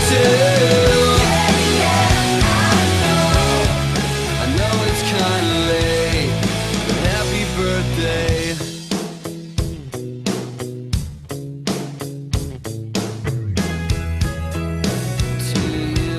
too. I know it's kinda late, but happy birthday to you.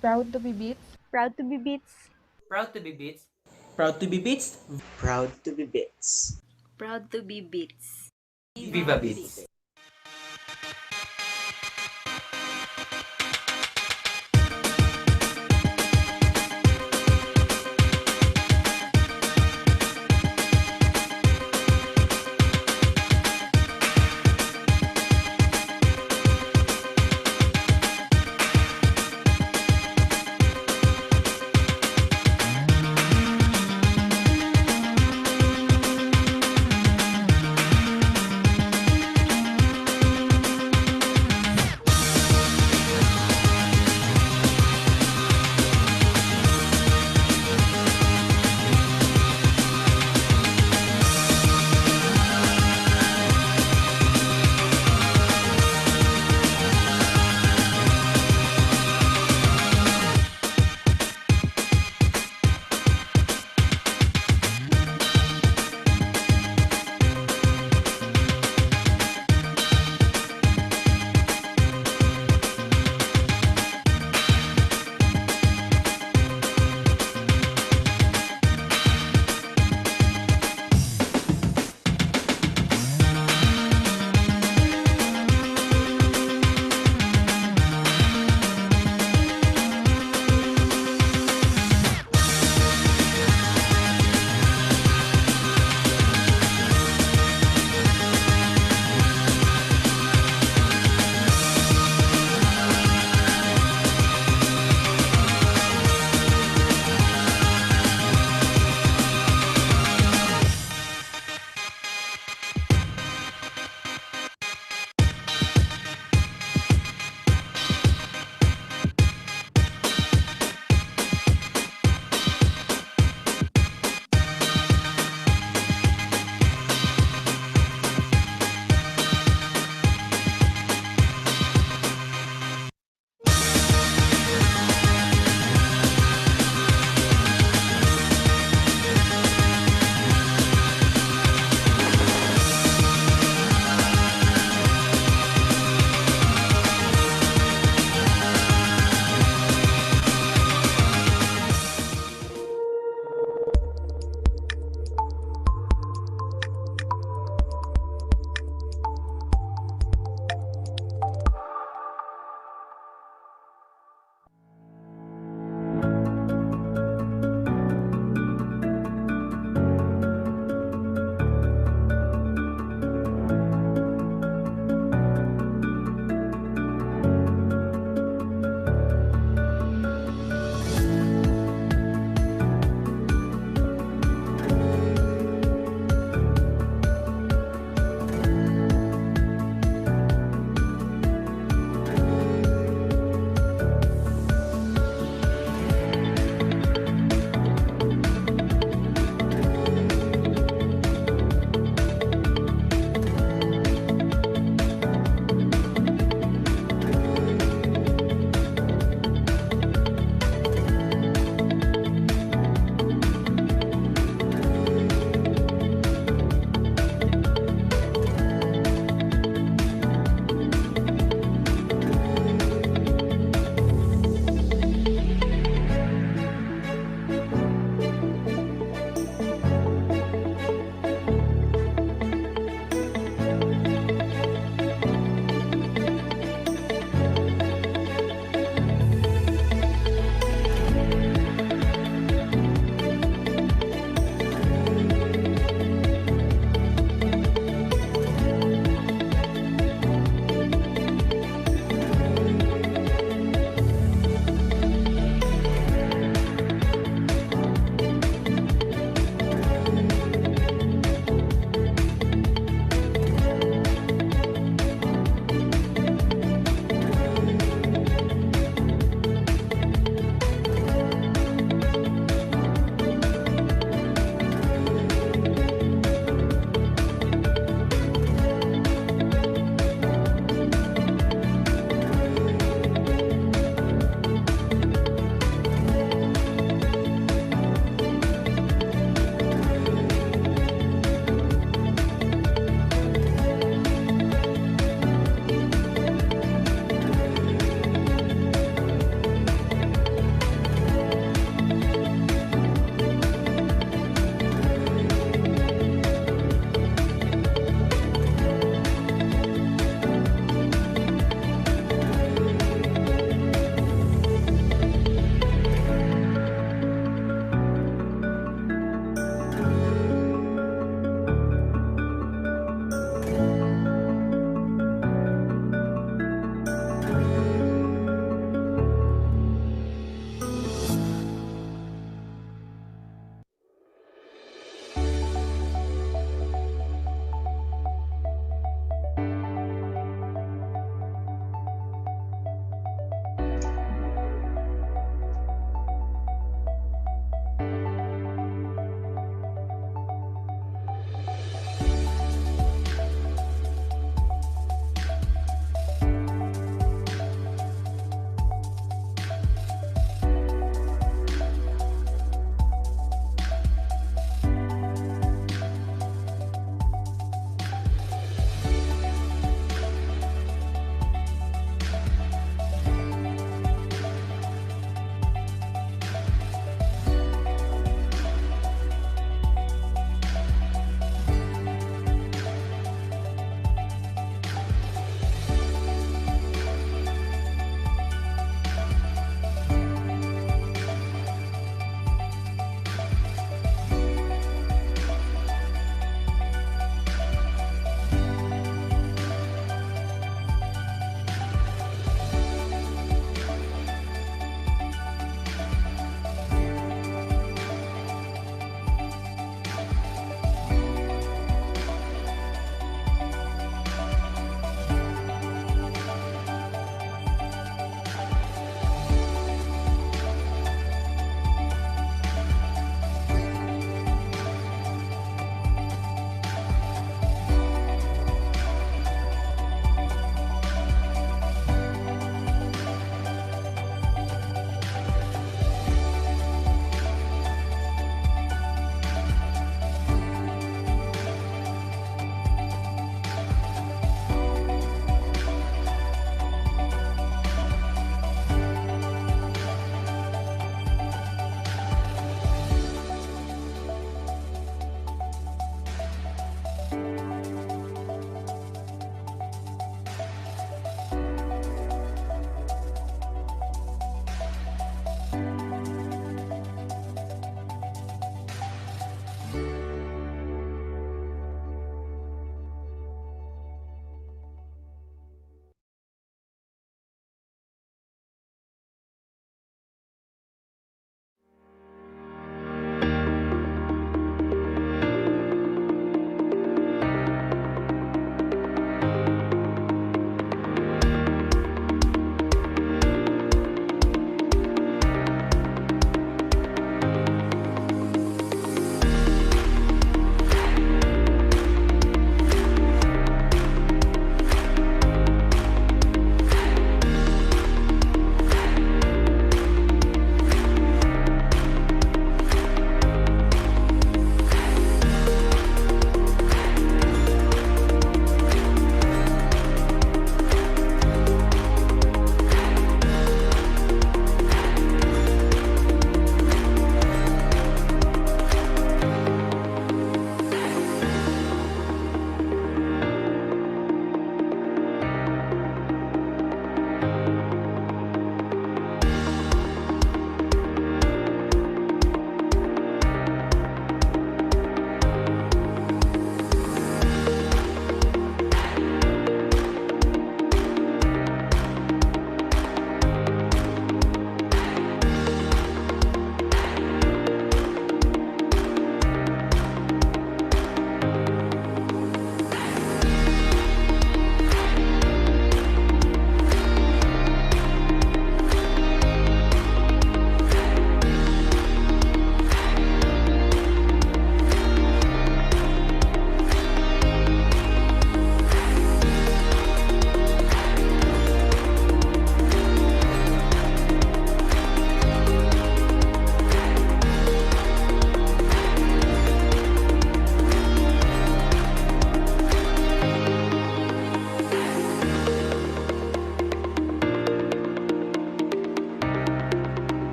Proud to be Beats. Proud to be Beats. Proud to be Beats. Proud to be Beats. Proud to be Bits. Proud to be Beats. Viva Beats.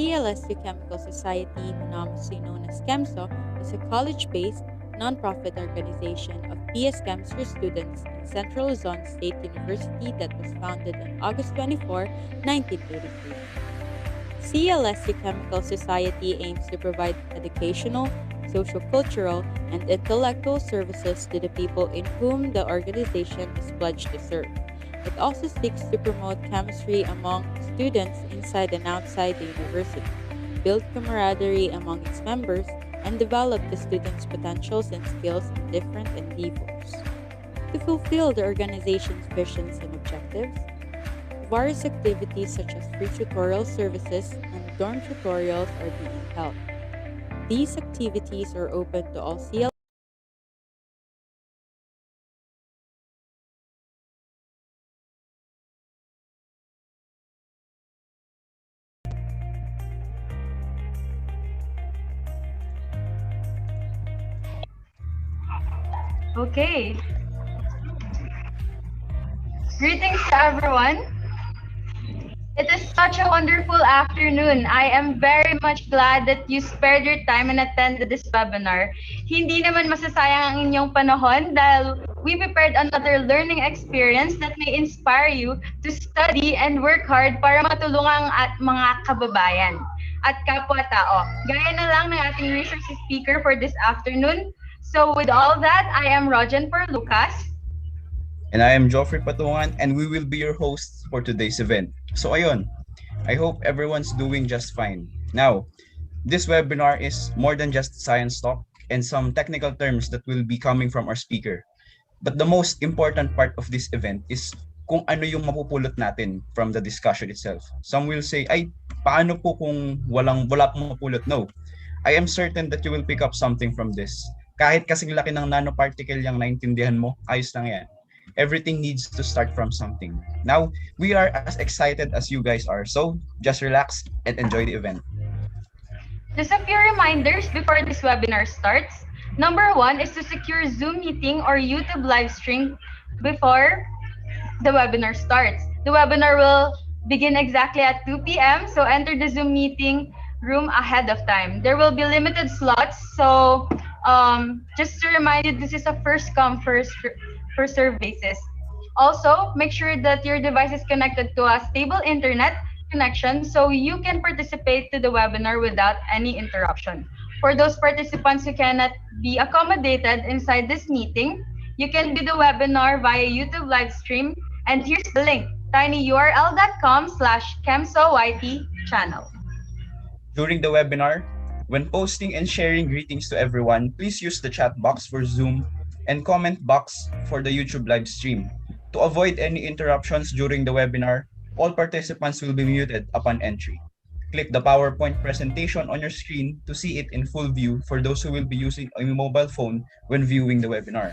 CLSU Chemical Society, nominally known as CHEMSO, is a college-based, nonprofit organization of PS chemistry students in Central Luzon State University that was founded on August 24, 1983. CLSU Chemical Society aims to provide educational, socio-cultural, and intellectual services to the people in whom the organization is pledged to serve. It also seeks to promote chemistry among students inside and outside the university, build camaraderie among its members, and develop the students' potentials and skills in different endeavors. To fulfill the organization's visions and objectives, various activities such as free tutorial services and dorm tutorials are being held. These activities are open to all CL. Okay. Greetings to everyone. It is such a wonderful afternoon. I am very much glad that you spared your time and attended this webinar. Hindi naman masasayang ang inyong panahon dahil we prepared another learning experience that may inspire you to study and work hard para matulungan ang mga kababayan at kapwa-tao. Gaya na lang ng ating research speaker for this afternoon. So with all that, I am Rojan for Lucas. And I am Joffrey Patungan, and we will be your hosts for today's event. So ayun, I hope everyone's doing just fine. Now, this webinar is more than just science talk and some technical terms that will be coming from our speaker. But the most important part of this event is kung ano yung mapupulot natin from the discussion itself. Some will say, ay, paano po kung wala pong mapulot? No, I am certain that you will pick up something from this. Kahit kasing laki ng nanoparticle yung naintindihan mo, ayos lang yan. Everything needs to start from something. Now, we are as excited as you guys are. So, just relax and enjoy the event. Just a few reminders before this webinar starts. Number one is to secure Zoom meeting or YouTube live stream before the webinar starts. The webinar will begin exactly at 2 p.m. So enter the Zoom meeting room ahead of time. There will be limited slots. So just to remind you, this is a first come, first serve basis. Also, make sure that your device is connected to a stable internet connection so you can participate to the webinar without any interruption. For those participants who cannot be accommodated inside this meeting, you can view the webinar via YouTube live stream. And here's the link, tinyurl.com/KemsoYT channel. During the webinar, when posting and sharing greetings to everyone, please use the chat box for Zoom and comment box for the YouTube live stream. To avoid any interruptions during the webinar, all participants will be muted upon entry. Click the PowerPoint presentation on your screen to see it in full view for those who will be using a mobile phone when viewing the webinar.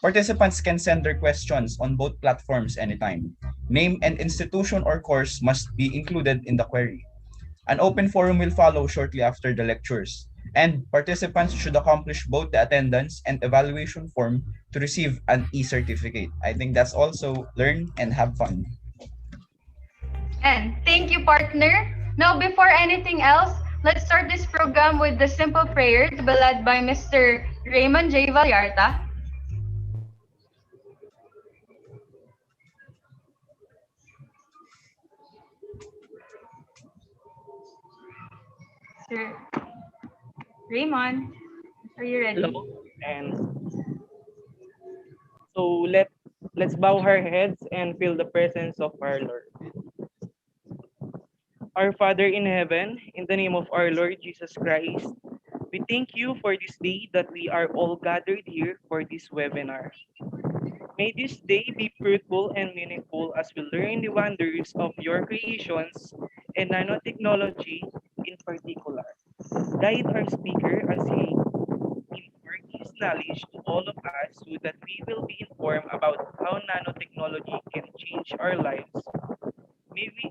Participants can send their questions on both platforms anytime. Name and institution or course must be included in the query. An open forum will follow shortly after the lectures, and participants should accomplish both the attendance and evaluation form to receive an e-certificate. I think that's also learn and have fun. And thank you, partner. Now, before anything else, let's start this program with the simple prayer to be led by Mr. Raymond J. Vallarta. Sir Raymond, are you ready? Hello, and so let's bow our heads and feel the presence of our Lord. Our Father in heaven, in the name of our Lord Jesus Christ, we thank you for this day that we are all gathered here for this webinar. May this day be fruitful and meaningful as we learn the wonders of your creations and nanotechnology in particular. Guide our speaker as he impart his knowledge to all of us so that we will be informed about how nanotechnology can change our lives. May we,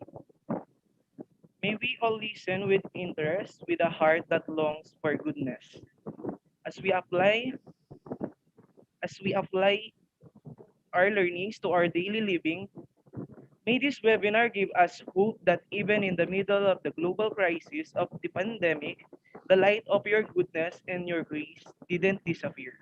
may we all listen with interest, with a heart that longs for goodness. As we apply, as we apply our learnings to our daily living, may this webinar give us hope that even in the middle of the global crisis of the pandemic, the light of your goodness and your grace didn't disappear.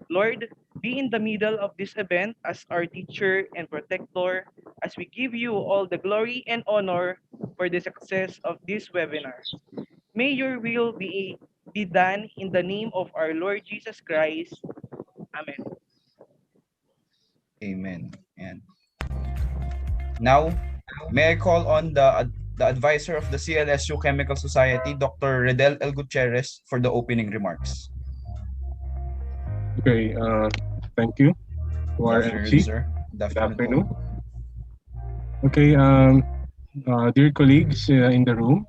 Lord, be in the middle of this event as our teacher and protector as we give you all the glory and honor for the success of this webinar. May your will be done in the name of our Lord Jesus Christ. Amen. Amen. And now, may I call on the advisor of the CLSU Chemical Society, Dr. Redel L. Gutierrez, for the opening remarks. Okay, thank you to our Good afternoon, MC. sir. Good afternoon. Okay, dear colleagues in the room,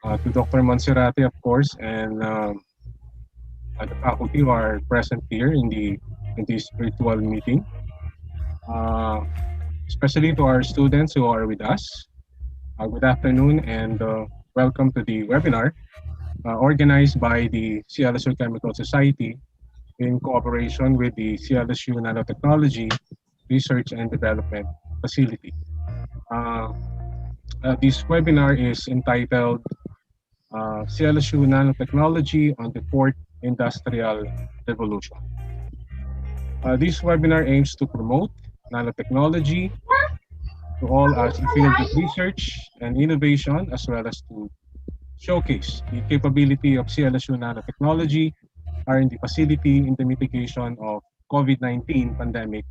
to Dr. Monserrate, of course, and the faculty who are present here in this virtual meeting, especially to our students who are with us. Good afternoon and welcome to the webinar organized by the CLSU Chemical Society in cooperation with the CLSU Nanotechnology Research and Development Facility. This webinar is entitled CLSU Nanotechnology on the Fourth Industrial Revolution. This webinar aims to promote nanotechnology to all as a field of research and innovation, as well as to showcase the capability of CLSU Nanotechnology R&D facility in the mitigation of COVID-19 pandemic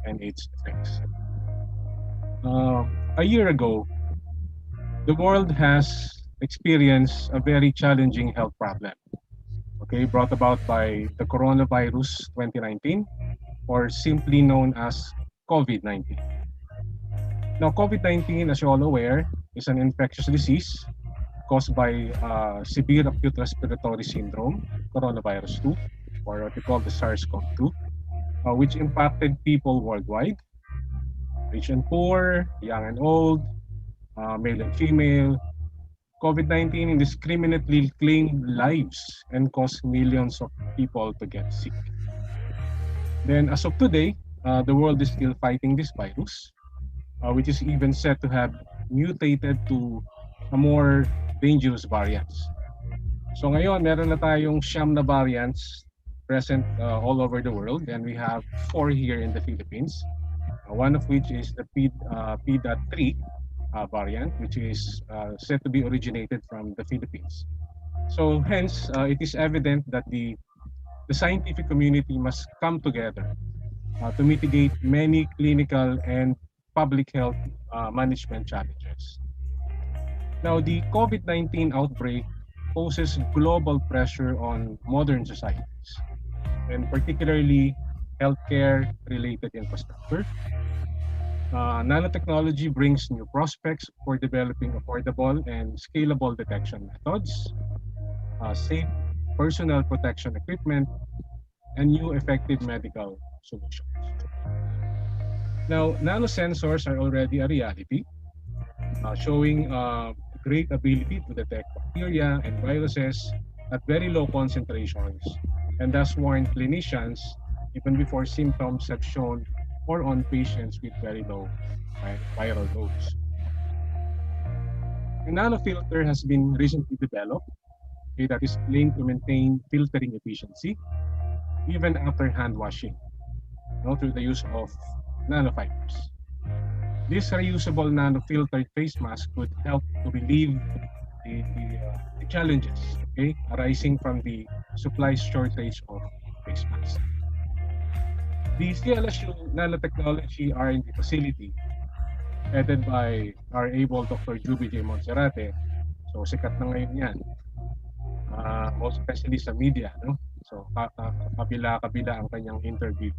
and its effects. A year ago, the world has experienced a very challenging health problem, brought about by the coronavirus 2019, or simply known as COVID-19. Now, COVID-19, as you're all aware, is an infectious disease caused by severe acute respiratory syndrome, coronavirus 2, or what we call the SARS-CoV-2, which impacted people worldwide, rich and poor, young and old, male and female, COVID-19 indiscriminately claimed lives and caused millions of people to get sick. Then, as of today, the world is still fighting this virus, which is even said to have mutated to a more dangerous variants. So ngayon, meron na tayong siyam na variants present all over the world, and we have four here in the Philippines. One of which is the P.3 variant, which is said to be originated from the Philippines. So hence, it is evident that the scientific community must come together to mitigate many clinical and public health management challenges. Now, the COVID-19 outbreak poses global pressure on modern societies, and particularly healthcare related infrastructure. Nanotechnology brings new prospects for developing affordable and scalable detection methods, safe personal protection equipment, and new effective medical solutions. Now, nanosensors are already a reality, showing great ability to detect bacteria and viruses at very low concentrations, and thus warn clinicians even before symptoms have shown or on patients with very low viral loads. A nanofilter has been recently developed, okay, that is claimed to maintain filtering efficiency even after hand washing, through the use of nanofibers. This reusable nanofiltered face mask could help to relieve the challenges, okay, arising from the supply shortage of face masks. The CLSU Nanotechnology R&D facility, headed by our able Dr. Juby J. Monserrate, so sikat na ngayon yan, most especially sa media, no? So kabila-kabila ang kanyang interview.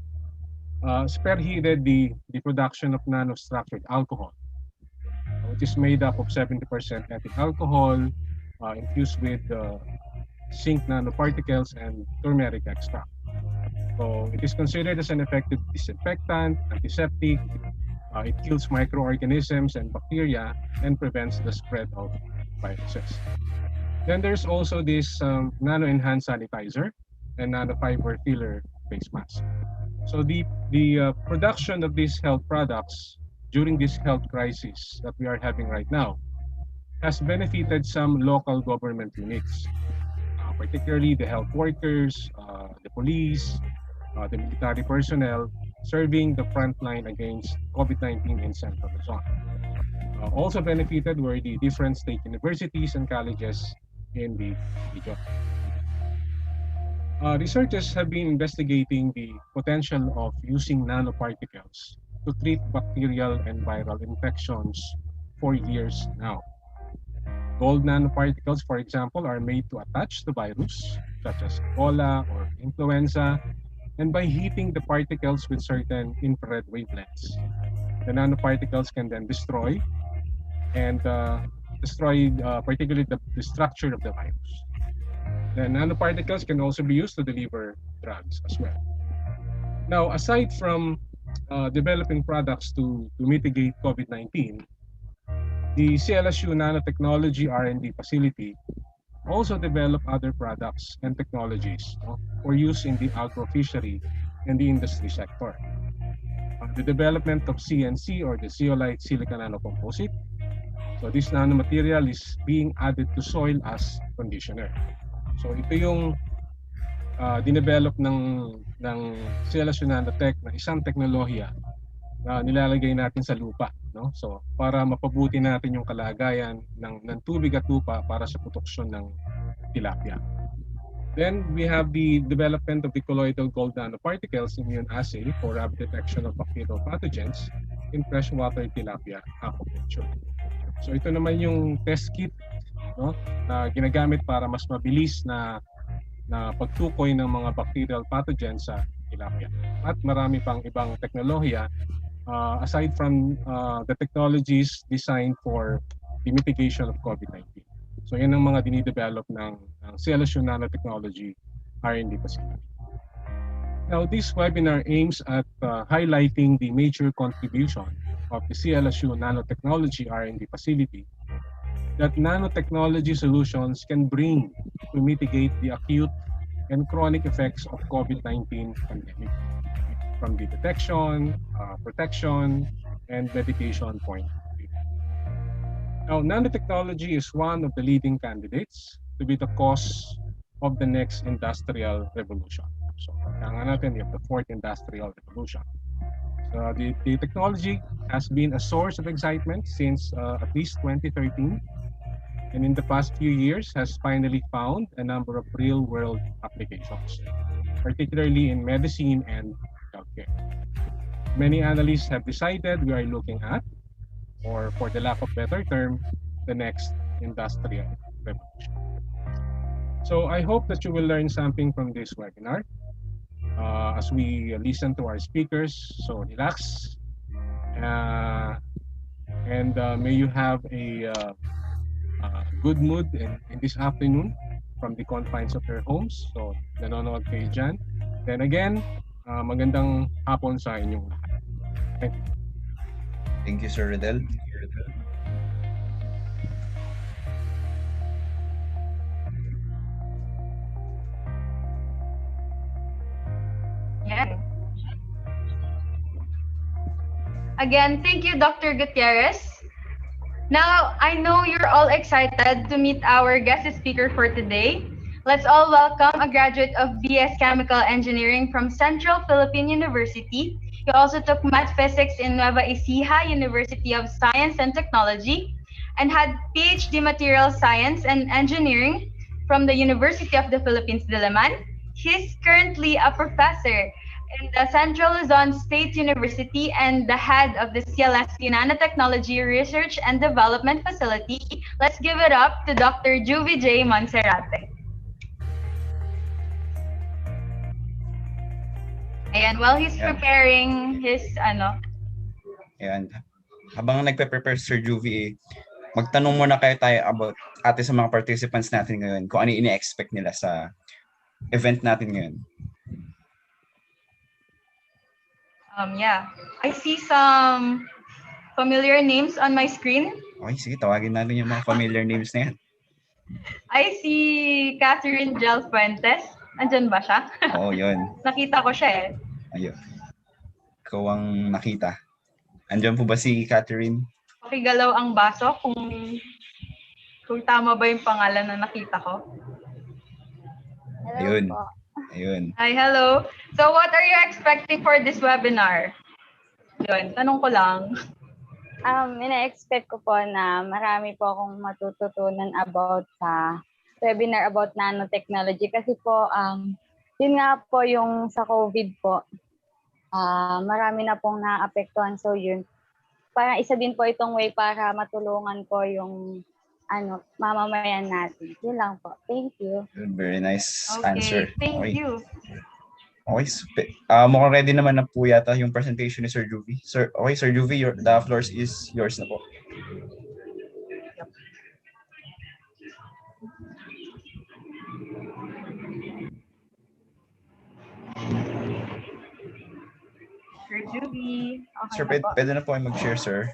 Spearheaded the production of nanostructured alcohol, which is made up of 70% ethyl alcohol infused with zinc nanoparticles and turmeric extract. So it is considered as an effective disinfectant, antiseptic. It kills microorganisms and bacteria and prevents the spread of viruses. Then there's also this nano-enhanced sanitizer and nanofiber filler face mask. So the production of these health products during this health crisis that we are having right now has benefited some local government units, particularly the health workers, the police, the military personnel serving the front line against COVID-19 in Central Luzon. Also benefited were the different state universities and colleges in the region. Researchers have been investigating the potential of using nanoparticles to treat bacterial and viral infections for years now. Gold nanoparticles, for example, are made to attach the virus, such as Ebola or influenza, and by heating the particles with certain infrared wavelengths, the nanoparticles can then destroy particularly the structure of the virus. The nanoparticles can also be used to deliver drugs as well. Now, aside from developing products to mitigate COVID-19, the CLSU Nanotechnology R&D facility also develop other products and technologies for use in the agrofishery and the industry sector. The development of CNC, or the zeolite silicon nanocomposite. So this nanomaterial is being added to soil as conditioner. So ito yung dinevelop ng CLSU Nanotech na isang teknolohiya na nilalagay natin sa lupa, no? So para mapabuti natin yung kalagayan ng tubig at lupa para sa produksyon ng tilapia. Then we have the development of the colloidal gold nanoparticles immune assay for rapid detection of bacterial pathogens in freshwater tilapia aquaculture. So ito naman yung test kit, no, na ginagamit para mas mabilis na pagtukoy ng mga bacterial pathogens sa tilapia. At marami pang ibang teknolohiya aside from the technologies designed for the mitigation of COVID-19. So yan ang mga dinidevelop ng CLSU Nanotechnology R&D facility. Now, this webinar aims at highlighting the major contribution of the CLSU Nanotechnology R&D facility that nanotechnology solutions can bring to mitigate the acute and chronic effects of COVID-19 pandemic from the detection, protection, and medication point of view. Now, nanotechnology is one of the leading candidates to be the cause of the next industrial revolution. So, kaya nga natin, we have the fourth industrial revolution. So, the technology has been a source of excitement since at least 2013, and in the past few years has finally found a number of real-world applications, particularly in medicine and healthcare. Many analysts have decided we are looking at, or for the lack of better term, the next industrial revolution. So I hope that you will learn something from this webinar as we listen to our speakers. So relax, and may you have a good mood in this afternoon from the confines of your homes. So nanonood kayo dyan. Then again, magandang hapon sa inyong lahat. Thank you. Thank you, Sir Riddle. Yeah. Again, thank you, Dr. Gutierrez. Now, I know you're all excited to meet our guest speaker for today. Let's all welcome a graduate of BS Chemical Engineering from Central Philippine University. He also took math physics in Nueva Ecija University of Science and Technology and had PhD Material Science and Engineering from the University of the Philippines, Diliman. He's currently a professor in the Central Luzon State University and the head of the CLSU Nanotechnology Research and Development Facility. Let's give it up to Dr. Juvie J. Monserrate. Ayan, while he's preparing his Ayan. Habang nagpe-prepare Sir Juvie, magtanong muna tayo about sa mga participants natin ngayon kung ano ini-expect nila sa event natin ngayon. Yeah, I see some familiar names on my screen. Okay, sige, tawagin natin yung mga familiar names na yan. I see Catherine Gel Fuentes. Andyan ba siya? Oo, yun. Nakita ko siya eh. Ayun. Ikaw ang nakita. Andyan po ba si Catherine? Pakigalaw ang baso kung tama ba yung pangalan na nakita ko. Ayun. Ayun. Hi, hello. So what are you expecting for this webinar? Yun, tanong ko lang. Ina-expect ko po na marami po akong matututunan about sa webinar about nanotechnology kasi po, yun nga po yung sa COVID po, marami na pong naapektuhan. So yun, parang isa din po itong way para matulungan ko yung mamamayan natin. Yun lang po. Thank you. Very nice Okay, answer. thank you. Okay, mukhang ready naman na po yata yung presentation ni Sir Juvie. Sir Juvie, the floor is yours na po. Sir Juvie. Okay Sir, na po. pwede na po kayo mag-share, sir.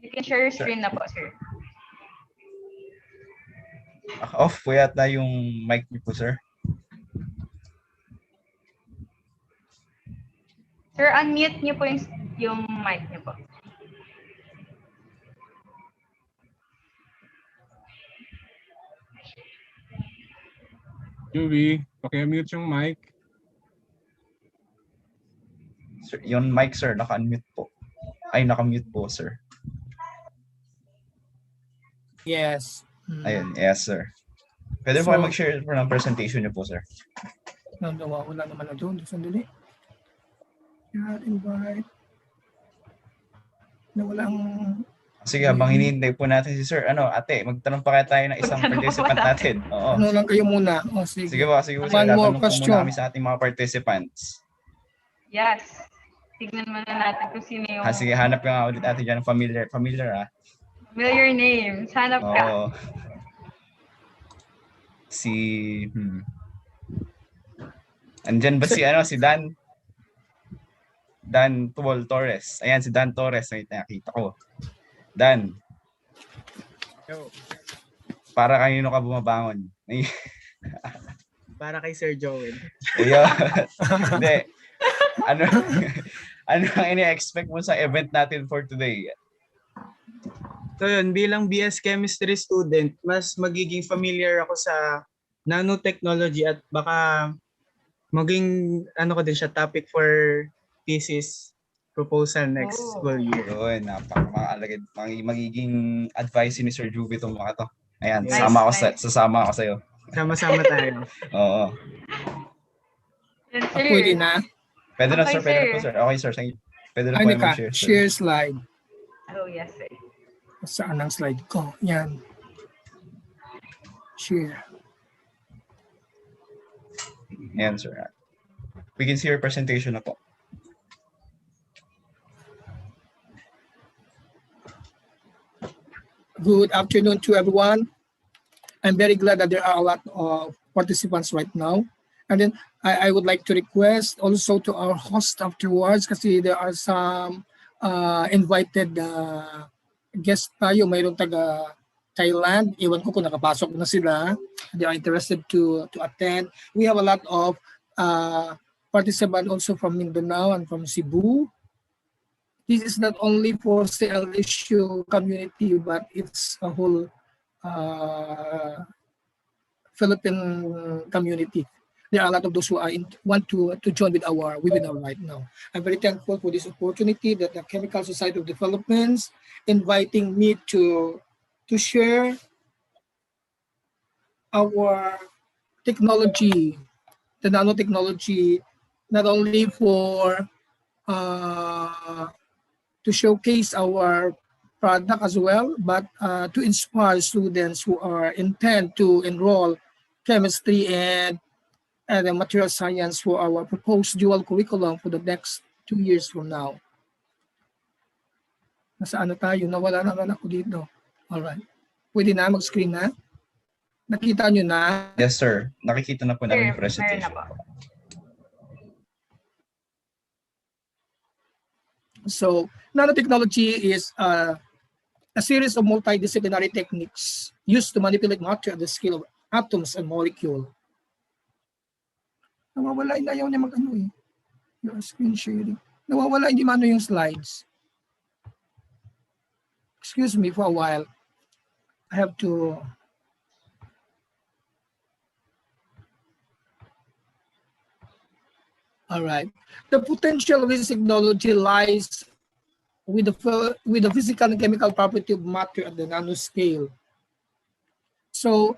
You can share your screen na po, sir. Off po yata yung mic niyo po, sir. Sir, unmute niyo po yung mic niyo po. Juvie, paki-mute yung mic. Sir, yung mic, sir, naka-unmute po. Ay, naka-mute po, sir. Yes. Ayun, yes, sir. Pwede po kayo mag-share po ng presentation niyo po, sir. Wala naman na doon. Sandali. Invite. Walang... Sige, habang hinihintay po natin si sir, ate, magtanong pa kaya tayo ng isang participant natin. Oo. Lang kayo muna. Sige. Sige po, sir. One more Tatanong po question. muna kami sa ating mga participants. Yes. Tignan muna natin kung sino yung... Sige, hanap ka nga ulit ate dyan. Familiar Familiar names. Hanap ka. Oo. Andyan ba si Dan? Dan Torres. Ayan, si Dan Torres. Ay, nakita ko. Dan. Yo. Para kanino ka bumabangon? Para kay Sir Joel. Ayun. Hindi. Ano, ano ang ini-expect mo sa event natin for today? So yun, bilang BS Chemistry student, mas magiging familiar ako sa nanotechnology at baka maging ano ko din siya topic for thesis proposal next Oh. school year. Yun, napaka-alagad. Magiging advice ni Sir Juvie itong mga to. Ayan, Nice, sasama ako sa'yo. Sama-sama tayo. Oo. Yes, Ah, sir. pwede na. Pwede na, Okay, sir. Pwede na sir. po, sir. Okay, sir. Pwede na Ay, po yung naka, mag-share, sir. share slide. Oh, yes, sir. Saan ang slide ko? Yan. Share. Ayan, sir. We can see your presentation na po. Good afternoon to everyone. I'm very glad that there are a lot of participants right now. And then I would like to request also to our host afterwards kasi there are some invited guests tayo. Mayroong taga Thailand. Iwan ko kung nakapasok na sila. They are interested to attend. We have a lot of participants also from Mindanao and from Cebu. This is not only for CLSU community, but it's a whole Philippine community. There are a lot of those who want to join with our webinar right now. I'm very thankful for this opportunity that the Chemical Society of the Philippines inviting me to share our technology, the nanotechnology, not only for to showcase our product as well, but to inspire students who are intent to enroll chemistry and the material science for our proposed dual curriculum for the next 2 years from now. Nasa ano tayo? Nawala naman ako dito. Alright. Pwede na mag-screen na? Nakita nyo na? Yes, sir. Nakikita na po namin yung Sir, presentation. meron na po. So, nanotechnology is a series of multidisciplinary techniques used to manipulate matter at the scale of atoms and molecule. Nawawala, ayaw niya mag-ano eh. Your screen sharing. Nawawala, hindi maano yung slides. Excuse me for a while. I have to... All right. The potential of this technology lies with the physical and chemical property of matter at the nanoscale. So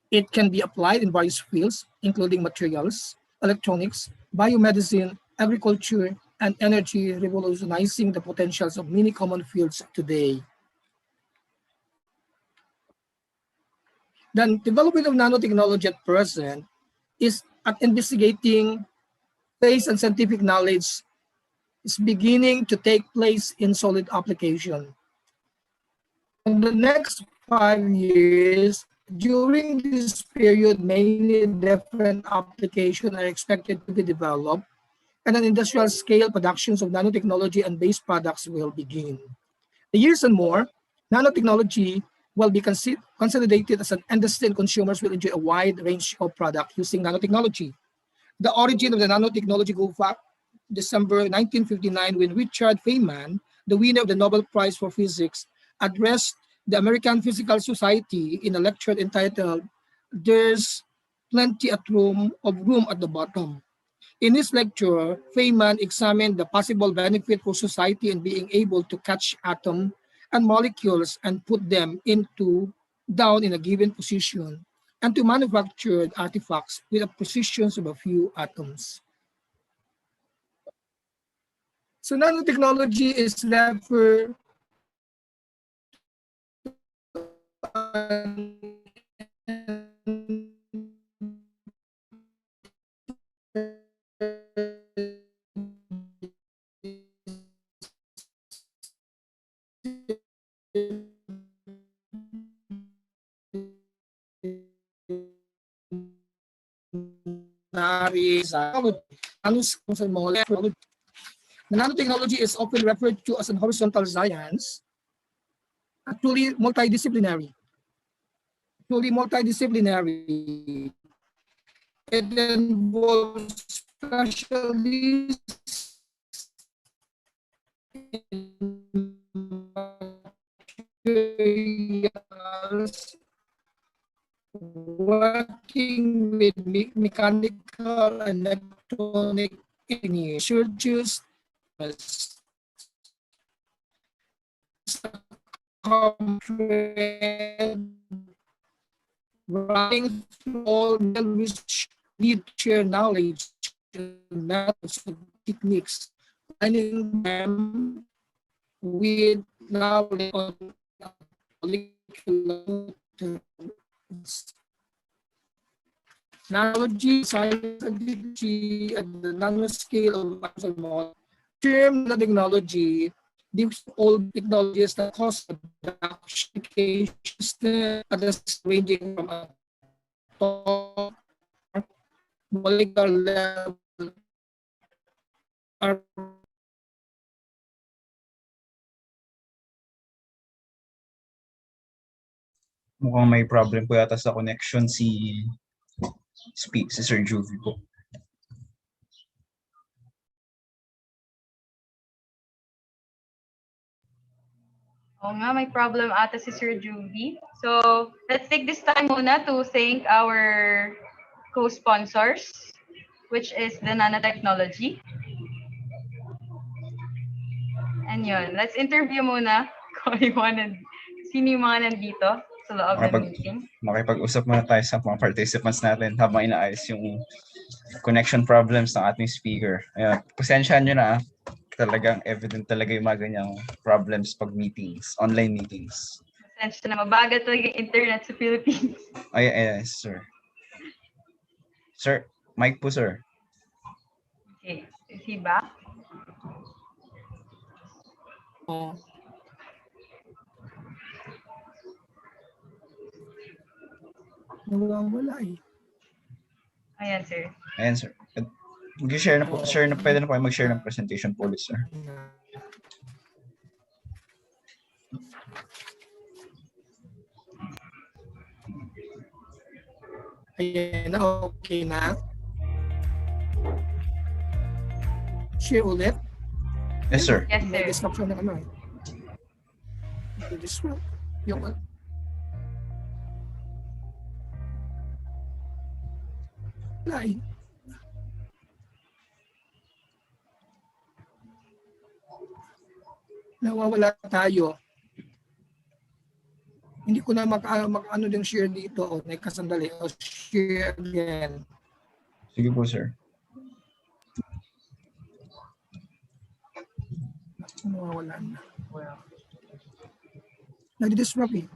it can be applied in various fields, including materials, electronics, biomedicine, agriculture, and energy, revolutionizing the potentials of many common fields today. The development of nanotechnology at present is at investigating phase and scientific knowledge is beginning to take place in solid application. In the next 5 years, during this period, many different applications are expected to be developed, and an industrial scale productions of nanotechnology and base products will begin. The years and more, nanotechnology will be consolidated as an industry, and consumers will enjoy a wide range of products using nanotechnology. The origin of the nanotechnology goes back December 1959 when Richard Feynman, the winner of the Nobel Prize for Physics, addressed the American Physical Society in a lecture entitled "There's Plenty of Room at the Bottom." In this lecture, Feynman examined the possible benefit for society in being able to catch atoms and molecules and put them down in a given position, and to manufacture artifacts with the precisions of a few atoms. So nanotechnology is referred nanotechnology is often referred to as a horizontal science, actually multidisciplinary, truly multidisciplinary. It involves specialists in materials, working with mechanical and electronic engineers, researchers, running through all which need to share knowledge and methods and techniques, aligning them with knowledge on molecular Nanotechnology, science and technology at the nanoscale of atoms model. Term nanotechnology deals with all technologies that cause production at the ranging from atom, molecular level, are Mukhang may problem po yata sa connection si Sir Juvie po. Oo nga, may problem ata si Sir Juvie. So, let's take this time muna to thank our co-sponsors, which is the Nanotechnology. And yun, let's interview muna kung sino yung mga nandito sa loob ng meeting. Makipag-usap muna tayo sa mga participants natin habang inaayos yung connection problems ng ating speaker. Ayan, pasensyahan nyo na. Talagang evident talaga yung mga ganyang problems pag meetings, online meetings. Pasensya na, mabagal talaga yung internet sa Philippines. Ay, sir. Sir, mic po, sir. Okay, is he back? nawawala eh. Ayan, sir. Ayan, sir. Mag-share na po. Sir, pwede na po kayo mag-share ng presentation po ulit, sir. Ayan na, okay na. Share ulit. Yes, sir. Yes, May sir. disruption na ano eh. May disrupt. Yung wala eh. Nawawala tayo. Hindi ko na mag-ano din share dito. Kasandali. Share again. Sige po, sir. Nawawala na. Nag-disrupt eh.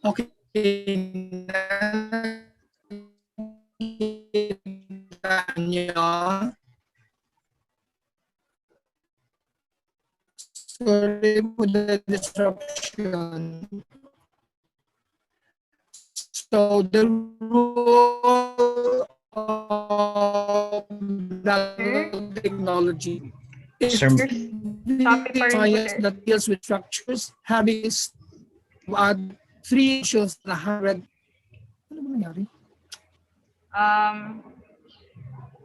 Okay. Sorry for the disruption. So the role of nanotechnology is the science that deals with structures having to add 3 issues na 100. Ano ba nangyari?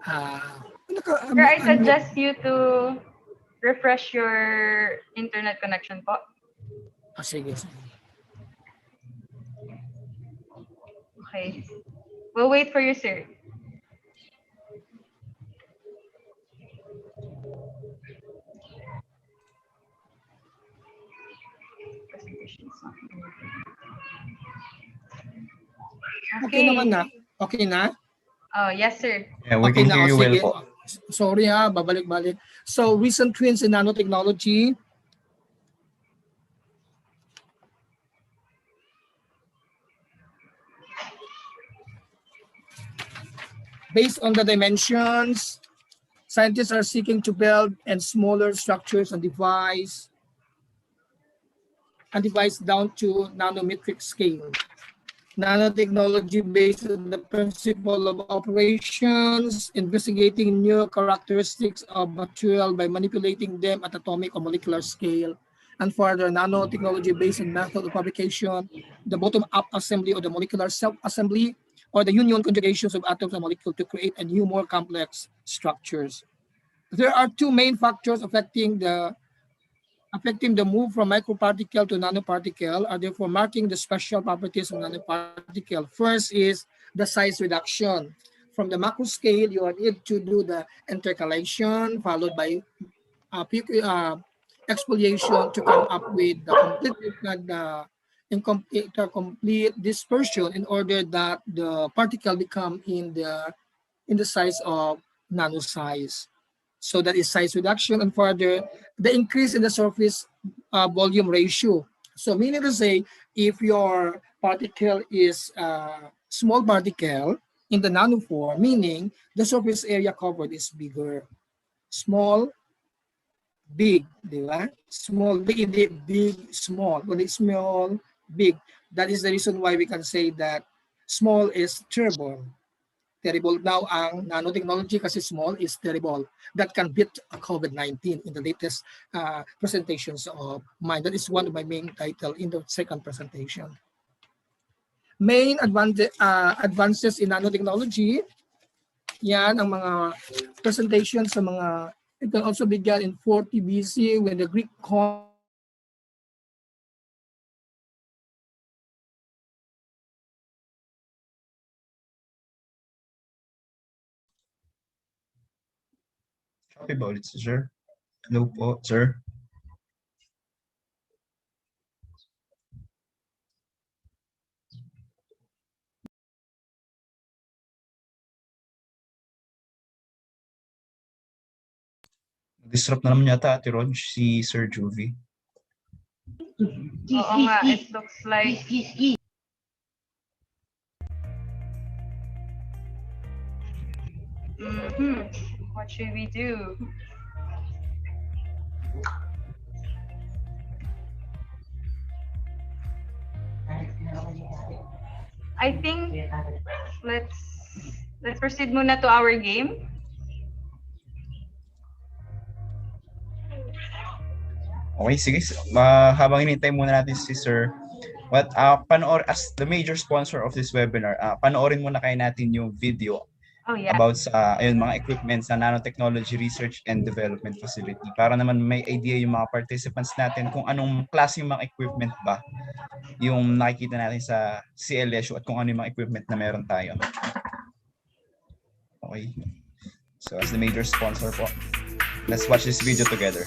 Sir, I suggest you to refresh your internet connection po. Sige. Okay. We'll wait for you, sir. Okay naman na. Okay na? Oh, yes, sir. Yeah, we can hear you well po. Sorry babalik-balik. So, recent trends in nanotechnology. Based on the dimensions, scientists are seeking to build and smaller structures and device down to nanometric scale. Nanotechnology based on the principle of operations, investigating new characteristics of material by manipulating them at atomic or molecular scale. And further, nanotechnology based on method of fabrication, the bottom-up assembly or the molecular self-assembly, or the union conjugations of atoms and molecules to create a new, more complex structures. There are two main factors affecting the move from microparticle to nanoparticle are therefore marking the special properties of nanoparticle. First is the size reduction. From the macro scale, you need to do the intercalation followed by exfoliation to come up with the complete dispersion in order that the particle become in the size of nano size. So that is size reduction, and further the increase in the surface volume ratio. So meaning to say, if your particle is a small particle in the nano form, meaning the surface area covered is bigger. Small, big, di ba? Small, big, hindi big, small. When it's small, big. That is the reason why we can say that small is terrible. Terrible now ang nanotechnology kasi small is terrible. That can beat COVID-19 in the latest presentations of mine. That is one of my main title in the second presentation. Main advances in nanotechnology, yan ang mga presentations sa mga, it can also began in 40 BC when the Greek Copy about it, sir. Hello po, sir. Disrupt na naman yata, Ate Rog, si Sir Juvie. Oo nga, it looks like what should we do? I think let's proceed muna to our game. Okay, sige. Habang hinintay muna natin si Sir, but as the major sponsor of this webinar, panoorin muna kayo natin yung video about sa mga equipment sa Nanotechnology Research and Development Facility para naman may idea yung mga participants natin kung anong klase yung mga equipment ba yung nakikita natin sa CLSU at kung ano yung mga equipment na meron tayo. Okay. So as the major sponsor po, let's watch this video together.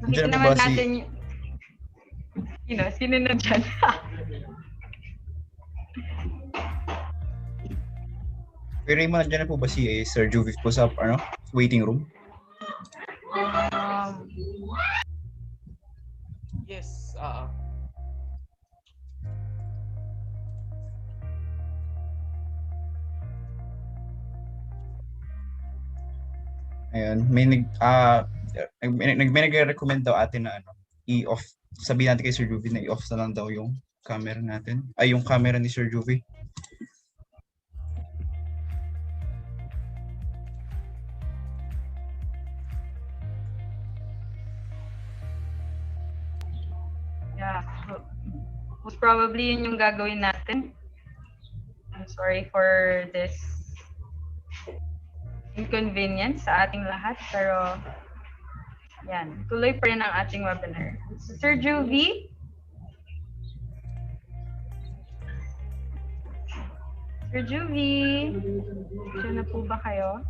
Nakita Nandiyan na po naman ba si... natin sino na dyan? Kuya Raymond, nandiyan na po ba si Sir Juvie po sa waiting room? um, Yes, Ayun, may nagre-recommend daw atin na i-off. Sabihin natin kay Sir Juvie na i-off na lang daw yung camera natin. Ay, yung camera ni Sir Juvie. yeah. So, most probably yun yung gagawin natin. I'm sorry for this inconvenience sa ating lahat, pero yan, tuloy pa rin ang ating webinar. Sir Juvie? Sir Juvie? Diyan na po ba kayo?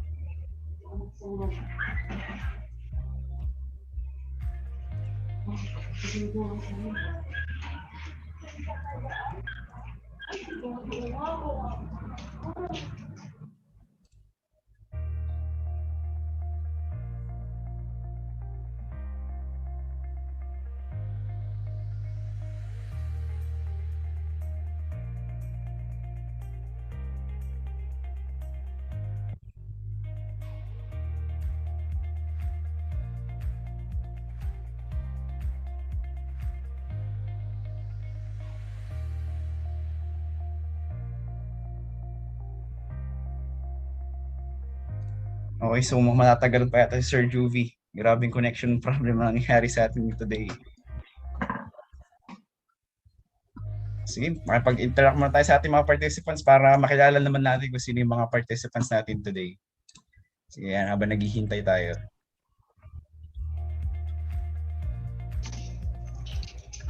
Okay, so matatagal pa yata si Sir Juvie. Grabing connection problem na nangyari sa atin today. Sige, makipag-interact muna tayo sa ating mga participants para makilala naman natin kung sino yung mga participants natin today. Sige, yan, habang naghihintay tayo.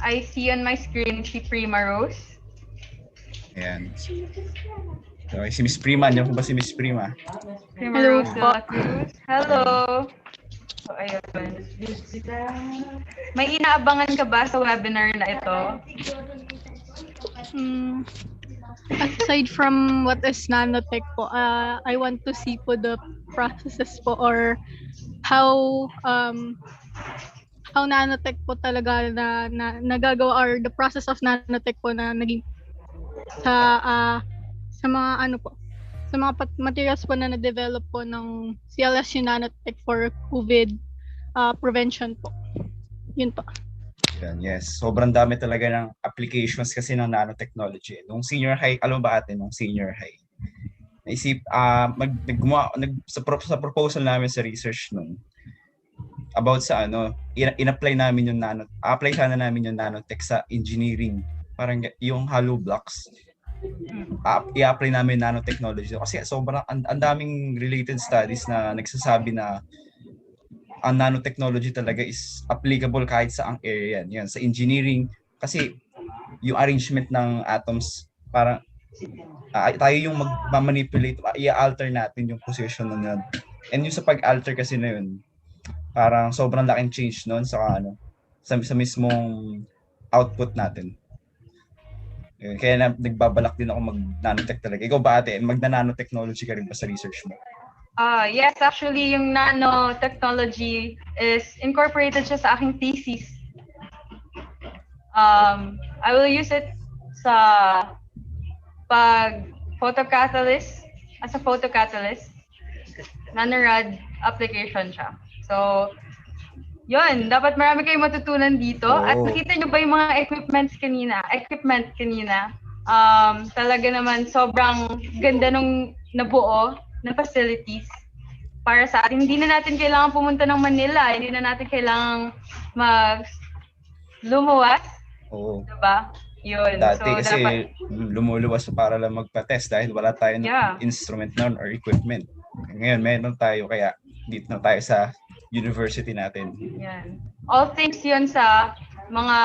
I see on my screen si Prima Rose. Ayan. Okay, si Miss Prima. Diyan po ba si Miss Prima? Prima Rose de la Cruz. Hello! So, ayun. May inaabangan ka ba sa webinar na ito? Aside from what is nanotech po, I want to see po the processes po or how nanotech po talaga na nagagawa or the process of nanotech po na naging sa mga sa mga materials po na na-develop po ng CLSU Nanotech for COVID prevention po. Yun po. Yan, yes. Sobrang dami talaga ng applications kasi ng nanotechnology. Nung senior high, alam ba ate, nung senior high, naisip, sa proposal namin sa research nung about sa in-apply namin yung apply sana namin yung nanotech sa engineering. Parang yung hollow blocks. I-apply namin nanotechnology kasi sobrang ang daming related studies na nagsasabi na ang nanotechnology talaga is applicable kahit sa ang area yan sa engineering kasi yung arrangement ng atoms parang tayo yung mag-manipulate, i-alter natin yung position nun yun. And yung sa pag-alter kasi na yun parang sobrang laking change noon sa sa mismong output natin. Kaya nagbabalak din ako mag-nanotech talaga. Ikaw ba ate, magna-nanotechnology ka rin ba sa research mo? Yes, actually, yung nanotechnology is incorporated siya sa aking thesis. I will use it sa photocatalyst, as a photocatalyst. Nanorad application siya. So, yun, dapat marami kayong matutunan dito. At nakita nyo ba yung mga equipment kanina? Talaga naman sobrang ganda nung nabuo na facilities para sa atin. Hindi na natin kailangan pumunta ng Manila. Hindi na natin kailangan lumuwas. Oo. Diba? Yun. Dati so, kasi dapat lumuluwas para lang magpa-test dahil wala tayong instrument noon or equipment. Ngayon, meron tayo kaya dito na tayo sa university natin. Yan. All thanks yun sa mga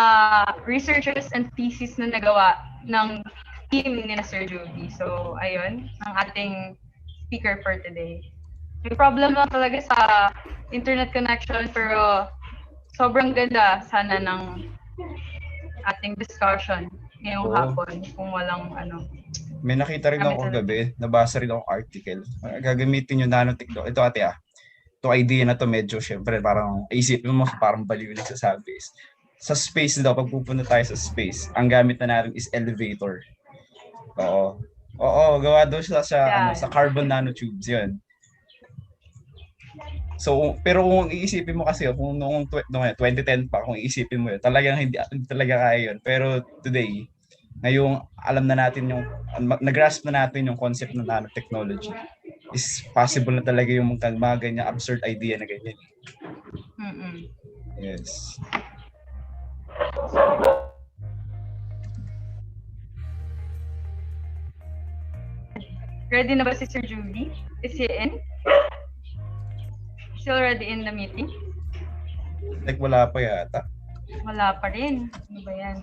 researchers and thesis na nagawa ng team ni Sir Juvie. So, ayun, ang ating speaker for today. May problem lang talaga sa internet connection pero sobrang ganda sana ng ating discussion ngayong hapon kung walang May nakita rin ako kagabi, nabasa rin ako article. Gagamitin yung nanotech. Ito ate Ito idea na to medyo syempre parang isipin mo parang baliw yung nagsasabi. Sa space daw, pag pupunta tayo sa space, ang gamit na natin is elevator. Oo. Oo, gawa daw siya sa carbon nanotubes 'yun. So, pero kung iisipin mo kasi kung noong 2010 pa, kung iisipin mo 'yun, talagang hindi talaga kaya 'yun. Pero today, ngayong alam na natin yung nag-grasp na natin yung concept ng nanotechnology, is possible na talaga yung mga ganyan absurd idea na ganyan. Yes. Ready na ba si Sir Julie? Is he in? Still already in the meeting? Like wala pa yata. Wala pa rin. Ano ba yan?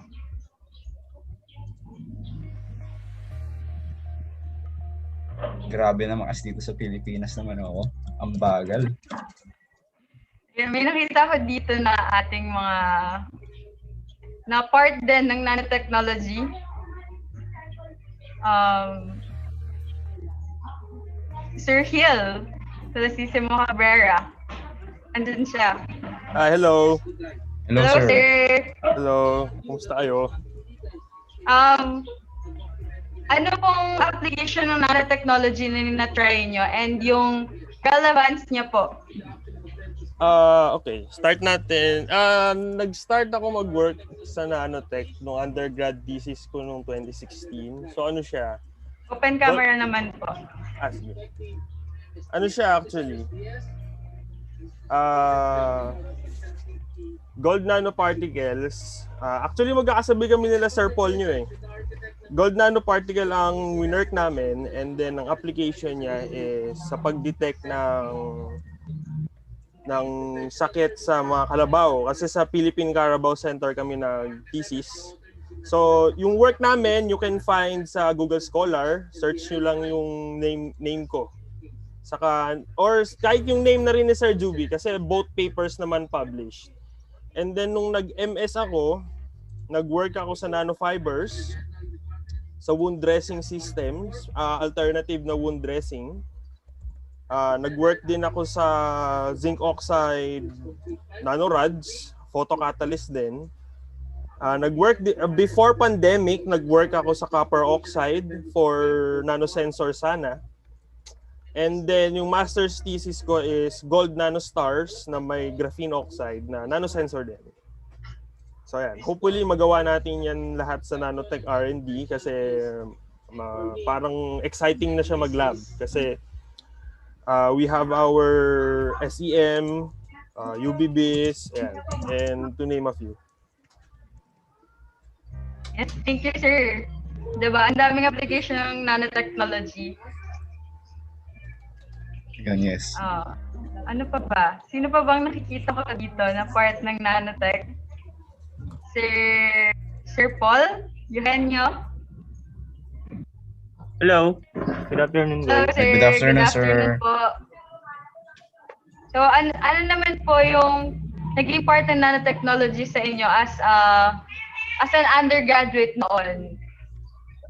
Grabe naman kasi dito sa Pilipinas naman ang bagal. May nakita ko dito na ating mga na part din ng nanotechnology. Sir Hill, Felicissimo Cabrera. Andun siya. Hello. Hello, sir. Hello. Kumusta kayo? Ano pong application ng nanotechnology na na-try nyo and yung relevance niya po? Okay. Start natin. Nag-start ako mag-work sa Nanotech nung undergrad thesis ko nung 2016. So ano siya? Open camera naman po. Sige. Ano siya actually? Gold nanoparticles. Actually magkakasabi kami nila Sir Paul nyo eh. Gold nanoparticle ang winerk namin and then ang application niya is sa pag-detect ng sakit sa mga kalabaw kasi sa Philippine Carabao Center kami nag-thesis. So, yung work namin, you can find sa Google Scholar. Search nyo lang yung name ko. Saka, or kahit yung name na rin ni Sir Juby kasi both papers naman published. And then, nung nag-MS ako, nag-work ako sa nanofibers, sa wound dressing systems, alternative na wound dressing. Nag-work din ako sa zinc oxide nanorods, photocatalyst din. Nag-work before pandemic, nag-work ako sa copper oxide for nanosensor sana. And then yung master's thesis ko is gold nanostars na may graphene oxide na nanosensor din. So yan, hopefully magawa natin yan lahat sa Nanotech R&D kasi parang exciting na siya mag-lab kasi we have our SEM, UBBs, and to name a few. Yes, thank you, sir. Diba? Ang daming application ng nanotechnology. Yan, yes. Ano pa ba? Sino pa bang nakikita ko dito na part ng nanotech? Sir Paul? Eugenio? Hello. Good afternoon, guys. Sir. Good afternoon, sir. Po. So, ano naman po yung naging part ng nanotechnology sa inyo as an undergraduate noon?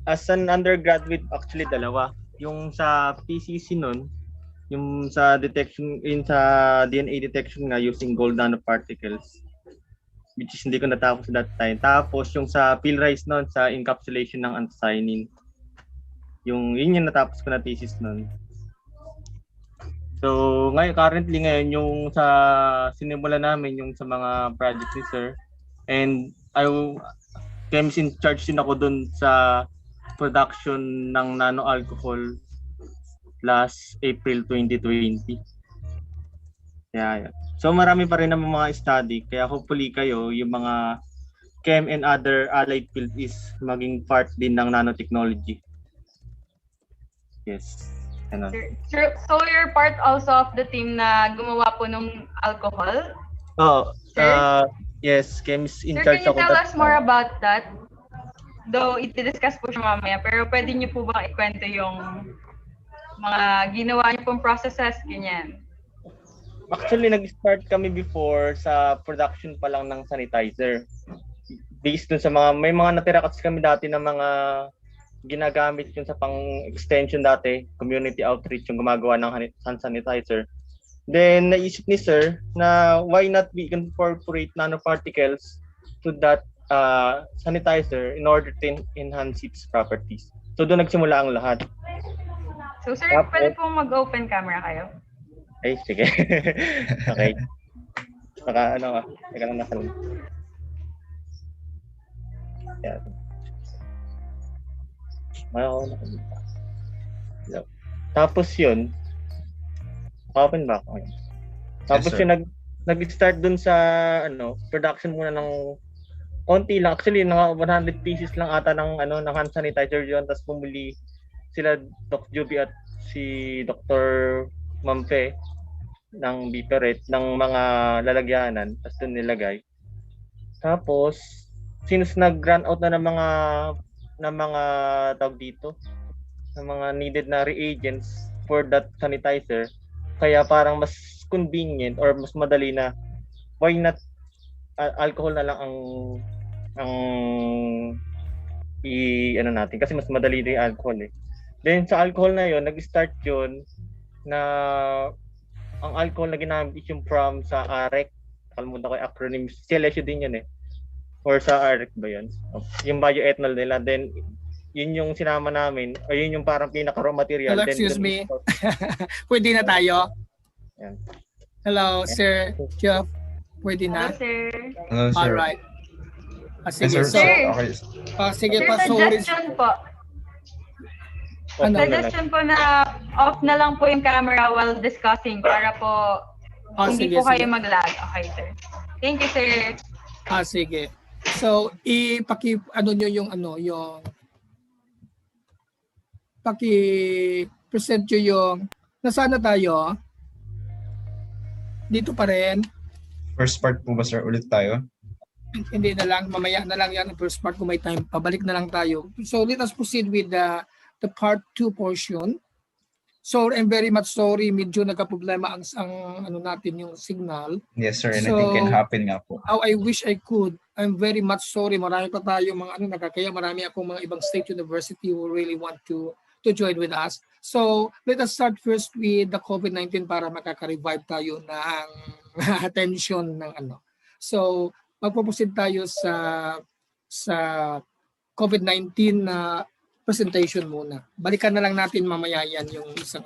As an undergraduate, actually dalawa. Yung sa PCC noon, yung sa detection, sa DNA detection nga using gold nanoparticles, which is hindi ko natapos that time. Tapos yung sa PhilRise noon, sa encapsulation ng anthocyanin. Yun yung natapos ko na thesis noon. So, currently yung sa sinimula namin yung sa mga project ni Sir. And chemist in charge din ako dun sa production ng nano-alcohol last April 2020. Yeah. So, marami pa rin naman mga study. Kaya hopefully kayo, yung mga chem and other allied field is maging part din ng nanotechnology. Yes. So you're part also of the team na gumawa po ng alcohol? Yes, chemist in Sir, charge can you ako. tell us more about that? Though i-discuss po siya mamaya, pero pwede niyo po bang ikwento yung mga ginawa niyo pong processes, ganyan? Actually, nag-start kami before sa production pa lang ng sanitizer. Based dun sa may mga natira kasi kami dati ng mga ginagamit yun sa pang-extension dati, community outreach yung gumagawa ng hand sanitizer. Then, naisip ni Sir na why not we incorporate nanoparticles to that sanitizer in order to enhance its properties. So, doon nagsimula ang lahat. So, sir, pwede pong mag-open camera kayo? Ay, sige. Okay. Teka lang nasa loob. Yan. Tapos yun, open ba ako? Tapos Yes, yung nag-start dun sa production muna ng konti lang. Actually, mga 100 pieces lang ata ng ng hand sanitizer yun. Tapos bumili sila Doc Juby at si Dr. Mampe ng Biperet ng mga lalagyanan. Tapos dun nilagay. Tapos, since nag-run out na ng mga tawag dito, ng mga needed na reagents for that sanitizer, kaya parang mas convenient or mas madali na why not alcohol na lang ang natin kasi mas madali din alcohol eh. Then sa alcohol na yon, nag-start yun na ang alcohol na ginamit is yung from sa AREC. Kalimutan ko yung acronym. CLSU din yun eh. Or sa AREC ba yun? Yung bioethanol nila. Then yun yung sinama namin o yun yung parang pinaka-raw material. Hello, excuse me. Pwede na tayo? Yan. Hello, Sir Jeff. Pwede na? Hello, sir. Hello, sir. Alright. Sige, Yes, so, sir. Okay. sige Sir, pa, sorry. suggestion po. Ano? Suggestion po na off na lang po yung camera while discussing para po hindi sige, po kayo sige. mag-lag. Okay, sir. Thank you, sir. Sige. So, nyo yung paki-present nyo yung nasaan na tayo? Dito pa rin. First part po ba, sir? Ulit tayo? Hindi na lang, mamaya na lang yan. First part kung may time, pabalik na lang tayo. So let us proceed with the part 2 portion. So I'm very much sorry, medyo nagka-problema ang natin yung signal. Yes, sir. And I think can happen nga po. How I wish I could. I'm very much sorry. Marami pa tayo mga kaya marami akong mga ibang state university who really want to join with us. So let us start first with the COVID-19 para makaka-revive tayo ng attention ng So magpo-proceed tayo sa COVID-19 na presentation muna. Balikan na lang natin mamaya yan yung isang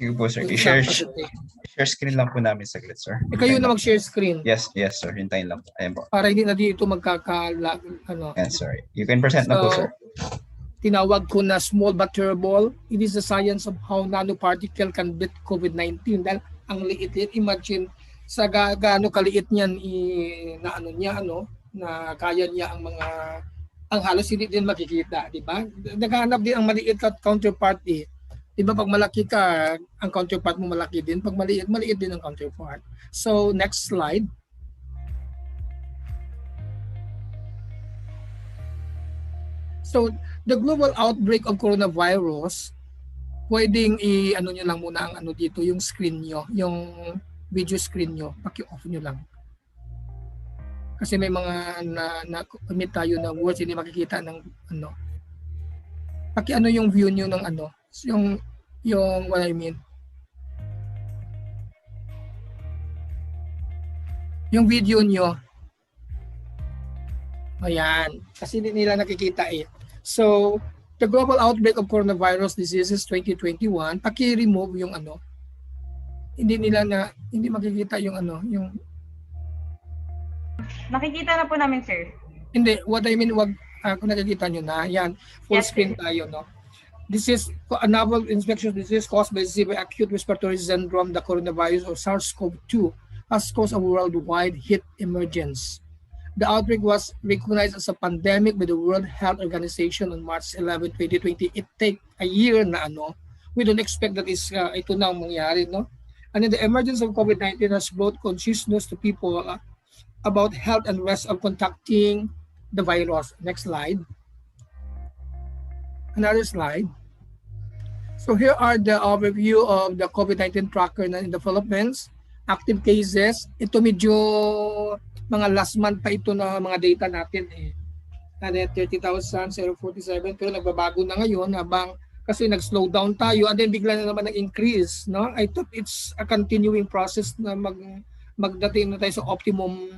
Sige po, sir. I-share screen lang po namin saglit, sir. Kayo na mag-share screen. Yes, sir. Hintayin lang po. Ayan po. Para hindi na dito Yes, sir. You can present na po, sir. Tinawag ko na small but terrible. It is the science of how nanoparticle can beat COVID-19. Dahil ang liit-liit, imagine sa gaano kaliit niyan na kaya niya ang halos hindi din makikita, di ba? Naghahanap din ang maliit at counterpart eh. Di ba pag malaki ka, ang counterpart mo malaki din. Pag maliit, maliit din ang counterpart. So, next slide. So, the global outbreak of coronavirus, pwedeng nyo lang muna ang dito, yung screen nyo, yung video screen nyo, paki-off nyo lang. Kasi may mga na-commit tayo na words hindi makikita ng Paki yung view nyo ng yung what I mean. Yung video nyo. Ayan. Kasi hindi nila nakikita eh. So, the global outbreak of coronavirus diseases 2021, paki-remove yung hindi makikita yung yung Nakikita na po namin, sir. Hindi, what I mean, kung nakikita nyo na, yan, full screen tayo, no? This is a novel infectious disease caused by severe acute respiratory syndrome. The coronavirus or SARS-CoV-2 has caused a worldwide heat emergence. The outbreak was recognized as a pandemic by the World Health Organization on March 11, 2020. It take a year na we don't expect that ito na ang mangyari, no? And then the emergence of COVID-19 has brought consciousness to people about health and risk of contacting the virus. Next slide. Another slide. So here are the overview of the COVID-19 tracker in the Philippines. Active cases, ito medyo mga last month pa ito na mga data natin eh. 30,047 pero nagbabago na ngayon habang kasi nag-slow down tayo and then bigla na naman nag-increase, no? I thought it's a continuing process na magdating na tayo sa optimum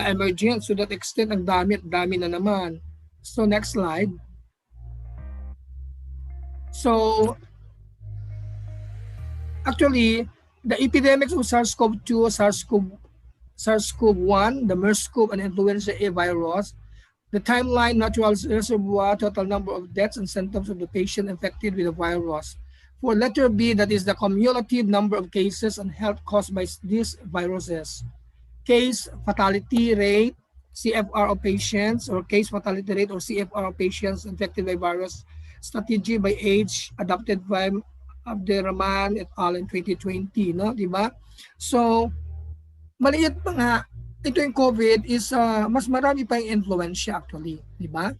emergence. To that extent, ang dami at dami na naman. So next slide. So actually, the epidemics of SARS-CoV-2, SARS-CoV-1, the MERS-CoV, and influenza A virus, the timeline, natural reservoir, total number of deaths, and symptoms of the patient infected with the virus. For letter B, that is the cumulative number of cases and health caused by these viruses. Case fatality rate, CFR of patients, or case fatality rate or CFR of patients infected by virus, strategy by age, adopted by Abderrahman et al. In 2020, no? Diba? So, maliit pa nga, ito yung COVID is mas marami pa yung influensya actually, di ba?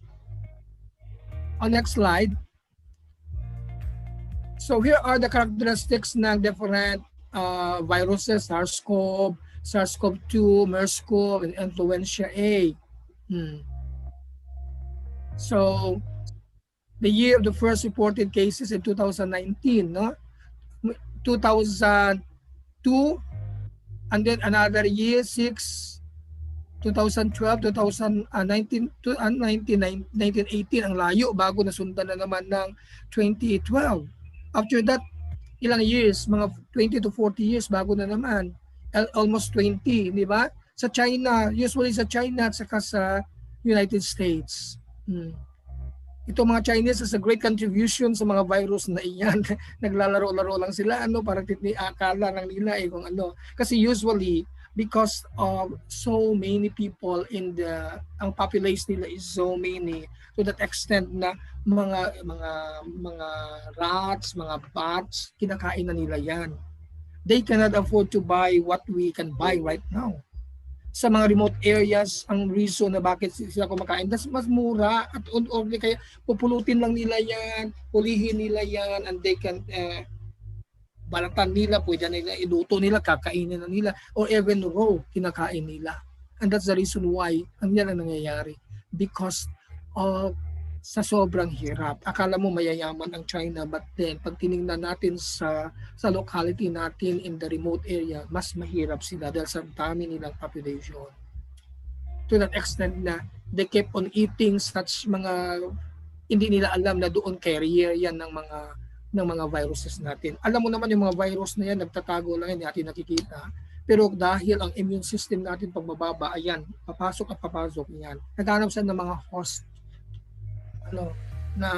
On next slide. So here are the characteristics ng different viruses, SARS-CoV, SARS-CoV-2, MERS-CoV, and influenza A. So the year of the first reported cases in 2019, no? 2002, and then another year, 2012, 2019, 1918, ang layo bago nasundan na naman ng 2012. After that, ilang years, mga 20 to 40 years bago na naman, almost 20, di ba? Sa China, usually sa China at saka sa United States. Ito mga Chinese is a great contribution sa mga virus na iyan. Naglalaro-laro lang sila, para akala lang nila kung ano. Kasi usually, because of so many people ang population nila is so many, to that extent na mga rats, mga bats, kinakain na nila yan. They cannot afford to buy what we can buy right now. Sa mga remote areas, ang reason na bakit sila kumakain, mas mura at only kaya pupulutin lang nila yan, hulihin nila yan, and they can balatan nila, pwede nila iluto nila, kakainin na nila, or even raw, kinakain nila. And that's the reason why ang yan ang nangyayari. Because of sa sobrang hirap. Akala mo mayayaman ang China, but then pag tiningnan natin sa locality natin in the remote area, mas mahirap sila dahil sa dami nilang population. To that extent na they keep on eating such mga hindi nila alam na doon carrier yan ng mga viruses natin. Alam mo naman yung mga virus na yan, nagtatago lang yan, hindi natin nakikita. Pero dahil ang immune system natin pagbababa, ayan, papasok at papasok yan. Naghanap siya ng mga host na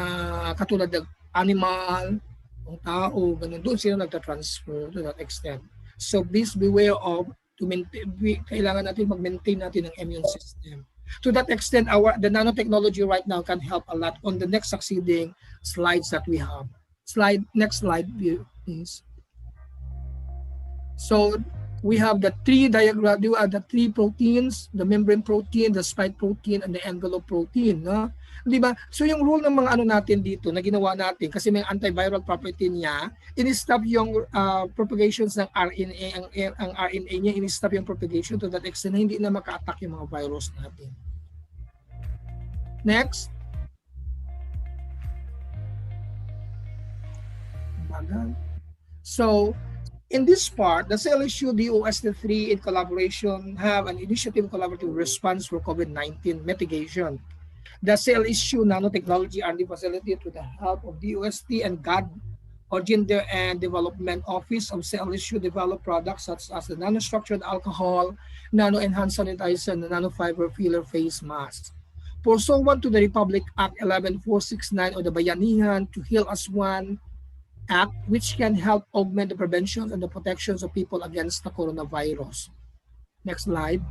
katulad ng animal, ng tao, ganun. Doon sila nagtatransfer to that extent. So please beware of kailangan natin mag-maintain natin ang immune system. To that extent, the nanotechnology right now can help a lot on the next succeeding slides that we have. Next slide, please. So we have the three proteins, the membrane protein, the spike protein, and the envelope protein. No? Diba? So yung rule ng mga natin dito na ginawa natin kasi may antiviral property niya, in-stop yung propagations ng RNA, ang RNA niya, in-stop yung propagation to that extent na hindi na maka-attack yung mga virus natin. Next. So in this part, the CLSU DOST3 in collaboration have an initiative collaborative response for COVID-19 mitigation. The CLSU Nanotechnology R&D facility with the help of DOST and GAD, or Gender and Development Office of CLSU, developed products such as the nanostructured alcohol, nano-enhanced sanitizer, and the nanofiber filler face mask. Pursuant to the Republic Act 11469 or the Bayanihan to Heal as One Act, which can help augment the prevention and the protections of people against the coronavirus. Next slide.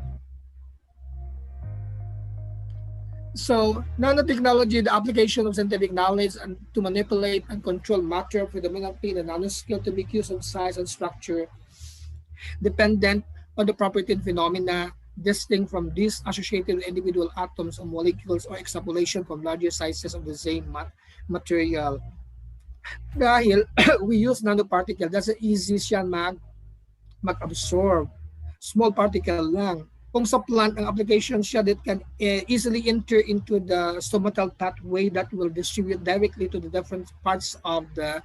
So, nanotechnology, the application of scientific knowledge and to manipulate and control matter predominantly in the nanoscale to make use of size and structure dependent on the property and phenomena distinct from these associated with individual atoms or molecules or extrapolation from larger sizes of the same material. Dahil we use nanoparticle, that's easy siya mag-absorb. Small particle lang. Kung sa plant, ang application siya that can easily enter into the stomatal pathway that will distribute directly to the different parts of the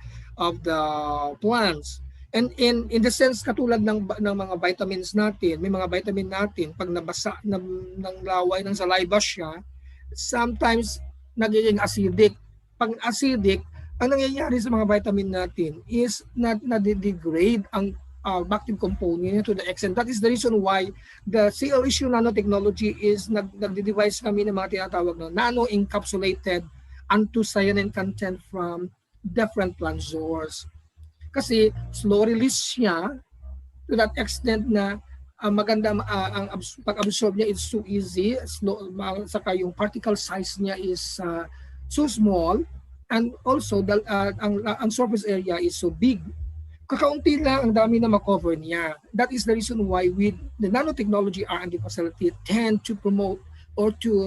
plants. And in the sense, katulad ng mga vitamins natin, may mga vitamin natin, pag nabasa ng laway ng saliva siya, sometimes nagiging acidic. Pag acidic, ang nangyayari sa mga vitamin natin is na-degrade ang active component to the extent. That is the reason why the CLSU nanotechnology is nagde-devise kami ng mga tinatawag na nano-encapsulated anthocyanin content from different plant source. Kasi slow release siya to that extent na maganda ang pag-absorb niya is so easy, slow, saka yung particle size niya is so small, and also ang surface area is so big. Kakaunti lang ang dami na makover niya. That is the reason why with the nanotechnology R&D facility tend to promote or to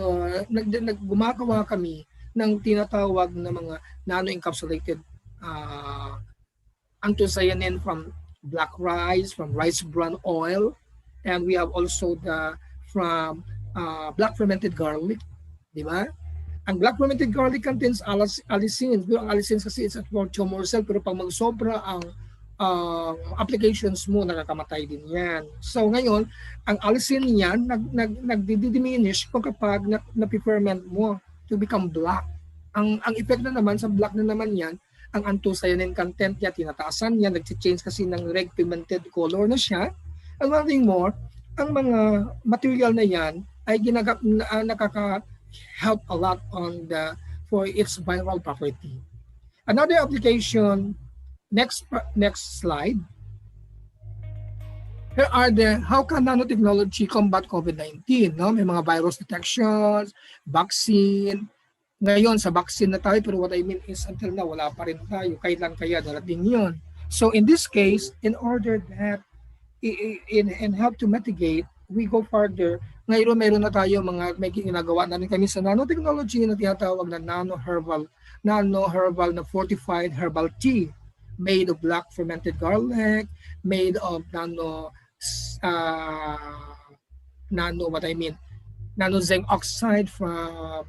gumagawa kami ng tinatawag na mga nano-encapsulated anthocyanin from black rice, from rice bran oil, and we have also from black fermented garlic, di ba? Ang black fermented garlic contains allicins. Pero ang allicins kasi it's for tumor cell, pero pag magsobra ang applications mo, nakakamatay din yan. So ngayon, ang allicin niyan nagdi-diminish kung kapag na-ferment mo to become black. Ang effect na naman sa black na naman yan, ang anthocyanin content niya, tinataasan niya, nag-change kasi ng red pigmented color na siya. And one thing more, ang mga material na yan ay nakaka-help a lot for its viral property. Another application, next slide. Here are how can nanotechnology combat COVID-19? No? May mga virus detections, vaccine. Ngayon, sa vaccine na tayo, pero what I mean is until now, wala pa rin tayo. Kailan kaya darating yun? So in this case, in order that in help to mitigate, we go further. Ngayon, mayroon na tayo may ginagawa namin kami sa nanotechnology na tinatawag na nano-herbal na fortified herbal tea made of black fermented garlic, made of nano zinc oxide from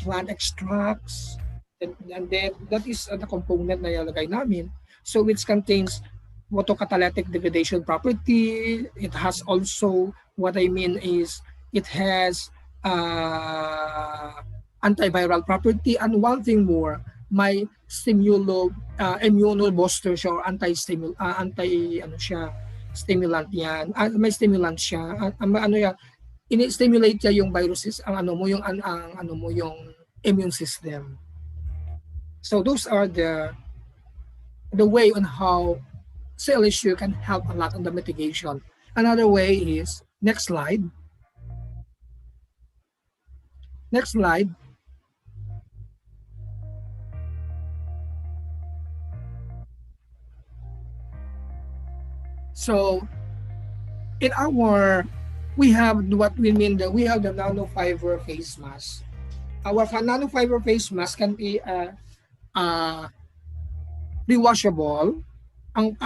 plant extracts, and then that is the component na ilalagay namin. So which contains photocatalytic degradation property. It has also, what I mean is, it has antiviral property, and one thing more, may immunobooster siya or stimulant yan. May stimulant siya. Ini-stimulate niya yung viruses, yung immune system. So those are the way on how CLSU can help a lot on the mitigation. Another way is, next slide. Next slide. So we have what we mean that we have the nanofiber face mask. Our nanofiber face mask can be rewashable. Ang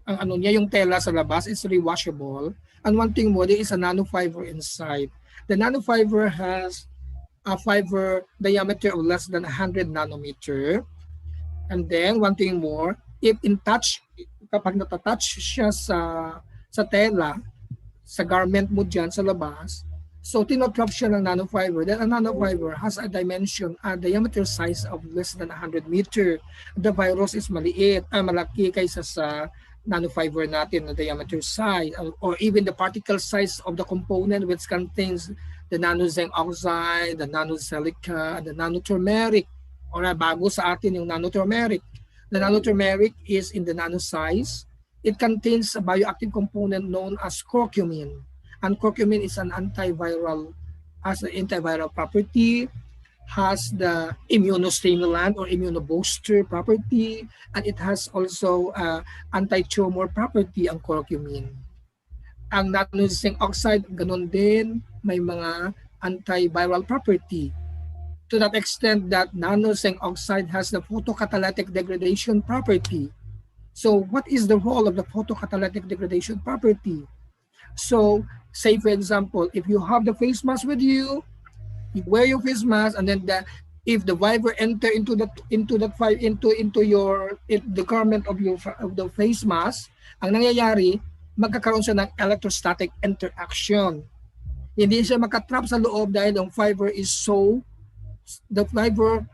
ano niya, yung tela sa labas is rewashable. And one thing more, there is a nanofiber inside. The nanofiber has a fiber diameter of less than 100 nanometer. And then one thing more, if in touch, kapag natatouch siya sa tela, sa garment mo dyan sa labas, so tinotrap siya ng nanofiber. Then a nanofiber has a diameter size of less than 100 meter. The virus is malaki kaysa sa nanofiber natin na diameter size, or even the particle size of the component which contains the nanozinc oxide, the nanosilica, and the nanoturmeric. Or bago sa atin yung nanoturmeric. The nanoturmeric is in the nano size. It contains a bioactive component known as curcumin. And curcumin is an antiviral, has an antiviral property, has the immunostimulant or immunobooster property, and it has also anti-tumor property ang curcumin. Ang nanozinc oxide, ganun din, may mga antiviral property. To that extent that nanozinc oxide has the photocatalytic degradation property. So what is the role of the photocatalytic degradation property? So say for example, if you have the face mask with you, you wear your face mask, and then if the fiber enter into the garment of the face mask, ang nangyayari, magkakaroon siya ng electrostatic interaction. Hindi siya makatrap sa loob dahil the fiber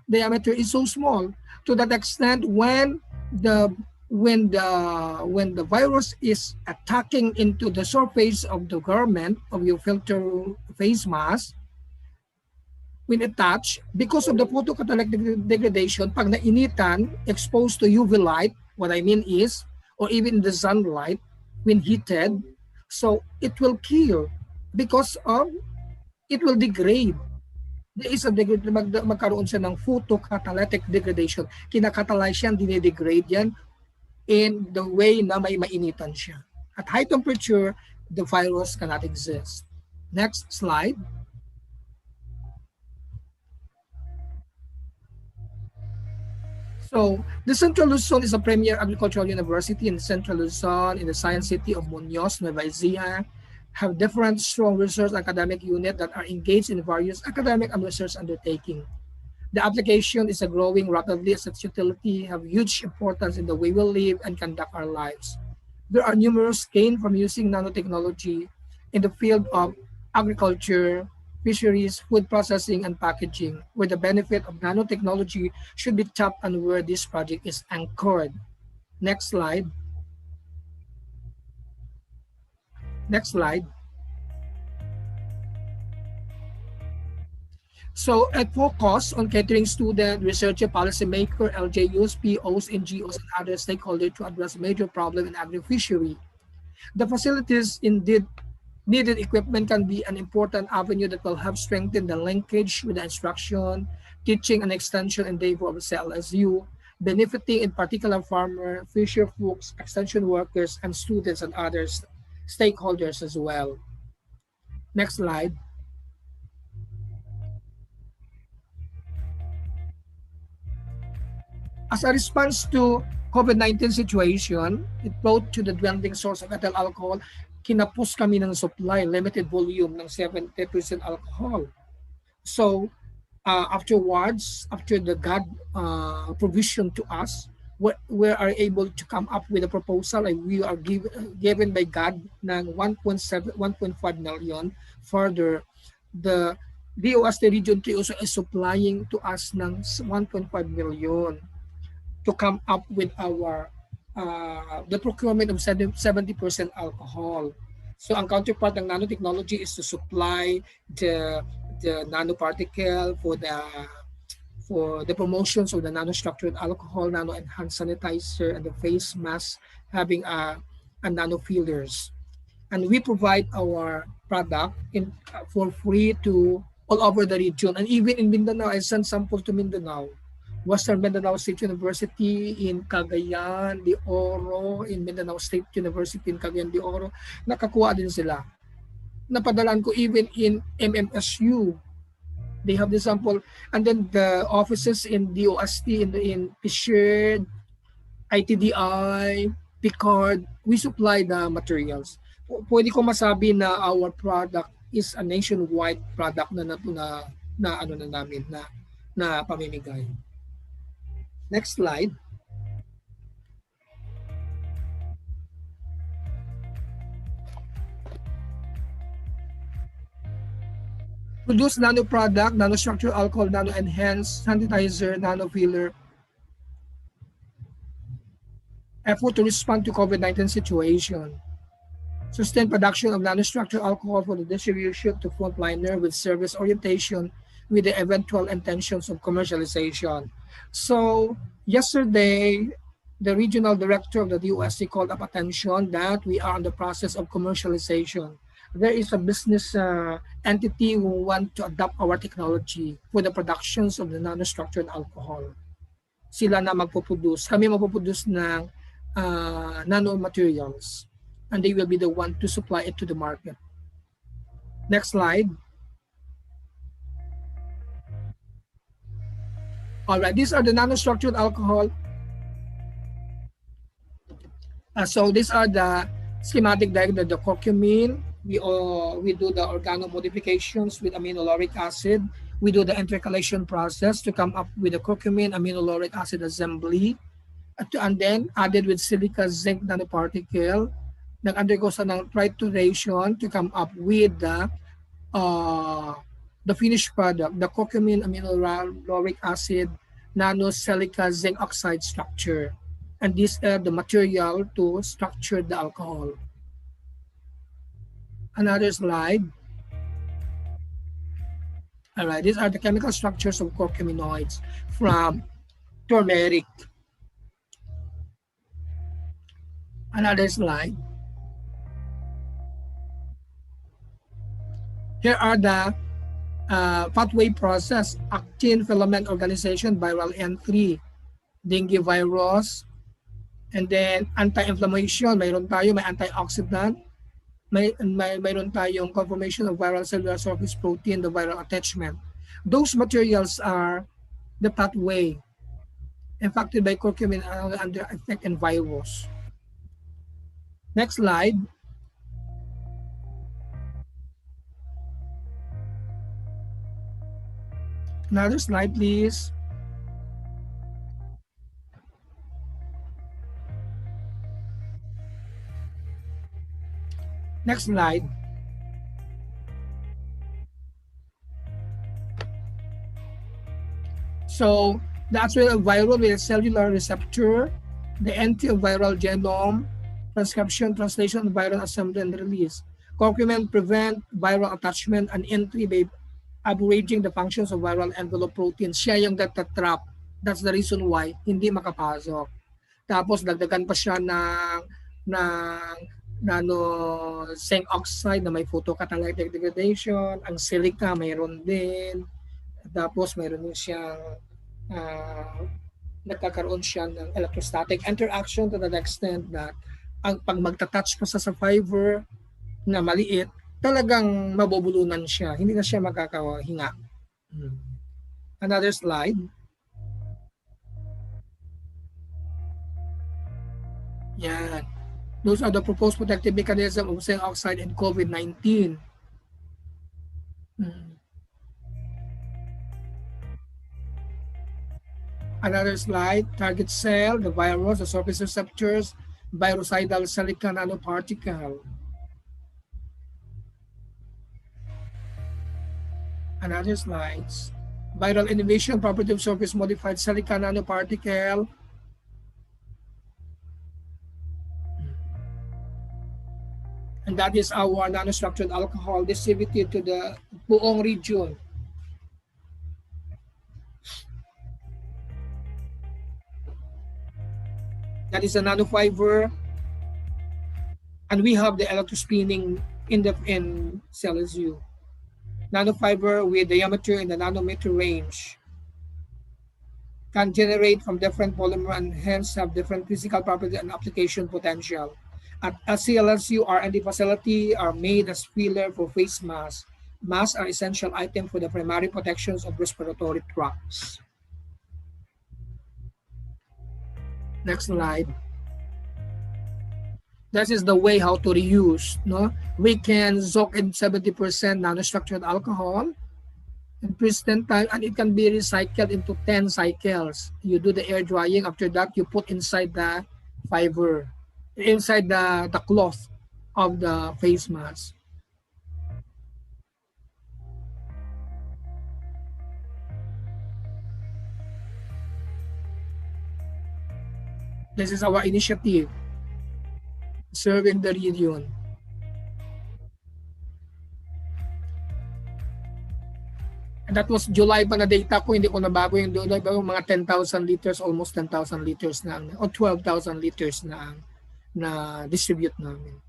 diameter is so small, to that extent the when the virus is attacking into the surface of the garment of your filter face mask, when attached, because of the photocatalytic degradation, pag nainitan, exposed to UV light, what I mean is, or even the sunlight, when heated, so it will kill because of, it will degrade. There is a magkaroon siya ng photocatalytic degradation. Kinakatalyze yan, dinedegrade yan in the way na may mainitan siya. At high temperature, the virus cannot exist. Next slide. So, the Central Luzon is a premier agricultural university in Central Luzon in the Science City of Muñoz, Nueva Ecija, have different strong research academic units that are engaged in various academic and research undertaking. The application is growing rapidly as its utility have huge importance in the way we live and conduct our lives. There are numerous gains from using nanotechnology in the field of agriculture, fisheries, food processing, and packaging, where the benefit of nanotechnology should be tapped and where this project is anchored. Next slide. Next slide. So it focus on catering student, researcher, policymaker, LJUs, POs, NGOs, and other stakeholders to address major problem in agri-fishery. The facilities indeed needed equipment can be an important avenue that will help strengthen the linkage with the instruction, teaching, and extension endeavor of CLSU, benefiting in particular farmer, fisher folks, extension workers, and students and other stakeholders as well. Next slide. As a response to COVID-19 situation, it brought to the dwindling source of ethyl alcohol, kinapos kami ng supply, limited volume ng 70% alcohol. So, afterwards, after the God provision to us, we are able to come up with a proposal, and we are given by God ng 1.5 million. Further, the DOST Region 3 also is supplying to us ng 1.5 million to come up with our the procurement of 70% alcohol. So ang counterpart ng nanotechnology is to supply the nanoparticle for the promotions of the nanostructured alcohol, nano-enhanced sanitizer, and the face mask having a nano fillers. And we provide our product for free to all over the region. And even in Mindanao, I sent sample to Mindanao. Western Mindanao State University in Cagayan de Oro, in Mindanao State University in Cagayan de Oro, nakakuha din sila. Napadalan ko even in MMSU. They have the sample. And then the offices in DOST, in Fisher, ITDI, Picard, we supply the materials. Pwede ko masabi na our product is a nationwide product na namin na pamimigay. Next slide. Produce nano product, nanostructured alcohol, nano-enhanced sanitizer, nano filler. Effort to respond to COVID-19 situation. Sustain production of nanostructured alcohol for the distribution to frontliner with service orientation with the eventual intentions of commercialization. So yesterday, the regional director of the DOST called up attention that we are in the process of commercialization. There is a business entity who want to adopt our technology for the productions of the nanostructured alcohol. Sila na magpo-produce. Kami magpo-produce ng nanomaterials, and they will be the one to supply it to the market. Next slide. All right, these are the nanostructured alcohol. So these are the schematic diagram of the curcumin. We do the organo modifications with aminolauric acid. We do the intercalation process to come up with the curcumin aminolauric acid assembly. And then added with silica zinc nanoparticle. Nag-undergo sa ng trituration to come up with the finished product, the curcumin aminolauric acid nanosilica zinc oxide structure. And these are the material to structure the alcohol. Another slide. All right, these are the chemical structures of curcuminoids from turmeric. Another slide. Here are the pathway process, actin filament organization, viral entry, dengue virus, and then anti-inflammation, mayroon tayo, may antioxidant, mayroon tayong conformation of viral cellular surface protein, the viral attachment. Those materials are the pathway impacted by curcumin under effect and virus. Next slide. Another slide, please. Next slide. So the actual viral with a cellular receptor, the antiviral genome, transcription, translation, viral assembly, and release. Curcumin prevent viral attachment and entry by aberrating the functions of viral envelope protein. Siya yung nagtatrap. That's the reason why hindi makapasok. Tapos dagdagan pa siya ng nano zinc oxide na may photocatalytic degradation. Ang silica mayroon din. Tapos mayroon din siyang nagkakaroon siya ng electrostatic interaction to the extent that ang pag magta-touch pa sa fiber na maliit, talagang mabubulunan siya. Hindi na siya makakahinga. Another slide. Yan. Those are the proposed protective mechanism of zinc oxide and COVID-19. Another slide, target cell, the virus, the surface receptors, virucidal silica nanoparticle. Another slides, viral inhibition, property of surface modified silica nanoparticle. And that is our nanostructured alcohol distributed to the buong region. That is a nanofiber, and we have the electrospinning in CLSU. Nanofiber with diameter in the nanometer range can generate from different polymer and hence have different physical property and application potential. At CLSU R&D facility are made as filler for face masks. Masks are essential item for the primary protections of respiratory tracts. Next slide. This is the way how to reuse. No, we can soak in 70% nanostructured alcohol in pristine time, and it can be recycled into 10 cycles. You do the air drying. After that, you put inside the fiber, inside the cloth of the face mask. This is our initiative, serving the region. And that was July pa na data ko, hindi ko nabago yung July, pero mga 10,000 liters, almost 10,000 liters na, o 12,000 liters na distribute namin.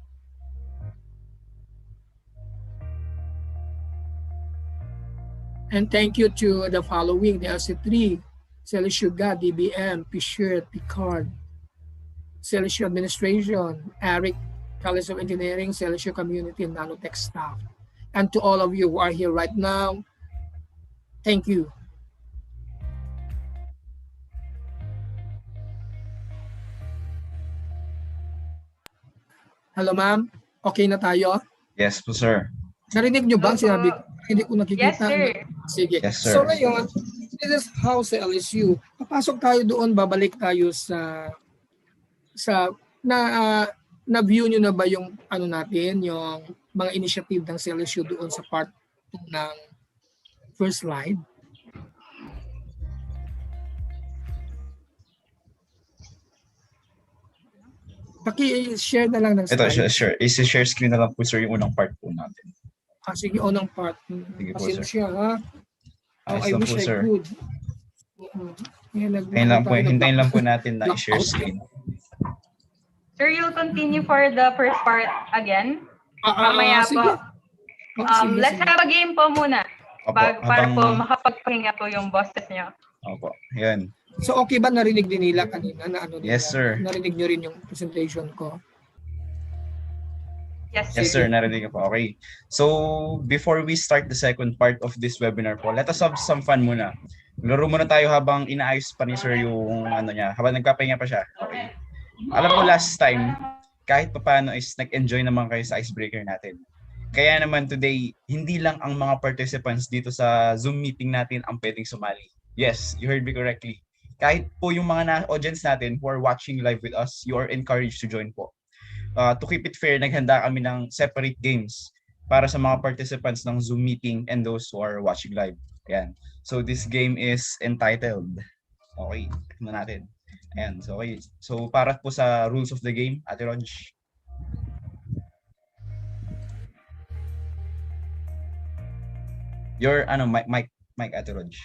And thank you to the following, the LC3, CLSU DBM, Pichert, Picard, CLSU Administration, Eric, College of Engineering, CLSU Community, and Nanotech staff. And to all of you who are here right now, thank you. Hello, ma'am. Okay na tayo? Yes po, sir. Narinig nyo ba ang sinabi ko? Hindi ko Yes, nakikita. sir. Sige. Yes, So sir. ngayon, this is how sa LSU. Papasok tayo doon, babalik tayo sa na view nyo na ba yung ano natin, yung mga initiative ng CLSU doon sa part 2 ng first slide? Paki-share na lang ng Ito, slide. sure. Isi-share screen na lang po, sir, yung unang part po natin. Sige, unang part. Sige po, Pasensya, ha? Ayos I lang wish po, I sir. could. Hintayin lang po natin na i-share screen. Sir, you'll continue for the first part again? Mamaya sige. po. Let's have a game po muna. Opo, Para po makapagpahinga po yung bosses niyo. Opo, yan. So okay ba narinig din nila kanina na ano nila? Yes, sir. Narinig nyo rin yung presentation ko? Yes, Yes, sir. Narinig ko po. Okay. So, before we start the second part of this webinar po, let us have some fun muna. Laro muna tayo habang inaayos pa ni sir yung ano niya, habang nagpapahinga pa siya. Okay. Alam ko last time, kahit pa paano is nag-enjoy naman kayo sa icebreaker natin. Kaya naman today, hindi lang ang mga participants dito sa Zoom meeting natin ang pwedeng sumali. Yes, you heard me correctly. Kahit po yung mga audience natin who are watching live with us, you are encouraged to join po. To keep it fair, naghanda kami ng separate games para sa mga participants ng Zoom meeting and those who are watching live. Ayan. So this game is entitled. Okay, tignan natin. Ayan. So, okay. So para po sa rules of the game, Ate Rog. Your mic Ate Rog.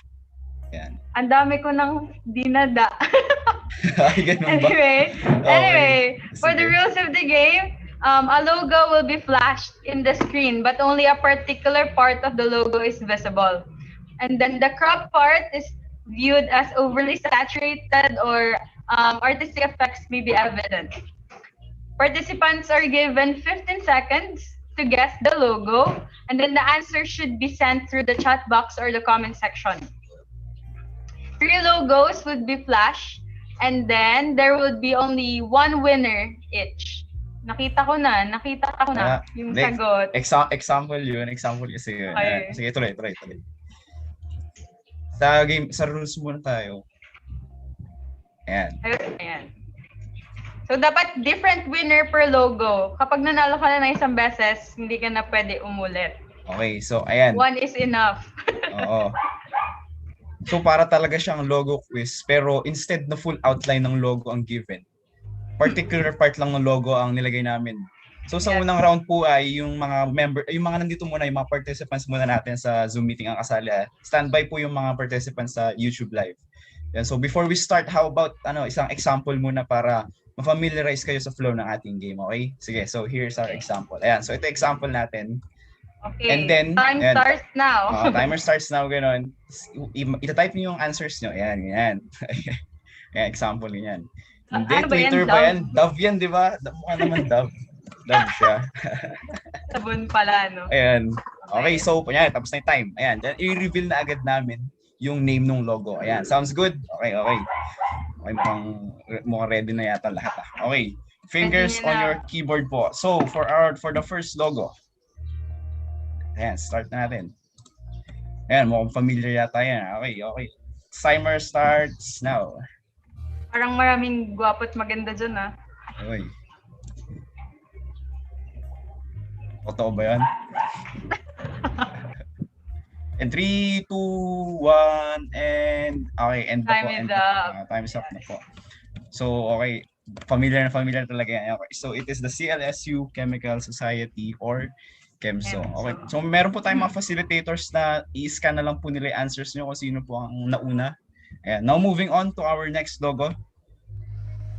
Ayan. Ang dami ko nang dinada. Ay, ganun ba? Anyway, for the Sige. rules of the game, a logo will be flashed in the screen, but only a particular part of the logo is visible. And then the crop part is viewed as overly saturated or artistic effects may be evident. Participants are given 15 seconds to guess the logo, and then the answer should be sent through the chat box or the comment section. 3 logos would be flashed, and then there would be only one winner each. Nakita ko na yung sagot. Example kasi yun. Okay. Sige, tuloy. Sa rules muna tayo. Ayan. So, dapat different winner per logo. Kapag nanalo ka na ng isang beses, hindi ka na pwede umulit. Okay, so ayan. One is enough. Oo. So para talaga siyang logo quiz, pero instead na full outline ng logo ang given, particular part lang ng logo ang nilagay namin. So sa unang round po ay yung mga nandito muna, yung mga participants muna natin sa Zoom meeting ang kasali. Standby po yung mga participants sa YouTube Live. Yan. So before we start, how about isang example muna para ma-familiarize kayo sa flow ng ating game, okay? Sige, so here's our example. Ayan, so ito example natin. Okay, And then, time starts now. Timer starts now, gano'n. Ita-type niyo yung answers niyo. Ayan. Ayan, example niyan. Hindi, Ano ba yan, Twitter ba Dove? yan? Dove yan, di ba? Mukha naman Dove. Dove siya. Sabon pala, no? Ayan. Okay, so, yan, tapos na yung time. Ayan, then i-reveal na agad namin yung name ng logo. Ayan, sounds good? Okay. Okay, mukhang ready na yata lahat. Okay, fingers on your keyboard po. So, for the first logo, ayan, start na natin. Ayan, mukhang familiar yata yan. Okay. Timer starts now. Parang maraming gwapo at maganda dyan, ah. Okay. Totoo ba yan? And 3, 2, 1, and okay, end na po. Time is up. Time is up na po. So, okay. Familiar talaga yan. Okay. So, it is the CLSU Chemical Society or Chemso. Okay. So, meron po tayong mga facilitators na i-scan na lang po nila yung answers nyo kung sino po ang nauna. Ayan. Now, moving on to our next logo.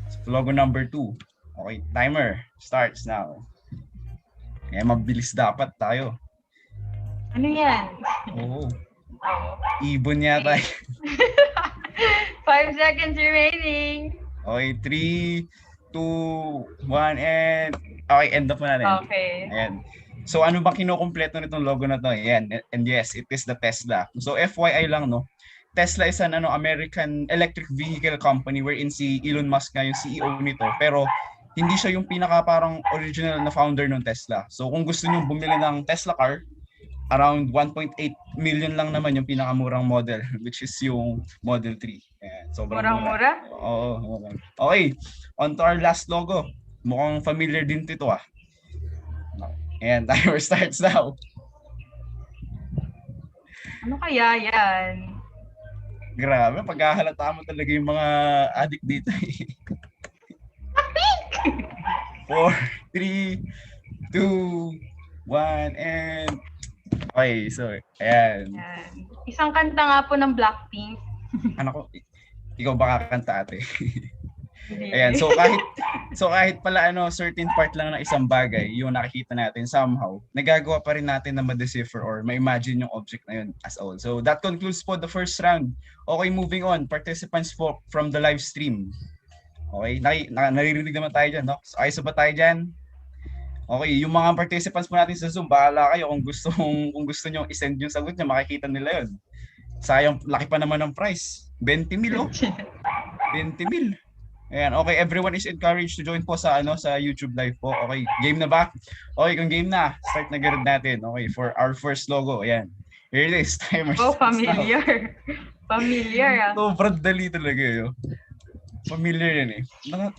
So, logo number 2. Okay. Timer starts now. Ayan, mabilis dapat tayo. Ano yan? Oo. Ibon yata. 5 seconds remaining. Okay, 3, 2, 1, and okay, end up na natin. Okay. Ayan. So ano ba kinukumpleto nitong logo na to? Ayan. And yes, it is the Tesla. So FYI lang, no. Tesla is an American electric vehicle company wherein si Elon Musk nga yung CEO nito. Pero hindi siya yung pinaka parang original na founder ng Tesla. So kung gusto niyo bumili ng Tesla car, around 1.8 million lang naman yung pinakamurang model, which is yung Model 3. Ayan, sobrang mura. Murang-mura? Oo. Okay, on to our last logo. Mukhang familiar din ito ah. And timer starts now. Ano kaya yan? Grabe, paghahalata mo talaga yung mga addict dito. 4, 3, 2, 1, and okay, so ayan. Yan. Isang kanta nga po ng Blackpink. Ano ko, ikaw ba kakanta ate? Hindi. Ayan, so kahit pala certain part lang ng isang bagay, yung nakikita natin somehow, nagagawa pa rin natin na ma-decipher or ma-imagine yung object na yun as all. So that concludes po the first round. Okay, moving on. Participants po from the live stream. Okay, naririnig naman tayo dyan, no? So ayos ba tayo dyan? Okay, yung mga participants po natin sa Zoom, bahala kayo kung gusto nyo i-send yung sagot nyo, makikita nila yun. Sayang, laki pa naman ng price. 20 mil, oh. 20 mil. Ayan, okay, everyone is encouraged to join po sa YouTube live po. Okay, game na ba? Okay, kung game na, start na ganoon natin. Okay, for our first logo, ayan. Here it is, timer. Oh, familiar. Familiar ah. Sobrang dali talaga yun. Familiar yan eh.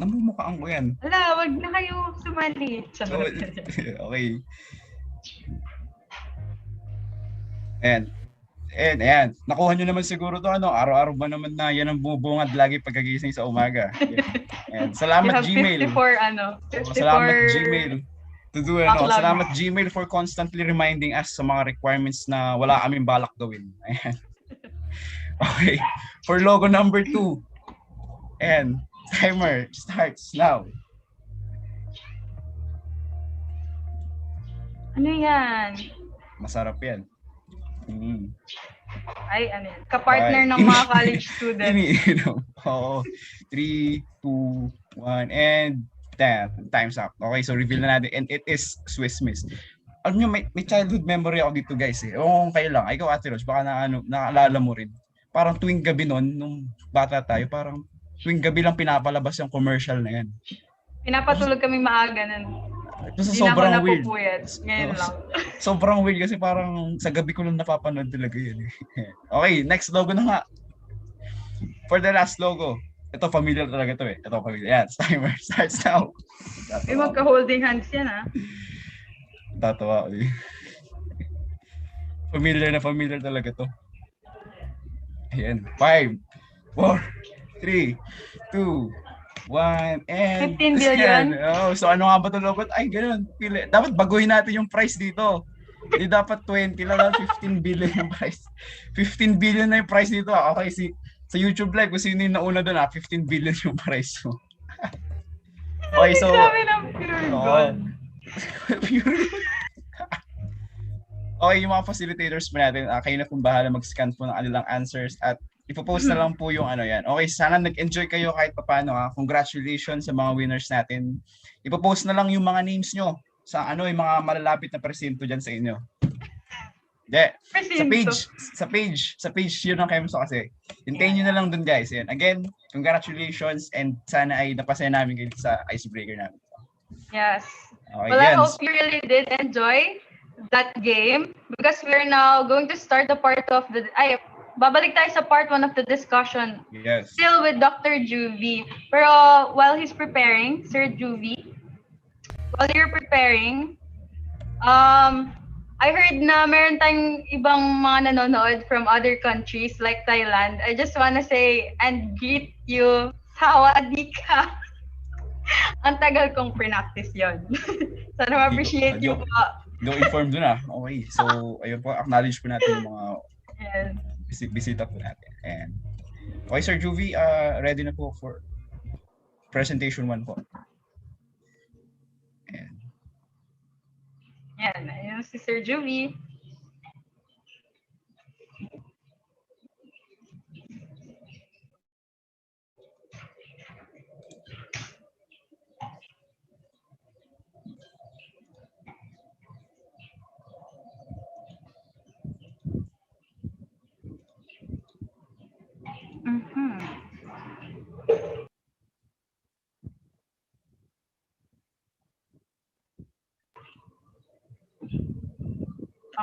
Namumukhaan ko yan. Ala, wag na kayo sumali. Okay. Ayan. Nakuha nyo naman siguro to araw-araw ba naman na yan ang bubungad lagi pagkagising sa umaga. Ayan. Salamat Gmail. 54. Salamat Gmail. Salamat Gmail for constantly reminding us sa mga requirements na wala kaming balak gawin. Ayan. Okay. For logo number 2. And timer starts now. Ano yan? Masarap yan. Ay, ano yan? Kapartner ng mga college students. Iniinom. Oo. 3, 2, 1, and time's up. Okay, so reveal na natin. And it is Swiss Miss. Alam nyo, may childhood memory ako dito guys eh. Oo, kayo lang. Ikaw Ate Rose, baka naalala mo rin. Parang tuwing gabi nun, nung bata tayo, parang tuwing gabi lang pinapalabas yung commercial na yan. Pinapatulog kami maaga nun. Kasi sobrang weird. Ngayon lang. Sobrang weird kasi parang sa gabi ko lang napapanood talaga yun. Okay, next logo na nga. For the last logo. Ito, familiar talaga to eh. Ito, familiar. Yan, timer starts now. May magka-holding hands yan ah. Tatawa ko eh. Familiar talaga to. Ayan. 5, 4, 3, 2, 1, and 15 billion. Oh, so ano nga ba ito logo? Ay, ganun. Dapat baguhin natin yung price dito. Hindi dapat 20 lang, 15 billion yung price. 15 billion na yung price dito. Okay, sa YouTube live, kung sino yung nauna doon, 15 billion yung price mo. Okay, so... Sabi ng pure gold. Okay, yung mga facilitators po natin, kayo na kung bahala mag-scan po ng kanilang answers at ipopost na lang po yung yan. Okay, sana nag-enjoy kayo kahit paano ha. Congratulations sa mga winners natin. Ipopost na lang yung mga names nyo sa yung mga malalapit na presinto dyan sa inyo. Sa page yun ang KEMSO kasi. Hintayin nyo na lang dun guys. Yan. Again, congratulations and sana ay napasaya namin kayo sa icebreaker namin. Yes. Okay, well, I hope you really did enjoy that game because we're now going to start the part of the... babalik tayo sa part 1 of the discussion. Yes. Still with Dr. Juvie. Pero while he's preparing, Sir Juvie, while you're preparing, I heard na meron tayong ibang mga nanonood from other countries like Thailand. I just wanna say and greet you. Sawadee ka. Ang tagal kong pre-practice yon. Sana ma-appreciate you po. Don't inform dun Okay. So, ayun po, acknowledge po natin yung mga bisita po natin. And okay, Sir Juvie, ready na po for presentation 1 po. And ayun si Sir Juvie.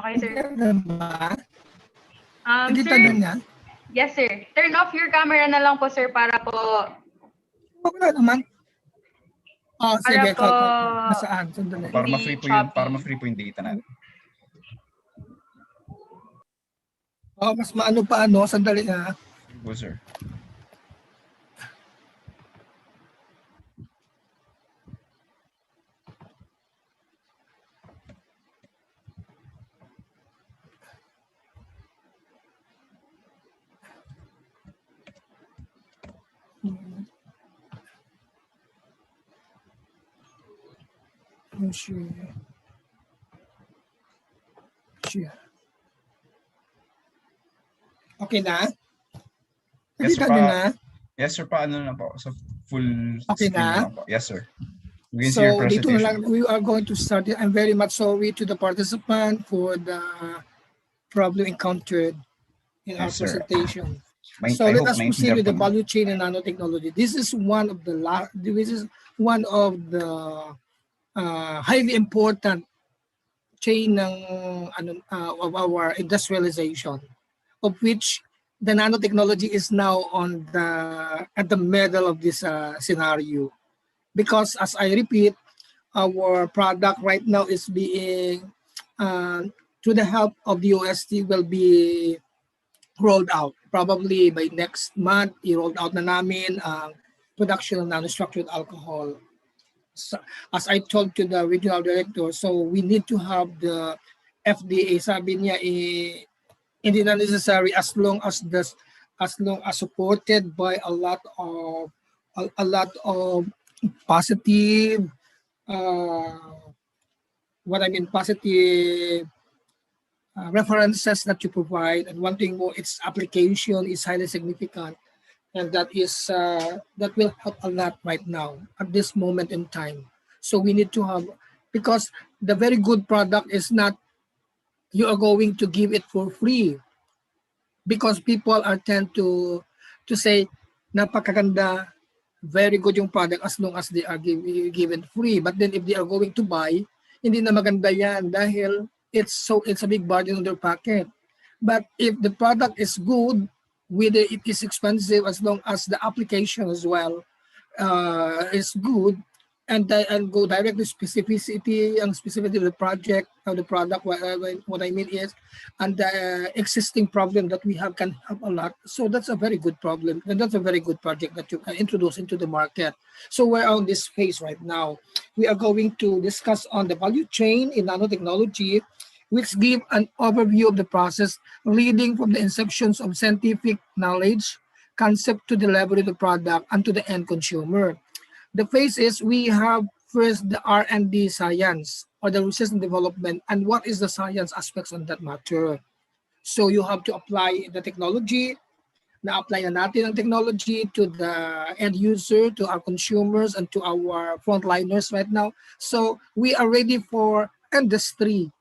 Okay, sir. Clear na ba? Sir, Nakita niya? yes, sir. Turn off your camera na lang po, sir, para po, Wala naman. Oh, para sige. po, Nasaan? Sandali. Para hindi ma-free po choppy. yung data natin. Oh, mas maano pa ano. Sandali na. Po, sir. Share. Okay na? Yes, sir, Nakita niyo na? Yes, sir, paano na po? So, full Okay screen na? na po. Yes, sir. We can see your So dito na presentation. lang, we are going to start it. I'm very much sorry to the participant for the problem encountered in our Yes, sir. presentation. I So let hope us proceed with the naintindihan po. value chain and nanotechnology. This is one of the highly important chain of our industrialization, of which the nanotechnology is now at the middle of this scenario. Because as I repeat, our product right now is being, through the help of the UST, will be rolled out. Probably by next month, i-rolled out na namin ang production of nanostructured alcohol. So, as I told to the regional director, so we need to have the FDA, sabi niya, hindi na necessary as long as supported by a lot of positive positive references that you provide, and one thing more, its application is highly significant, and that will help a lot right now at this moment in time. So we need to have, because the very good product is not you are going to give it for free, because people are tend to say napakaganda, very good yung product as long as they are given free. But then if they are going to buy, hindi na maganda yan dahil it's a big burden on their pocket. But if the product is good, whether it is expensive, as long as the application as well is good, and go directly specificity and specificity of the project of the product. What I mean is, and the existing problem that we have can help a lot. So that's a very good problem, and that's a very good project that you can introduce into the market. So we're on this phase right now. We are going to discuss on the value chain in nanotechnology, which give an overview of the process leading from the inceptions of scientific knowledge, concept to delivery of the product and to the end consumer. The phase is we have first the R&D science, or the research and development, and what is the science aspects on that matter. So you have to apply the technology, na-apply na natin ang technology to the end user, to our consumers, and to our frontliners right now. So we are ready for industry.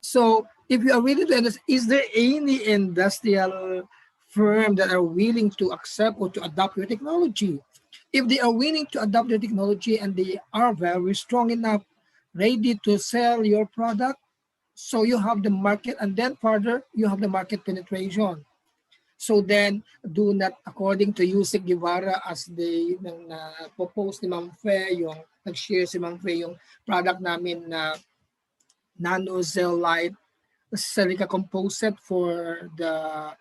So if you are ready to industry, is there any industrial firm that are willing to accept or to adopt your technology? If they are willing to adopt the technology and they are very strong enough, ready to sell your product, so you have the market, and then further, you have the market penetration. So then, do not, according to Yusek Guevara, as they propose ni Ma'am Fe, yung nag-share si Ma'am Fe, yung product namin na Nano Zell Light Silica Composite for the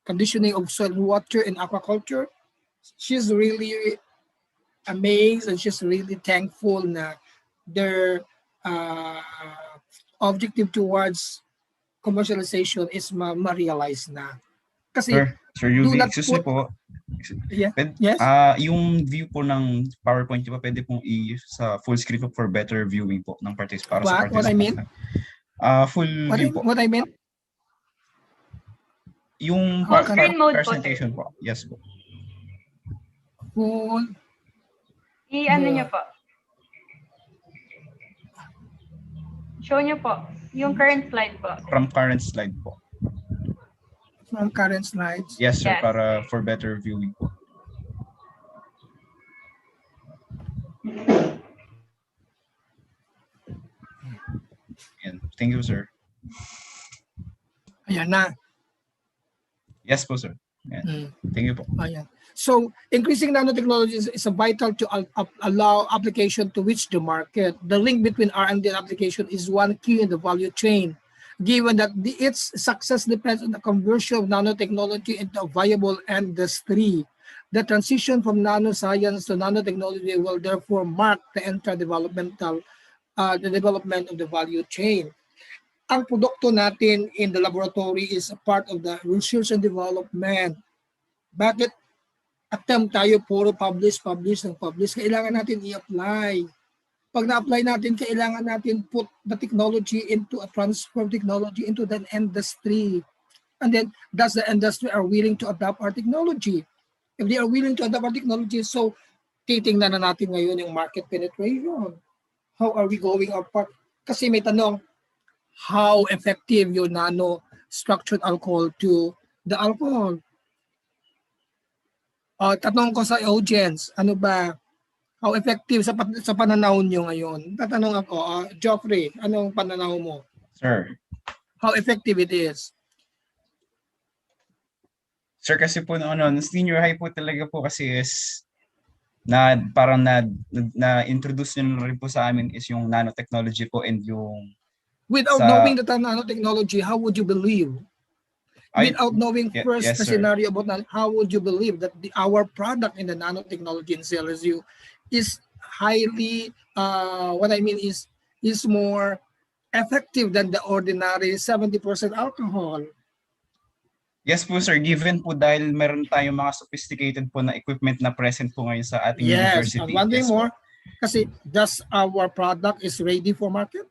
conditioning of soil and water in aquaculture. She's really amazed, and she's really thankful na their objective towards commercialization is ma-realize na. Kasi Sir UV, excuse me po. Yes. Yung view po ng PowerPoint, pa pwede pong sa full screen po for better viewing po ng para sa participant. What I mean? Full view po. What I mean? Yung screen mode presentation po. Yes po. Full. I-ano nyo po. Show nyo po. Yung current slide po. From current slide po. From current slides? Yes, sir. Yes. Para for better viewing po. Thank you, sir. Ayan na. Yes po, sir. Yan. Thank you po. Ayan. So, increasing nanotechnology is a vital to allow application to reach the market. The link between R&D and application is one key in the value chain. Given that its success depends on the conversion of nanotechnology into a viable industry. The transition from nanoscience to nanotechnology will therefore mark the entire development of the value chain. Ang produkto natin in the laboratory is a part of the research and development. Bakit attempt tayo puro publish? Kailangan natin i-apply. Pag na-apply natin, kailangan natin put the technology into a transfer technology into the industry. And then, does the industry are willing to adopt our technology? If they are willing to adopt our technology, so titingnan na natin ngayon yung market penetration. How are we going our part? Kasi may tanong, how effective yung nano-structured alcohol to the alcohol? Tatanong ko sa audience, ano ba, how effective sa pananaw nyo ngayon? Tatanong ako, Geoffrey, anong pananaw mo? Sir. How effective it is? Sir, kasi po noon, senior high po talaga po kasi is parang na-introduce nyo rin po sa amin is yung nanotechnology po and yung without knowing the nanotechnology, how would you believe? Without knowing first yes, the scenario about how would you believe that our product in the nanotechnology in CLSU is highly, what I mean is more effective than the ordinary 70% alcohol? Yes po, sir. Given po dahil meron tayong mga sophisticated po na equipment na present po ngayon sa ating university. Yes, and one thing more, kasi does our product is ready for market?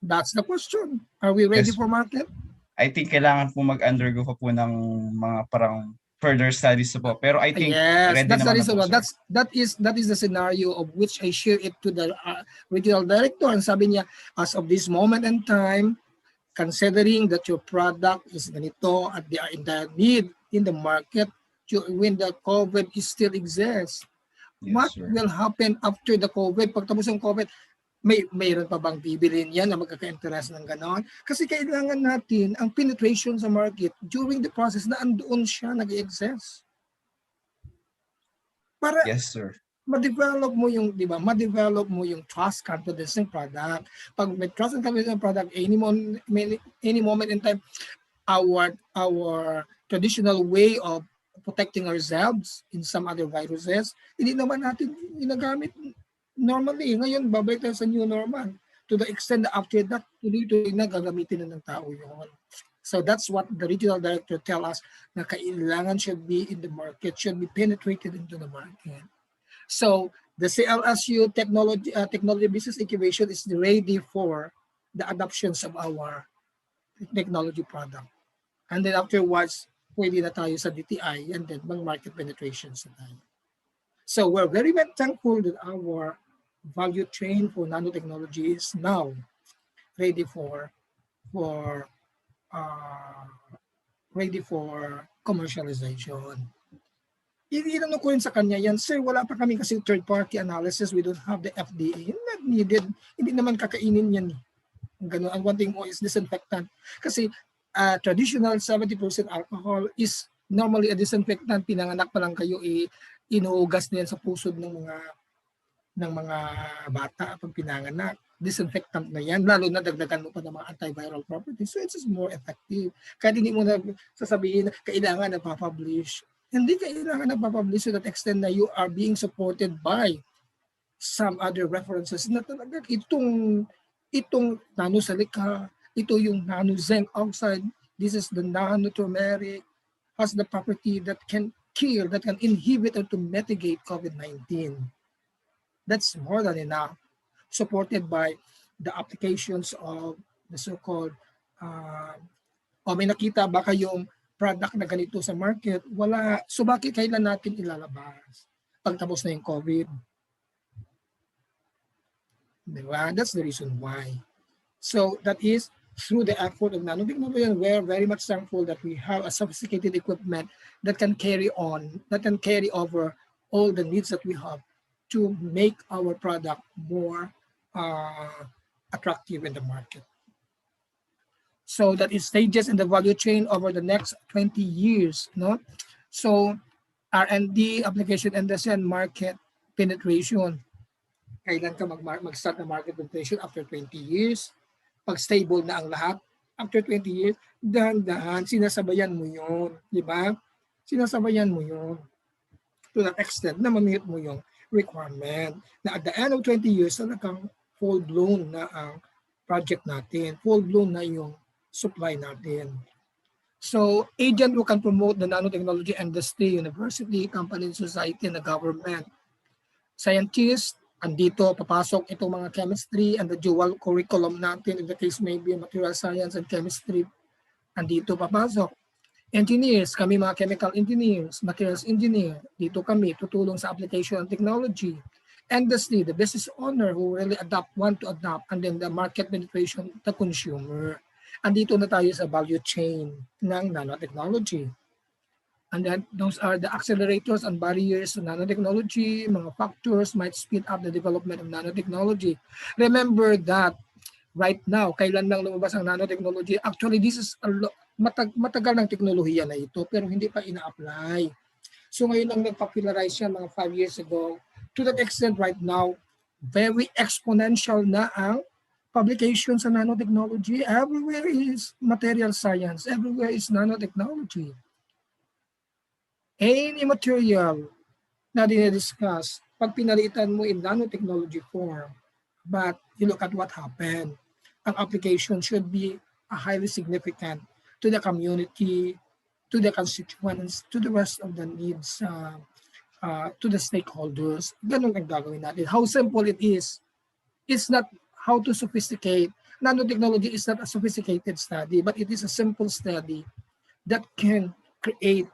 That's the question. Are we ready for market? I think kailangan po mag-undergo pa po ng mga parang further studies po. Pero I think ready that's the naman reason. na po, sir. That is the scenario of which I share it to the regional director. And sabi niya, as of this moment in time, considering that your product is ganito at they are in the need in the market when the COVID still exists, what will happen after the COVID? Pagtapos ng COVID, mayroon pa bang bibilin yan na magkaka-interest ng ganon? Kasi kailangan natin ang penetration sa market during the process na andoon siya nag-exist. Para ma-develop mo yung, di ba, ma-develop mo yung trust, confidence ng product. Pag may trust and confidence ng product, any moment in time, our traditional way of protecting ourselves in some other viruses, hindi naman natin ginagamit normally. Ngayon, babalik tayo sa new normal. To the extent that after that, tuloy-tuloy na gagamitin na ng tao yun. So that's what the regional director tell us na kailangan should be in the market, should be penetrated into the market. So the CLSU technology business incubation is ready for the adoptions of our technology product. And then afterwards, pwede na tayo sa DTI and then mag-market penetrations na tayo. So we're very much thankful that our value chain for nanotechnology is now ready for commercialization. Iinano ko rin sa kanya yan, sir, wala pa kami kasi third-party analysis, we don't have the FDA. Not needed. Hindi naman kakainin yan. Ganun. And one thing more is disinfectant. Kasi traditional 70% alcohol is normally a disinfectant. Pinanganak pa lang kayo, inuugas na yan sa pusod ng mga bata pag pinanganak. Disinfectant na yan, lalo na dagdagan mo pa ng mga antiviral properties. So it's more effective. Kahit hindi mo na sasabihin na kailangan na pa-publish. Hindi kailangan na pa-publish to that extent na you are being supported by some other references na talaga itong nanosalika, ito yung nano-zinc oxide, this is the nanoturmeric, has the property that can kill, that can inhibit or to mitigate COVID-19. That's more than enough, supported by the applications of the so-called, may nakita ba kayong product na ganito sa market? Wala. So bakit kailan natin ilalabas? Pagtapos na yung COVID. Diba? That's the reason why. So that is through the effort of nanotechnology, and we're very much thankful that we have a sophisticated equipment that can carry over all the needs that we have to make our product more attractive in the market. So that is stages in the value chain over the next 20 years, no? So R&D, application industry, and market penetration. Kailan ka mag-start na market penetration? After 20 years. Pag stable na ang lahat, after 20 years, dahan-dahan, sinasabayan mo yun. Di ba? Sinasabayan mo yun. To that extent na ma-meet mo yung requirement. Na at the end of 20 years, talagang full-blown na ang project natin. Full-blown na yung supply natin. So, agent who can promote the nanotechnology industry, university, company, society, and the government. Scientists, andito papasok itong mga chemistry and the dual curriculum natin, in the case maybe material science and chemistry, andito papasok. Engineers, kami mga chemical engineers, materials engineer, dito kami tutulong sa application and technology. Industry, the business owner who really want to adopt, and then the market penetration, the consumer. Andito na tayo sa value chain ng nanotechnology. And then those are the accelerators and barriers to nanotechnology. Mga factors might speed up the development of nanotechnology. Remember that right now, kailan lang lumabas ang nanotechnology? Actually, this is matagal ng teknolohiya na ito, pero hindi pa ina-apply. So ngayon lang nag-popularize siya mga 5 years ago. To that extent right now, very exponential na ang publication sa nanotechnology. Everywhere is material science. Everywhere is nanotechnology. Any material na dinidiscuss, pag pinalitan mo in nanotechnology form, but you look at what happened, ang application should be highly significant to the community, to the constituents, to the rest of the needs, to the stakeholders. Ganun ang gagawin natin. How simple it is. It's not how to sophisticate. Nanotechnology is not a sophisticated study, but it is a simple study that can create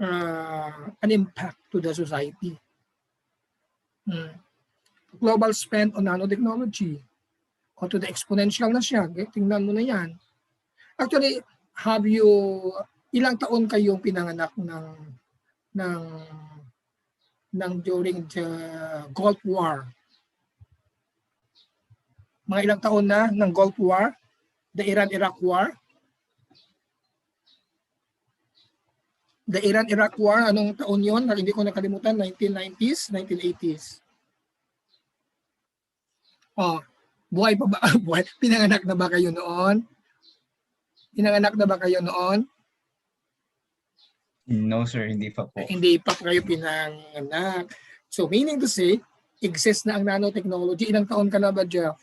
an impact to the society. Global spend on nanotechnology, o to the exponential na siya, tingnan mo na yan. Actually, ilang taon kayong pinanganak ng during the Gulf War? Mga ilang taon na ng Gulf War, the Iran-Iraq War? The Iran-Iraq War, anong taon yun? Hindi ko nakalimutan, 1990s, 1980s. Oh, buhay pa ba? Buhay. Pinanganak na ba kayo noon? Pinanganak na ba kayo noon? No sir, hindi pa po. Hindi pa kayo pinanganak. So meaning to say, exist na ang nanotechnology. Ilang taon ka na ba, Jeff?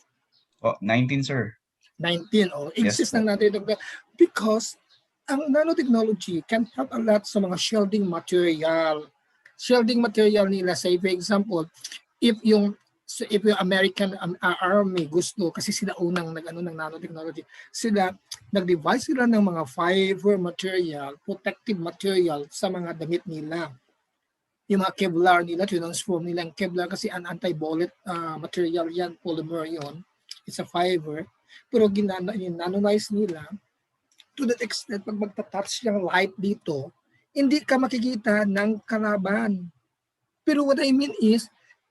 19 sir. 19. Exist na nanotechnology. Because ang nanotechnology can help a lot sa mga shielding material. Shielding material nila, say for example, if yung American Army gusto, kasi sila unang nag-ano ng nanotechnology, nag-devise sila ng mga fiber material, protective material sa mga damit nila. Yung mga Kevlar nila, transform nila ang Kevlar kasi an anti-bullet material yan, polymer yon. It's a fiber. Pero nanonize nila, to that extent, pag magta-touch yung light dito, hindi ka makikita ng kalaban. Pero what I mean is,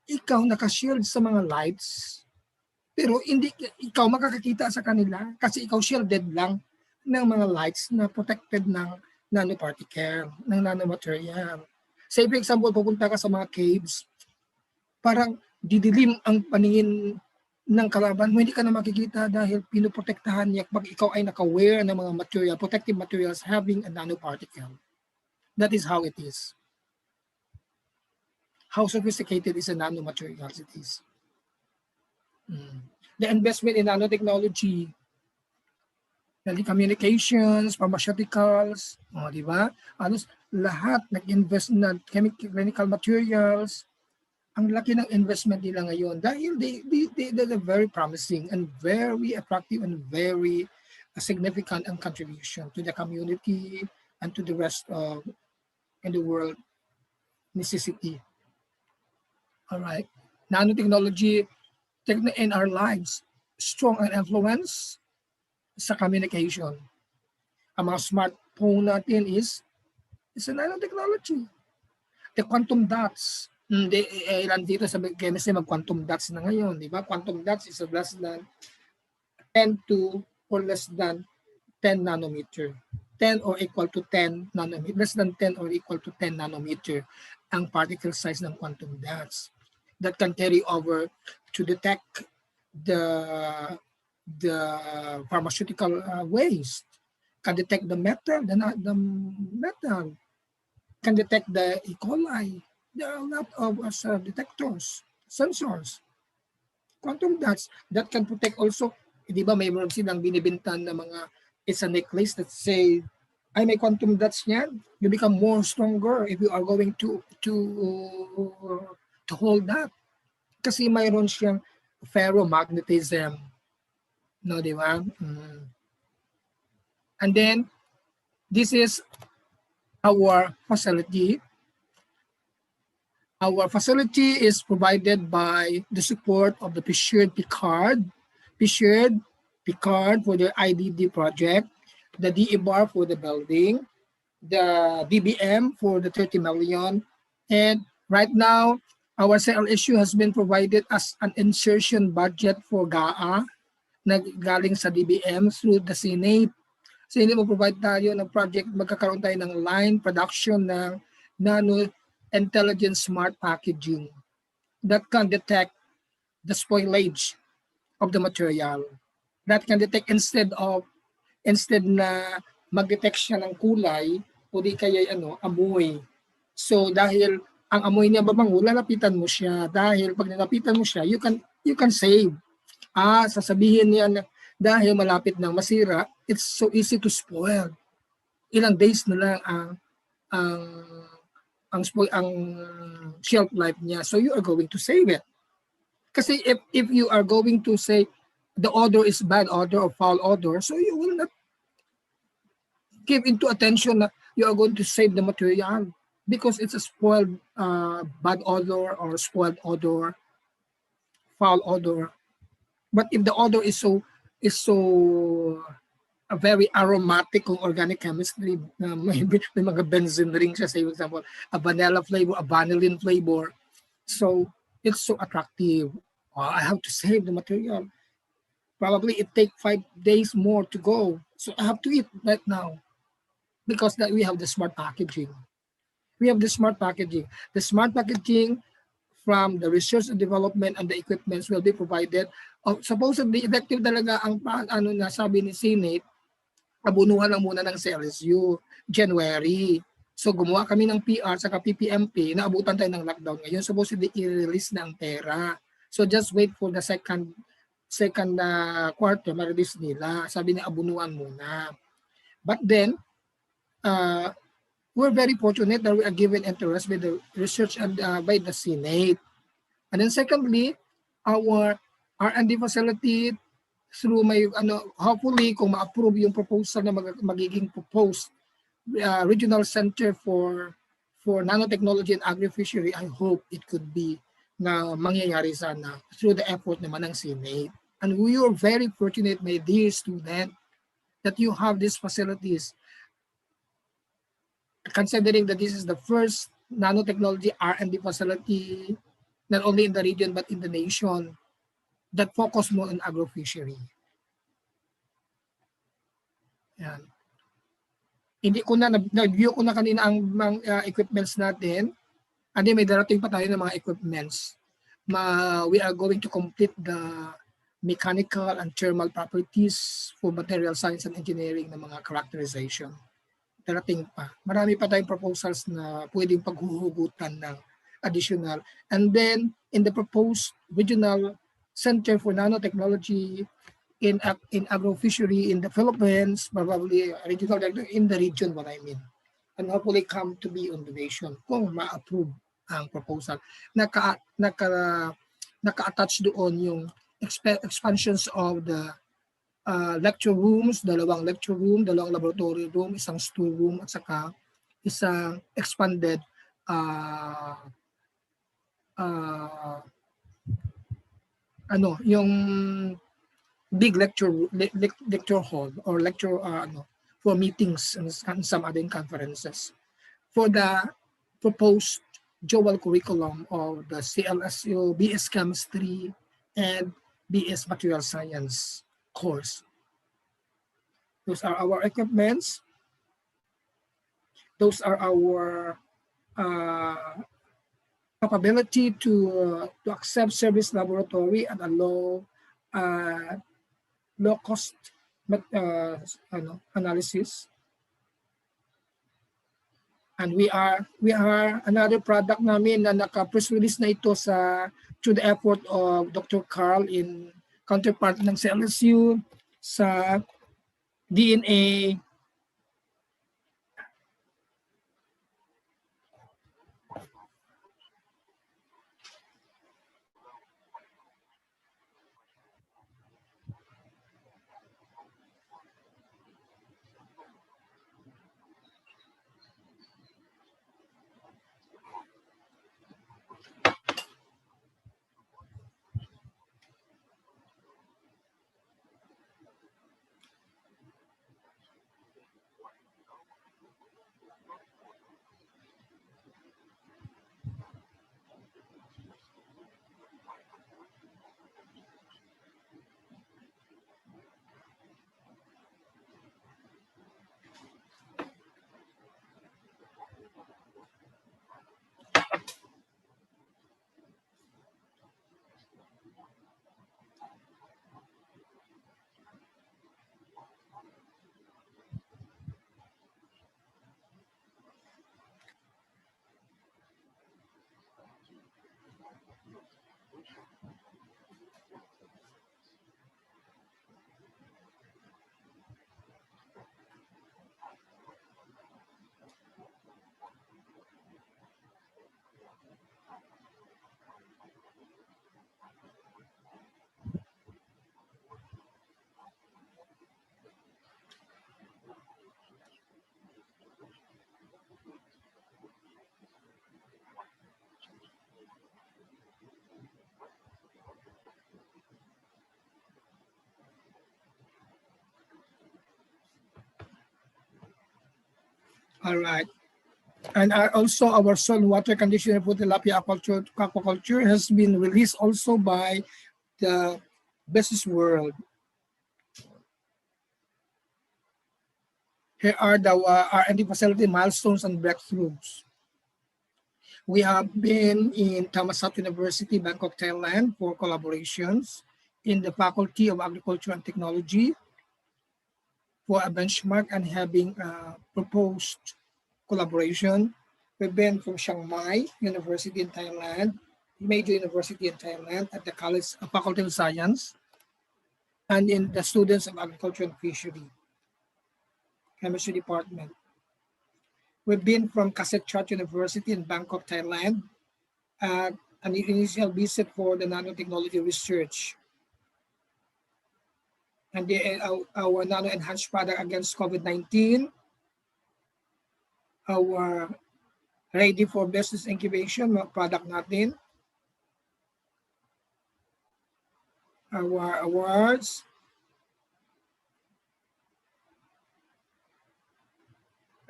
ikaw nakashield sa mga lights, pero hindi ikaw makakakita sa kanila kasi ikaw shielded lang ng mga lights na protected ng nanoparticle, ng nanomaterial. Say for example, pupunta ka sa mga caves, parang didilim ang paningin ng kalaban mo, hindi ka na makikita dahil pinoprotektahan niya pag ikaw ay naka-wear ng mga material, protective materials having a nanoparticle. That is how it is. How sophisticated is a nanomaterials it is. The investment in nanotechnology, telecommunications, pharmaceuticals, di ba? Lahat nag-invest na clinical materials. Ang laki ng investment nila ngayon dahil they're very promising and very attractive and very significant and contribution to the community and to the rest of in the world necessity. All right. Nanotechnology in our lives, strong an influence sa communication. Ang mga smartphone natin is a nanotechnology. The quantum dots, ilan dito sa chemistry mag-quantum dots na ngayon, di ba? Quantum dots is less than 10 to or less than 10 nanometer. 10 or equal to 10 nanometer, less than 10 or equal to 10 nanometer ang particle size ng quantum dots that can carry over to detect the pharmaceutical waste, can detect the metal, the metal, can detect the E. coli. There are a lot of detectors, sensors, quantum dots that can protect also. Di ba mayroon silang binibintan na mga, it's a necklace that say, ay may quantum dots niyan, you become more stronger if you are going to hold that. Kasi mayroon siyang ferromagnetism. No, di ba? And then, this is our facility. Our facility is provided by the support of the Picard for the IDD project, the DE-BAR for the building, the DBM for the 30 million, and right now, our CLSU has been provided as an insertion budget for GAA na galing sa DBM through the Senate. So hindi mo provide tayo ng project, magkakaroon tayo ng line production ng nano intelligent smart packaging that can detect the spoilage of the material. That can detect instead na mag-detect siya ng kulay o di kaya amoy. So dahil ang amoy niya babango, lalapitan mo siya. Dahil pag nalapitan mo siya, you can save. Sasabihin niya na dahil malapit nang masira, it's so easy to spoil. Ilang days na lang ang shelf life niya. So you are going to save it. Kasi if you are going to say the odor is bad odor or foul odor, so you will not give into attention that you are going to save the material because it's a spoiled bad odor or spoiled odor, foul odor. But if the odor is so a very aromatic kung organic chemistry, may mga benzene ring siya, say for example, a vanilla flavor, a vanillin flavor. So it's so attractive. I have to save the material. Probably it take 5 days more to go. So I have to eat right now because that we have the smart packaging. We have the smart packaging. The smart packaging from the research and development and the equipments will be provided. Supposedly effective talaga ang sabi ni Senate, abunuhan lang muna ng CLSU, January. So gumawa kami ng PR sa PPMP, naabutan tayo ng lockdown ngayon. Supposedly i-release na ang pera. So just wait for the second quarter, ma-release nila. Sabi niya abunuhan muna. But then, we're very fortunate that we are given interest by the research and by the Senate. And then secondly, our R&D facility through hopefully kung ma-approve yung proposal na magiging proposed regional center for nanotechnology and agri-fishery, I hope it could be na mangyayari sana through the effort naman ng Senate. And we are very fortunate, my dear student, that you have these facilities. Considering that this is the first nanotechnology R&D facility, not only in the region but in the nation, that focus more on agro-fishery. Yan. Hindi ko na-view ko na kanina ang mga equipments natin. Hindi, may darating pa tayo ng mga equipments. We are going to complete the mechanical and thermal properties for material science and engineering ng mga characterization. Darating pa. Marami pa tayong proposals na pwedeng paghuhugutan ng additional. And then, in the proposed regional center for nanotechnology in agro-fishery in the Philippines, probably regional in the region, what I mean. And hopefully come to be on the nation kung ma-approve ang proposal. Naka-attach doon yung expansions of the lecture rooms, dalawang lecture room, dalawang laboratory room, isang storeroom, at saka isang expanded yung big lecture hall or lecture for meetings and some other conferences for the proposed dual curriculum of the CLSU BS Chemistry and BS Material Science course. Those are our equipments. Those are our capability to accept service laboratory at a low cost analysis. And we are another product namin na naka-press release na ito through the effort of Dr. Carl in counterpart ng CLSU sa DNA. All right. And also our soil and water conditioner for tilapia aquaculture has been released also by the business world. Here are the R&D facility milestones and breakthroughs. We have been in Thammasat University, Bangkok, Thailand for collaborations in the Faculty of Agriculture and Technology for a benchmark and having proposed collaboration. We've been from Chiang Mai University in Thailand, major university in Thailand at the College of Faculty of Science, and in the Students of Agriculture and Fishery, Chemistry Department. We've been from Kasetsart University in Bangkok, Thailand, an initial visit for the nanotechnology research. And our nano-enhanced product against COVID-19, our ready for business incubation product natin, our awards,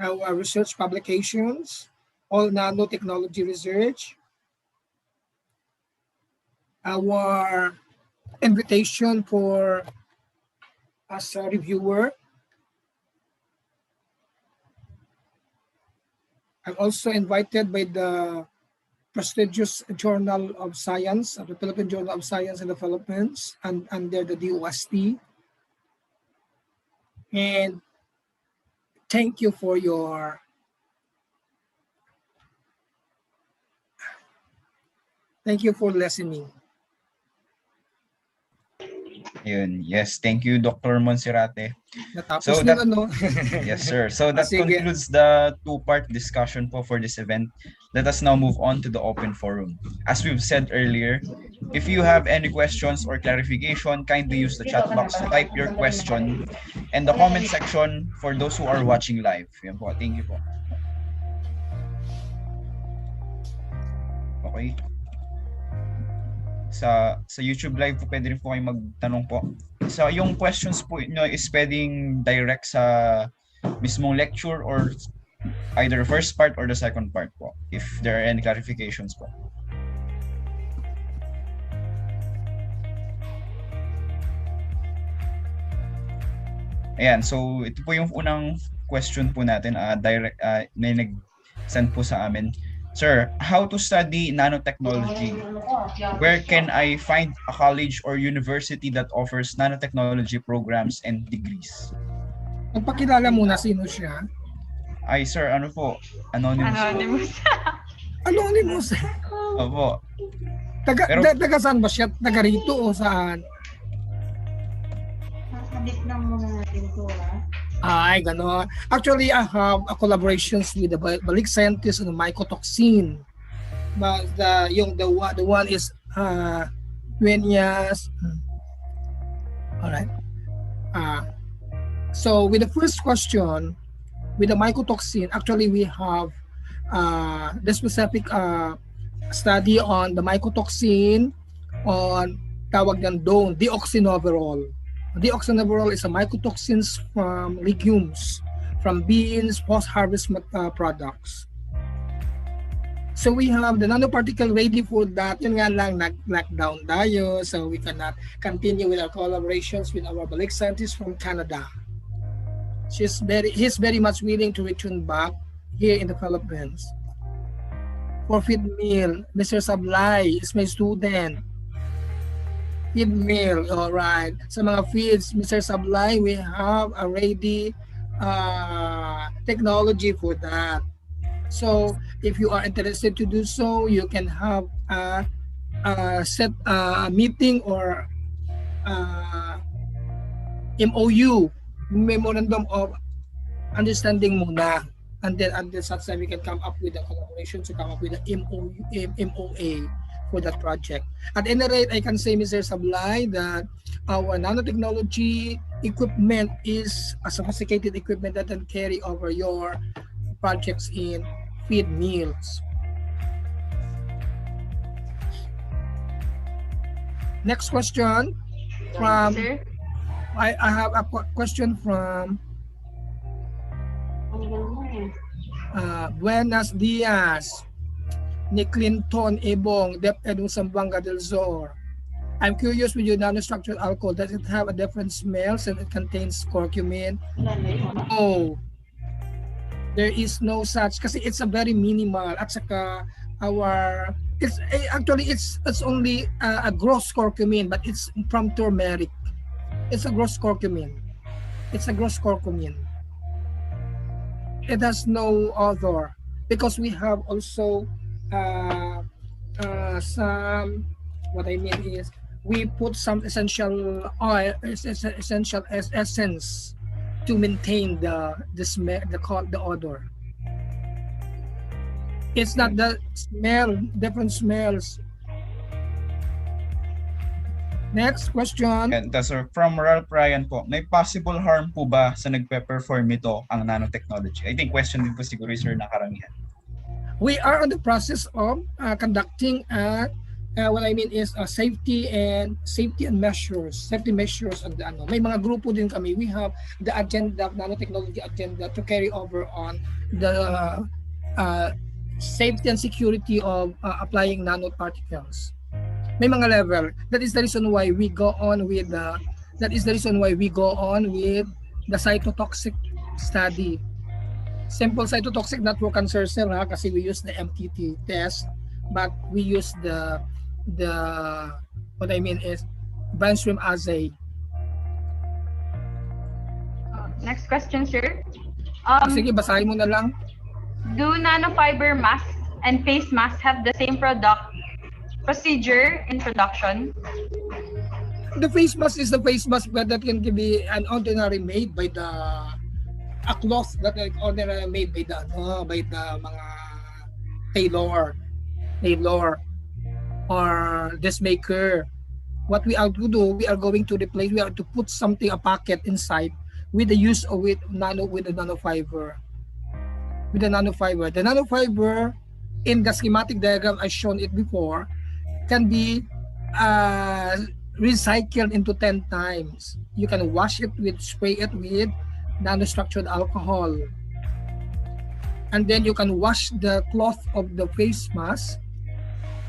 our research publications, all nanotechnology research, our invitation for as a reviewer. I'm also invited by the prestigious Journal of Science, the Philippine Journal of Science in the Philippines, and under the DOST. And thank you for listening. Yun. Yes, thank you, Dr. Monserrate. Natapos na ano. Yes, sir. So that concludes the two-part discussion for this event. Let us now move on to the open forum. As we've said earlier, if you have any questions or clarification, kindly use the chat box to type your question and the comment section for those who are watching live. Yan po. Thank you po. Okay. Sa YouTube live po, pwede rin po kayo magtanong po. So yung questions po nyo is pwedeng direct sa mismong lecture or either first part or the second part po, if there are any clarifications po. Ayan, so ito po yung unang question po natin, direct na nag-send po sa amin. Sir, how to study nanotechnology? Where can I find a college or university that offers nanotechnology programs and degrees? Magpakilala muna sino siya. Ay, sir, ano po? Anonymous po. Anonymous. Opo. Taga saan ba siya? Taga rito o saan? Ay, gano'n. Actually, I have a collaborations with the balik scientists on the mycotoxin. But the one is Dueñas. All right. So with the first question, with the mycotoxin, actually we have the specific study on the mycotoxin on tawag ng DONE, deoxynivalenol. Deoxynivalenol is a mycotoxins from legumes, from beans, post-harvest products. So we have the nanoparticle ready for that. Yun nga lang, nag-lockdown tayo, so we cannot continue with our collaborations with our balik scientists from Canada. He's very much willing to return back here in the Philippines. For feed meal, Mr. Sablay is my student. Feed meal, all right. Sa mga feeds, Mr. Sablay, we have already technology for that. So if you are interested to do so, you can have set a meeting or MOU, Memorandum of Understanding muna. And then until such time we can come up with a collaboration to come up with a MOA for that project. At any rate, I can say, Mr. Sablay, that our nanotechnology equipment is a sophisticated equipment that can carry over your projects in feed meals. Next question from I have a question from Buenos Dias, ni Clinton Ebong, DepEd Zamboanga del Zor. I'm curious with your nanostructured alcohol, does it have a different smell since it contains curcumin? No. There is no such kasi it's a very minimal at saka it's only a gross curcumin, but it's from turmeric. It's a gross curcumin. It has no odor because we have also some, what I mean is we put some essential oil, essential essence to maintain the smell, the odor. It's not the smell, different smells. Next question. And sir, from Ralph Ryan po, may possible harm po ba sa nagpe-perform ito ang nanotechnology? I think question din po siguro sir na karamihan. We are in the process of conducting what I mean is safety measures on the may mga grupo din kami. We have the agenda, nanotechnology agenda to carry over on the safety and security of applying nanoparticles. May mga level. That is the reason why we go on with the cytotoxic study. Simple cytotoxic, not for cancer cell kasi we use the MTT test, but we use the what I mean is Brainstorm assay. Next question, sir. Sige, basahin mo na lang. Do nanofiber masks and face masks have the same procedure in production? The face mask is the face mask, but that can be an ordinary made by a cloth that ordinary made by the mga tailor or dressmaker. What we are to do, we are going to replace. We are to put something, a packet inside with the use of the nanofiber. With the nanofiber, in the schematic diagram I shown it before, can be recycled into 10 times. You can spray it with nanostructured alcohol, and then you can wash the cloth of the face mask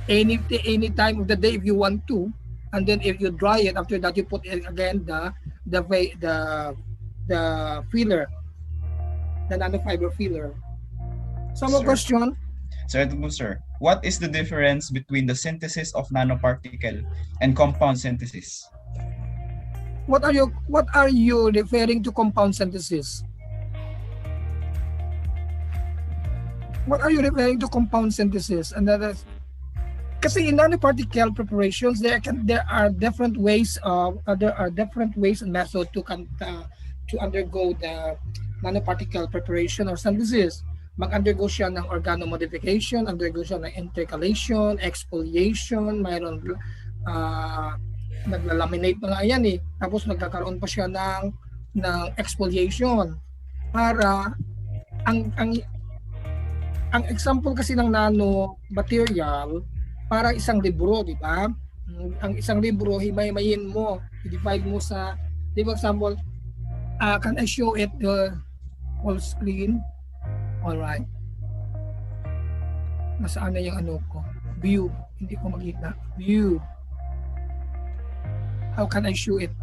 any time of the day if you want to, and then if you dry it, after that you put it again the the filler, the nanofiber filler. Some more Sir. question? Sir, what is the difference between the synthesis of nanoparticle and compound synthesis? What are you referring to compound synthesis? What are you referring to compound synthesis? And that is, kasi in nanoparticle preparations, there are different ways and methods to undergo the nanoparticle preparation or synthesis. Mag-undergo siya ng organomodification, undergo siya ng intercalation, exfoliation, mayroon naglalaminate na nga yan eh. Tapos nagkakaroon pa siya ng exfoliation para ang example kasi ng nano material para isang libro, di ba? Ang isang libro, himay-himayin mo, i-divide mo sa, di ba example, can I show it the whole screen? Alright. Nasaan na yung ano ko? View. Hindi ko makita. View. How can I show it?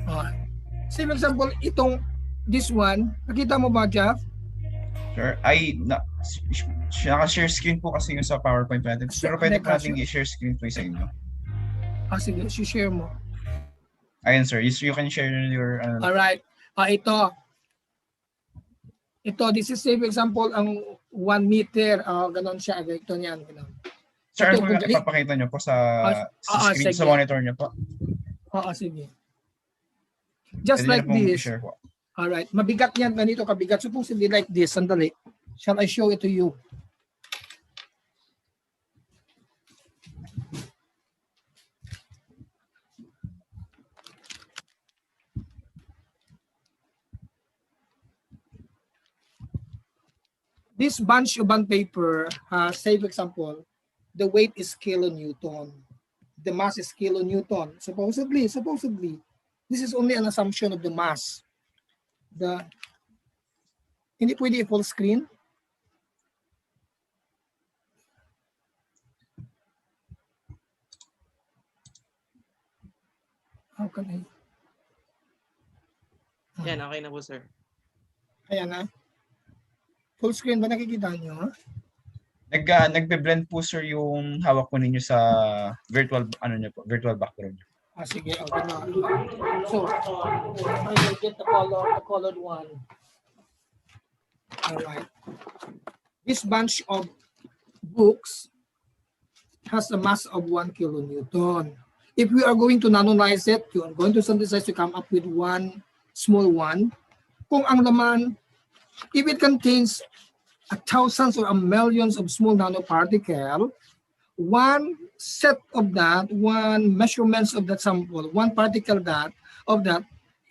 Alright. Same example, this one, nakita mo ba, Jeff? Sure. Naka-share screen po kasi yung sa PowerPoint natin. Pero pwede po natin i-share screen po sa inyo. Sige, share mo. Ayun, sir. You can share your... Alright. Ito, this is safe example, ang 1 meter, ganon siya, ito niyan, ganon. Sir, ipapakita nyo po sa screen, sa monitor nyo po. Sige. Just like this. Po. Alright, mabigat yan, ganito kabigat. Supposedly like this, sandali. Shall I show it to you? This bunch of bond paper, say for example, the weight is kilonewton. The mass is kilonewton. Supposedly. This is only an assumption of the mass. Hindi pwede full screen. How can I? Yan, okay na po, sir. Ayan na. Full screen ba nakikita nyo? Nagbe-blend po, sir, yung hawak po ninyo sa virtual background. Sige, okay na. So, I will get the colored one. Alright. This bunch of books has a mass of 1 kilonewton. If we are going to nanonize it, you are going to synthesize to come up with one small one. Kung ang laman, if it contains thousands or millions of small nanoparticle, one set of that, one measurements of that sample, one particle of that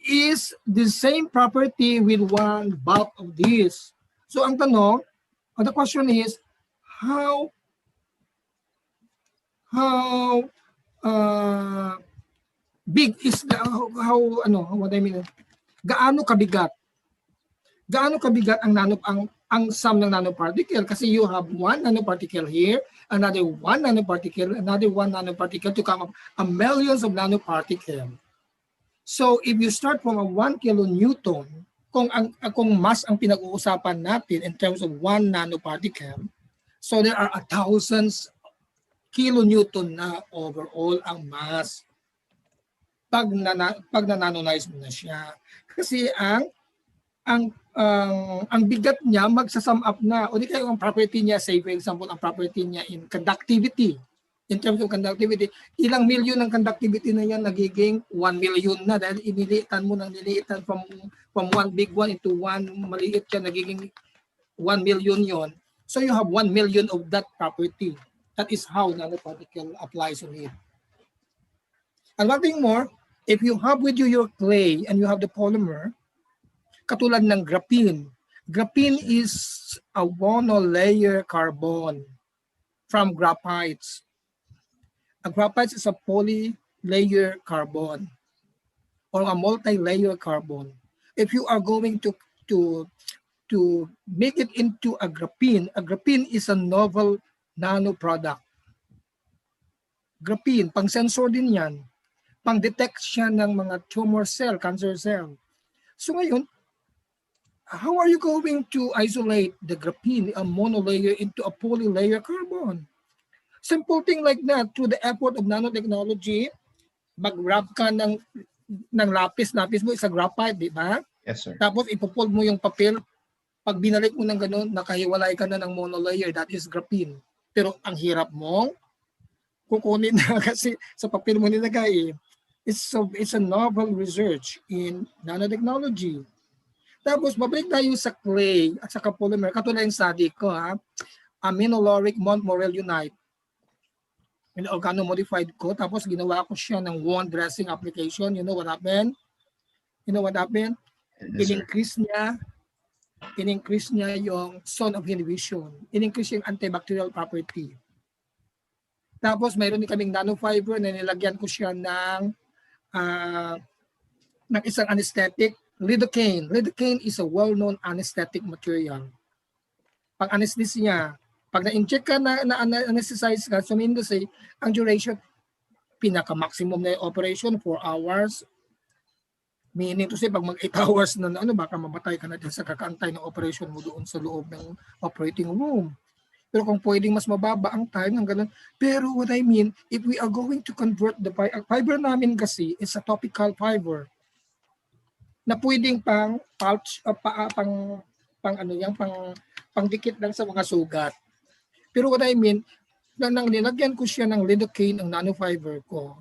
is the same property with one bulk of this. So ang tanong, the question is, how big is what I mean? Gaano kabigat ang sum ng nanoparticle? Kasi you have one nanoparticle here, another one nanoparticle to come up a millions of nanoparticle. So if you start from a 1 kilonewton, kung mass ang pinag-uusapan natin in terms of one nanoparticle, so there are 1,000 kilonewton na overall ang mass pag nanonize mo na siya. Kasi ang bigat niya magsasum up na, o di kayo ang property niya, say for example, ang property niya in conductivity. In terms of conductivity, ilang milyon ng conductivity na yan nagiging 1 million na dahil iniliitan mo ng niliitan from one big one into one maliit siya, nagiging 1 million yon. So you have 1 million of that property. That is how nanoparticle applies on it. And one thing more, if you have with you your clay and you have the polymer, katulad ng graphene. Graphene is a monolayer carbon from graphites. A graphite is a polylayer carbon or a multi-layer carbon. If you are going to make it into a graphene is a novel nano product. Graphene, pang sensor din yan. pang-detect siya ng mga tumor cell, cancer cell. So ngayon, how are you going to isolate the graphene, a monolayer, into a polylayer carbon? Simple thing like that, through the effort of nanotechnology, mag-wrap ka ng lapis mo isa graphite, di ba? Yes, sir. Tapos ipopold mo yung papel, pag binalik mo ng ganun, nakahiwalay ka na ng monolayer, that is graphene. Pero ang hirap mo, kukunin na kasi sa papel mo nilagay. It's a novel research in nanotechnology. Tapos babalik tayo sa clay at sa polymer. Katulad yung study ko, aminoloric montmorillonite. Organo-modified ko. Tapos ginawa ko siya ng wound dressing application. You know what happened? Yes, sir. In-increase niya yung zone of inhibition. In-increase yung antibacterial property. Tapos mayroon din kaming nanofiber na nilagyan ko siya ng isang anesthetic, lidocaine. Lidocaine is a well-known anesthetic material. Pag anesthesia, pag na-inject ka na-anesthetize ka, so mean to say, ang duration, pinaka-maximum na yung operation, 4 hours. Meaning to say, pag mag 8 hours na baka mamatay ka na din sa kakaantay ng operation mo doon sa loob ng operating room. Pero kung pwedeng mas mababa ang time ng ganun. Pero what I mean, if we are going to convert the fiber namin kasi is a topical fiber na pwedeng pang dikit lang sa mga sugat. Pero what I mean, nang nilagyan ko siya ng lidocaine, ang nanofiber ko,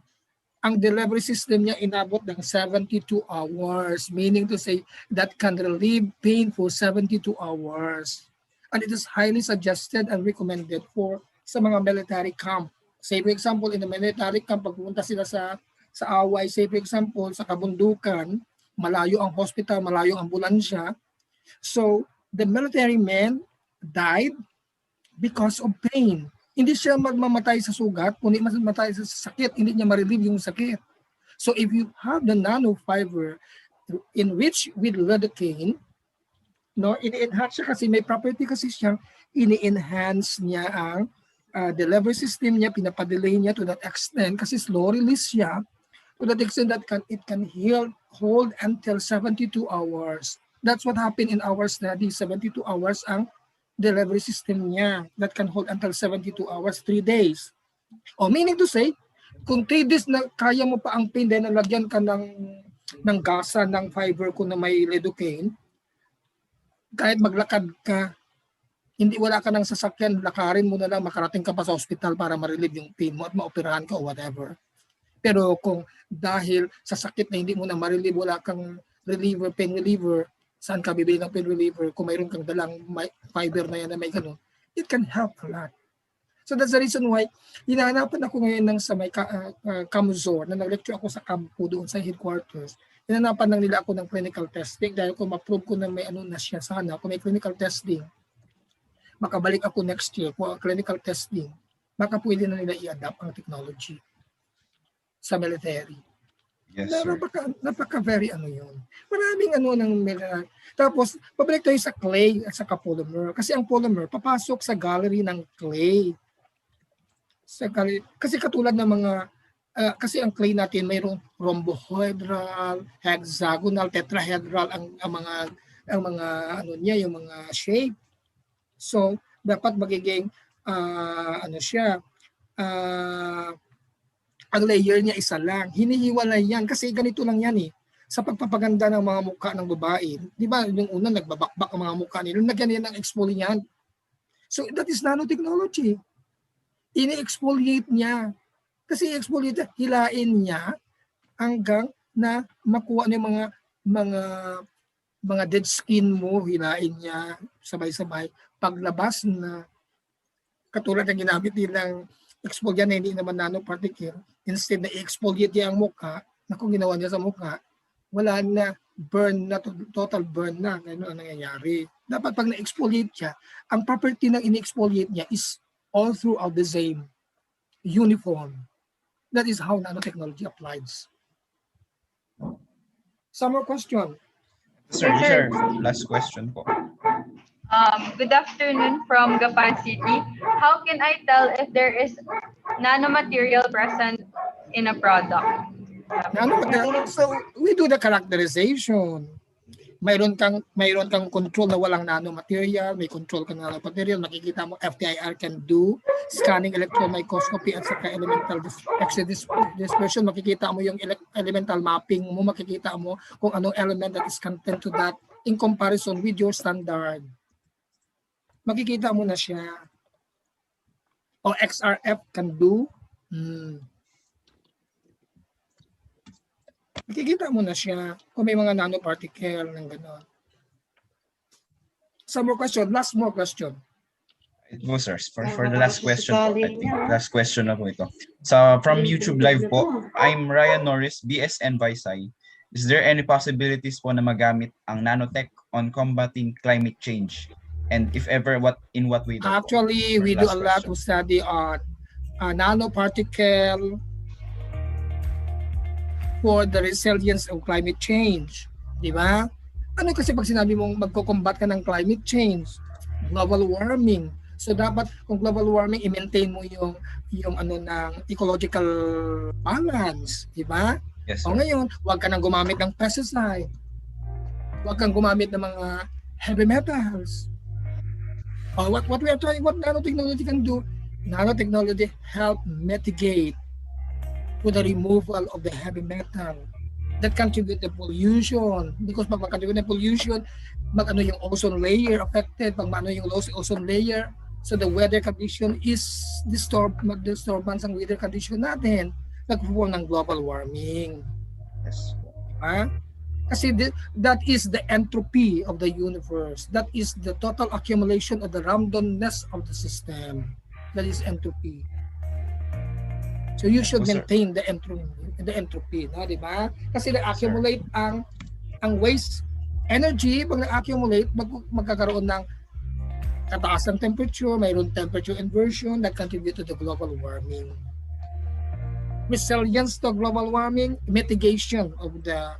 ang delivery system niya inabot ng 72 hours, meaning to say that can relieve pain for 72 hours. And it is highly suggested and recommended for sa mga military camp. Say for example, in the military camp, pag pumunta sila sa away, say for example, sa kabundukan, malayo ang hospital, malayo ang ambulansya. So, the military men died because of pain. Hindi siya magmamatay sa sugat, kundi mamatay sa sakit, hindi niya ma-relieve yung sakit. So, if you have the nanofiber enriched with lidocaine, ini-enhance siya kasi may property kasi siyang ini-enhance niya ang delivery system niya, pinapadelay niya to that extent kasi slow release siya to that extent that it can hold until 72 hours. That's what happened in our study. 72 hours ang delivery system niya that can hold until 72 hours, 3 days. Meaning to say, kung 3 days na kaya mo pa ang pain, then nalagyan ka ng gasa ng fiber ko na may lidocaine, kahit maglakad ka, wala ka ng sasakyan, lakarin mo na lang, makarating ka pa sa hospital para ma-relieve yung pain mo at maoperahan ka o whatever. Pero kung dahil sa sakit na hindi mo na ma-relieve, wala kang reliever, pain reliever, saan ka bibili ng pain reliever, kung mayroon kang dalang fiber na yan na may ganun, it can help a lot. So that's the reason why hinahanapan ako ngayon sa may Camuzor, na nag-lecture ako sa campo doon sa headquarters. Hinanapan lang nila ako ng clinical testing dahil kung ma-prove ko na may na siya sana, kung may clinical testing, makabalik ako next year for clinical testing, baka pwede na nila i-adapt ang technology sa military. Yes, sir. Napaka very yun. Maraming ng mineral. Tapos, pabalik tayo sa clay at sa polymer. Kasi ang polymer, papasok sa gallery ng clay. Kasi katulad ng mga kasi ang clay natin mayroong rhombohedral, hexagonal, tetrahedral ang mga niya, yung mga shape. So dapat magiging ang layer niya isa lang. Hinihiwalay yan kasi ganito lang yan sa pagpapaganda ng mga mukha ng babae. Di ba yung una nagbabakbak ang mga mukha nila, nagyan yan ng exfoliant. So that is nanotechnology. Ini-exfoliate niya. Kasi exfoliate, hilain niya hanggang na makuha ng mga dead skin mo, hilain niya sabay-sabay. Paglabas na katulad ng ginamit nilang exfoliant na hindi naman nanoparticle, instead na i-exfoliate niya ang mukha, na kung ginawa niya sa mukha, wala na, burn na, total burn na, gano'n ang nangyayari. Dapat pag na-exfoliate siya, ang property ng in-exfoliate niya is all throughout the same, uniform. That is how nanotechnology applies. Some more question? Sir, Yes, sir. last question po. Good afternoon from Gapan City. How can I tell if there is nanomaterial present in a product? So we do the characterization. Mayroon kang control na walang nanomaterial, may control ka na nanomaterial, makikita mo FTIR can do scanning electron microscopy at saka elemental X-ray dispersion, makikita mo yung elemental mapping mo, makikita mo kung anong element that is content to that in comparison with your standard. Makikita mo na siya. O XRF can do. Makikita mo na siya kung may mga nanoparticle ng gano'n. Some more question. Last more question. It goes, sir. For the last question po, I think last question na po ito. So, from YouTube Live po, I'm Ryan Norris, BSN Visay. Is there any possibilities po na magamit ang nanotech on combating climate change? And if ever, in what way? Actually, we do a lot of study on nanoparticle for the resilience of climate change. Di ba? Ano kasi pag sinabi mong magko-combat ka ng climate change, global warming. So dapat kung global warming, i-maintain mo yung ano ng ecological balance, di ba? Yes, o ngayon, huwag ka nang gumamit ng pesticide. Huwag kang gumamit ng mga heavy metals. What we are trying, what nanotechnology can do, nanotechnology help mitigate to the removal of the heavy metal that contribute to pollution. Because pag mag-contribute ng pollution, mag-ano yung ozone layer affected, pag ano yung low ozone layer, so the weather condition is mag-disturbance ang weather condition natin, nag-form ng global warming. Yes. Kasi that is the entropy of the universe. That is the total accumulation of the randomness of the system. That is entropy. So you should maintain the entropy, no, di ba? Kasi na-accumulate ang waste energy, pag na-accumulate, magkakaroon ng kataas ng temperature, mayroon temperature inversion that contribute to the global warming. Resilience to global warming, mitigation of the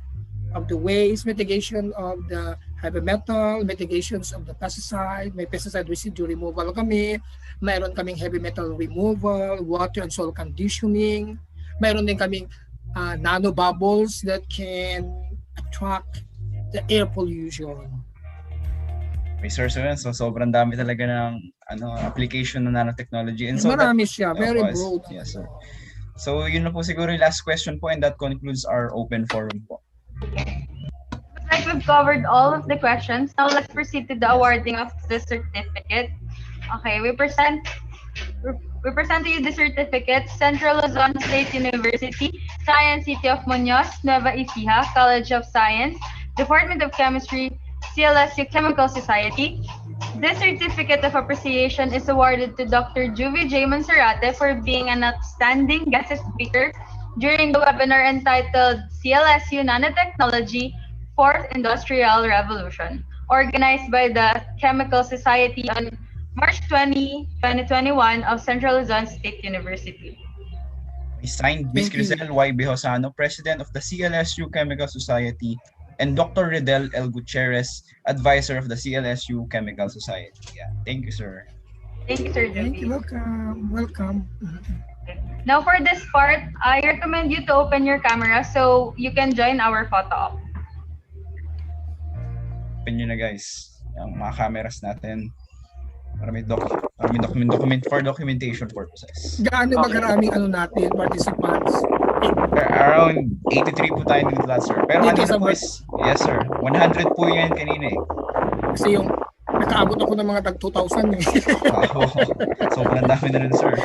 waste, mitigation of the heavy metal, mitigations of the pesticide, may pesticide residue removal kami, mayroon kaming heavy metal removal, water and soil conditioning, mayroon din kaming nanobubbles that can attract the air pollution. May source yun, so sobrang dami talaga ng application ng nanotechnology. And so marami siya, very broad. Yes, sir. So yun na po siguro yung last question po, and that concludes our open forum po. Looks like we've covered all of the questions. Now let's proceed to the awarding of the certificate. Okay, we present to you the certificate, Central Luzon State University, Science City of Muñoz, Nueva Ecija, College of Science, Department of Chemistry, CLSU Chemical Society. This certificate of appreciation is awarded to Dr. Juvie J. Monserrate for being an outstanding guest speaker during the webinar entitled CLSU Nanotechnology, Fourth Industrial Revolution, organized by the Chemical Society on March 20, 2021 of Central Luzon State University. Signed, Ms. Crisel Y. Bihosano, President of the CLSU Chemical Society, and Dr. Redel L. Gutierrez, Advisor of the CLSU Chemical Society. Yeah. Thank you, sir. Thank you, sir. Thank you. Welcome. Now for this part, I recommend you to open your camera so you can join our photo op. Open nyo na, guys, yung mga cameras natin. Marami document for documentation purposes. Gaano ba karaming natin, participants? Around 83 po tayo dito lahat, sir. Pero kanina po is, yes, sir. 100 po yan kanina eh. Kasi yung nakaabot ako ng mga tag 2,000 eh. Sobrang dami na rin, sir.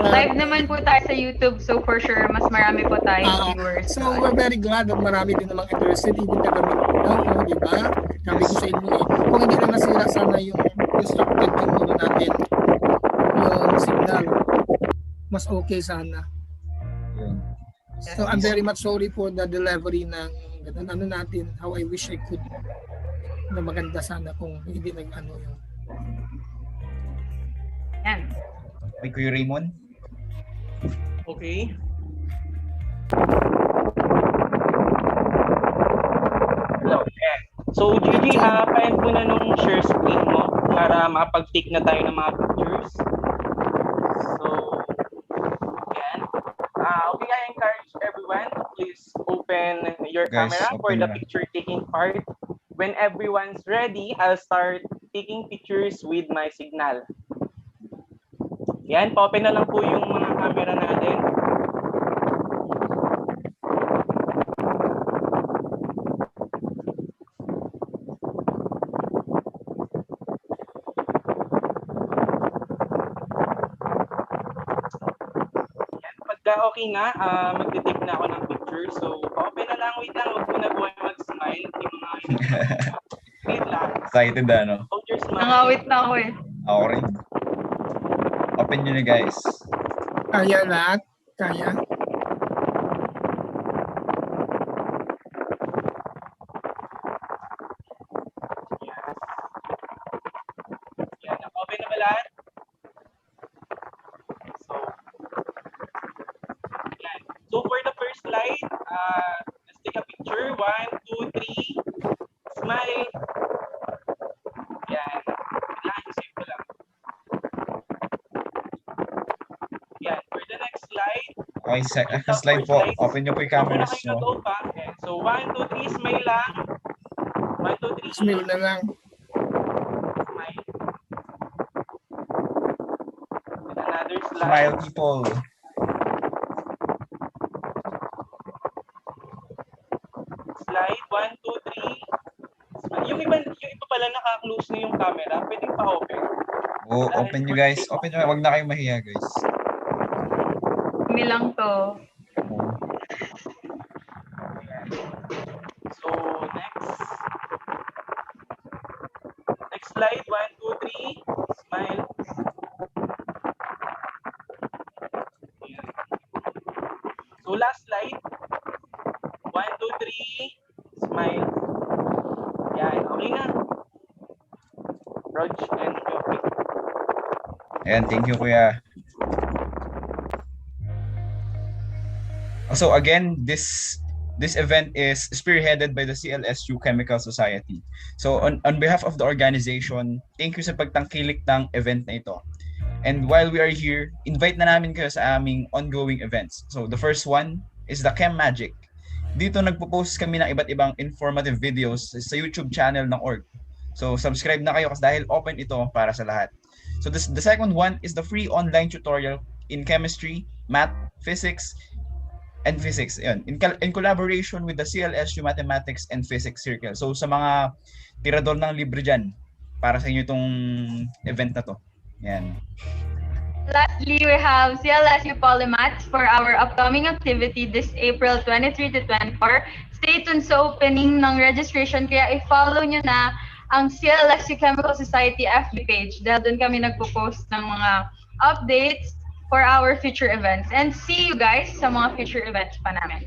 Live naman po tayo sa YouTube, so for sure, mas marami po tayong viewers. So we're very glad that marami din namang interested, even na kami di ba? Sabi ko sa inyo kung hindi na nasira sana yung constructed yung natin, yung signal, mas okay sana. So I'm very much sorry for the delivery ng natin, how I wish I could na maganda sana kung hindi yung yan. Ay, Kuya Raymond? Okay. Hello. Yeah. So, Gigi, pa-end mo na nung share screen mo para makapag-take na tayo ng mga pictures. So, yan. Okay, I encourage everyone please open your Guys, camera for open the nyo na. picture taking part. When everyone's ready, I'll start taking pictures with my signal. Yan, open na lang po yung mga camera natin. Yan, pagka okay na, magte-take na ako ng picture. So, open na lang, wait lang, huwag mo na po kayo mag-smile. Yung mga wait lang. Excited ano? Hold your smile. Nangawit na ako eh. Ako rin. Open nyo na guys. Kaya lahat. Kaya. Yan, open na ba lahat? So, yan. So for the first slide, let's take a picture. 1, 2, 3. Smile. Yan. Kailangan save ko lang. Yan. For the next slide, Okay, slide po. Open nyo po yung cameras nyo. so 1, 2, 3, smile lang. 1, 2, 3. Smile na lang. Smile. And another slide. Smile people. Slide 1, 2, 3. Yung iba pala naka-close na yung camera. Pwedeng pa-open. Oh, open nyo guys. Open nyo. Wag na kayo mahiya guys. Kami lang to. So, next slide, 1, 2, 3, smile. Ayan. So, last slide, 1, 2, 3, smile. Yan, okay na. Rog and Joffrey. Ayan, thank you kuya. So again, this event is spearheaded by the CLSU Chemical Society. So on behalf of the organization, thank you sa pagtangkilik ng event na ito. And while we are here, invite na namin kayo sa aming ongoing events. So the first one is the Chem Magic. Dito nagpo-post kami ng iba't ibang informative videos sa YouTube channel ng org. So subscribe na kayo kasi dahil open ito para sa lahat. So the second one is the free online tutorial in chemistry, math, physics, and physics. Yan. In collaboration with the CLSU Mathematics and Physics Circle. So sa mga tirador ng libre dyan, para sa inyo itong event na to. Yan. Lastly, we have CLSU Polymaths for our upcoming activity this April 23 to 24. Stay tuned sa opening ng registration, kaya i-follow nyo na ang CLSU Chemical Society FB page dahil doon kami nagpo-post ng mga updates for our future events. And see you guys sa mga future events pa namin.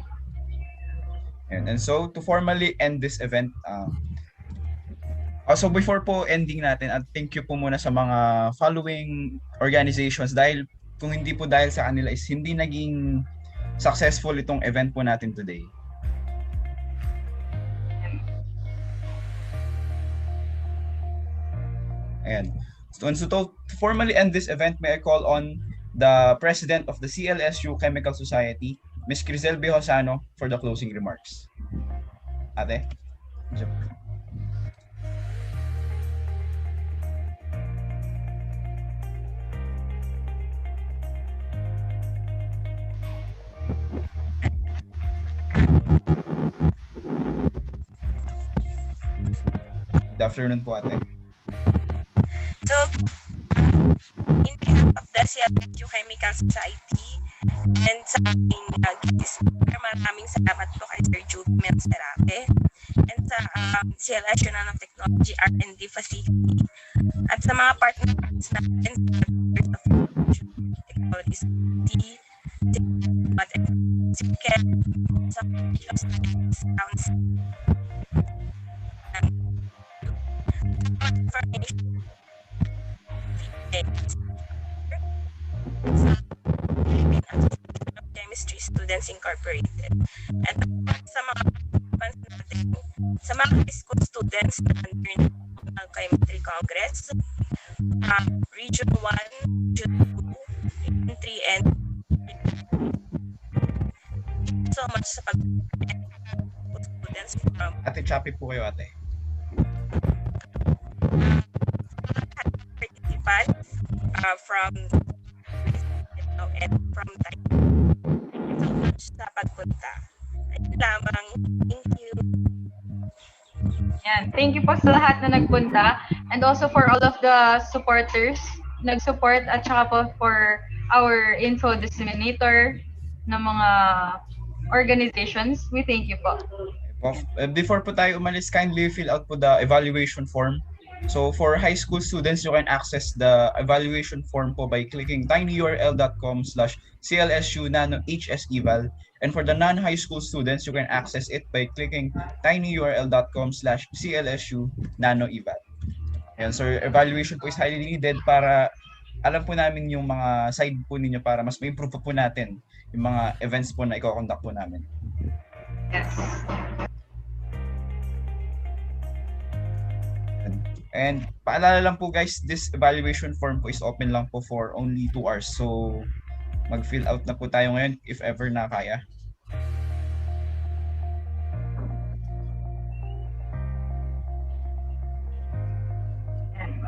And so, to formally end this event, also before po ending natin, at thank you po muna sa mga following organizations dahil kung hindi po dahil sa kanila is hindi naging successful itong event po natin today. Ayan. So to formally end this event, may I call on the President of the CLSU Chemical Society, Ms. Crisel Bihosano, for the closing remarks. Ate? Good afternoon po, ate. So, in behalf of the CLSU Chemical Society and sa aking guest speaker, maraming salamat po kay Sir Jude Melserape and sa CLSU Nanotechnology R&D Facility at sa mga partners natin sa Technology Society, sa Council, information Chemistry Students Incorporated. And sa mga natin, sa mga high school students na under ng Chemistry Congress, Region 1, Region 2, Region 3, and so much sa students from Ate, choppy po kayo, ate. participants from and from Thailand. So much sa pagpunta. Ayun lamang. Thank you. Yan. Thank you po sa lahat na nagpunta and also for all of the supporters nag-support at saka po for our info disseminator ng mga organizations. We thank you po. Before po tayo umalis, kindly fill out po the evaluation form. So for high school students, you can access the evaluation form po by clicking tinyurl.com/CLSU Nano HSEval. And for the non-high school students, you can access it by clicking tinyurl.com/CLSU Nano Eval. Ayan, so evaluation po is highly needed para alam po namin yung mga side po ninyo para mas ma-improve po natin yung mga events po na i-conduct po namin. Yes. And paalala lang po guys, this evaluation form po is open lang po for only 2 hours. So mag-fill out na po tayo ngayon if ever na kaya.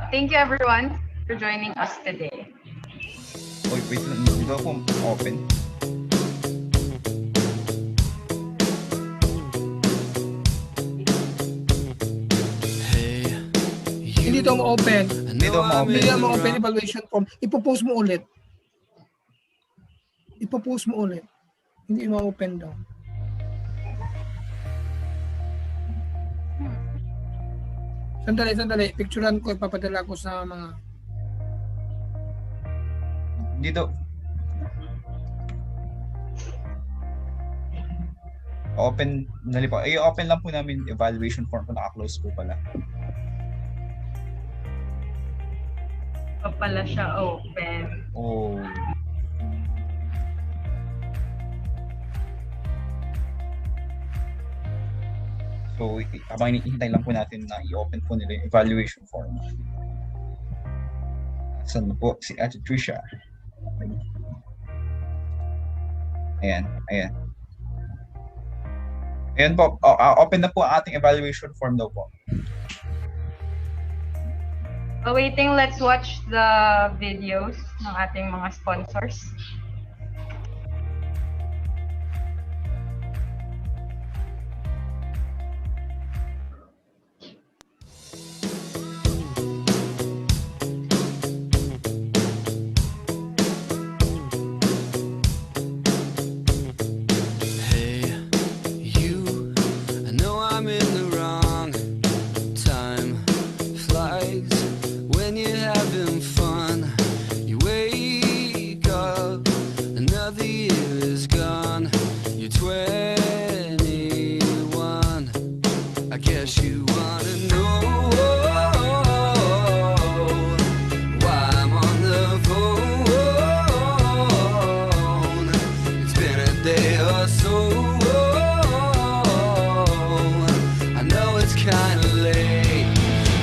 Thank you everyone for joining us today. Wait, dito po open. Hindi daw ma-open. Hindi daw ma-open. Hindi daw ma-open evaluation form. Ipopost mo ulit. Ipopost mo ulit. Hindi ma-open daw. Sandali. Picturean ko, ipapadala ko sa mga... Dito. Open, dali po. I-open lang po namin evaluation form kung naka-close po pala. Pa pala siya open. Oh. So, habang hinihintay lang po natin na i-open po nila yung evaluation form. Saan po si Ate Trisha? Ayan. Ayan po. Open na po ang ating evaluation form daw po. Waiting, let's watch the videos ng ating mga sponsors.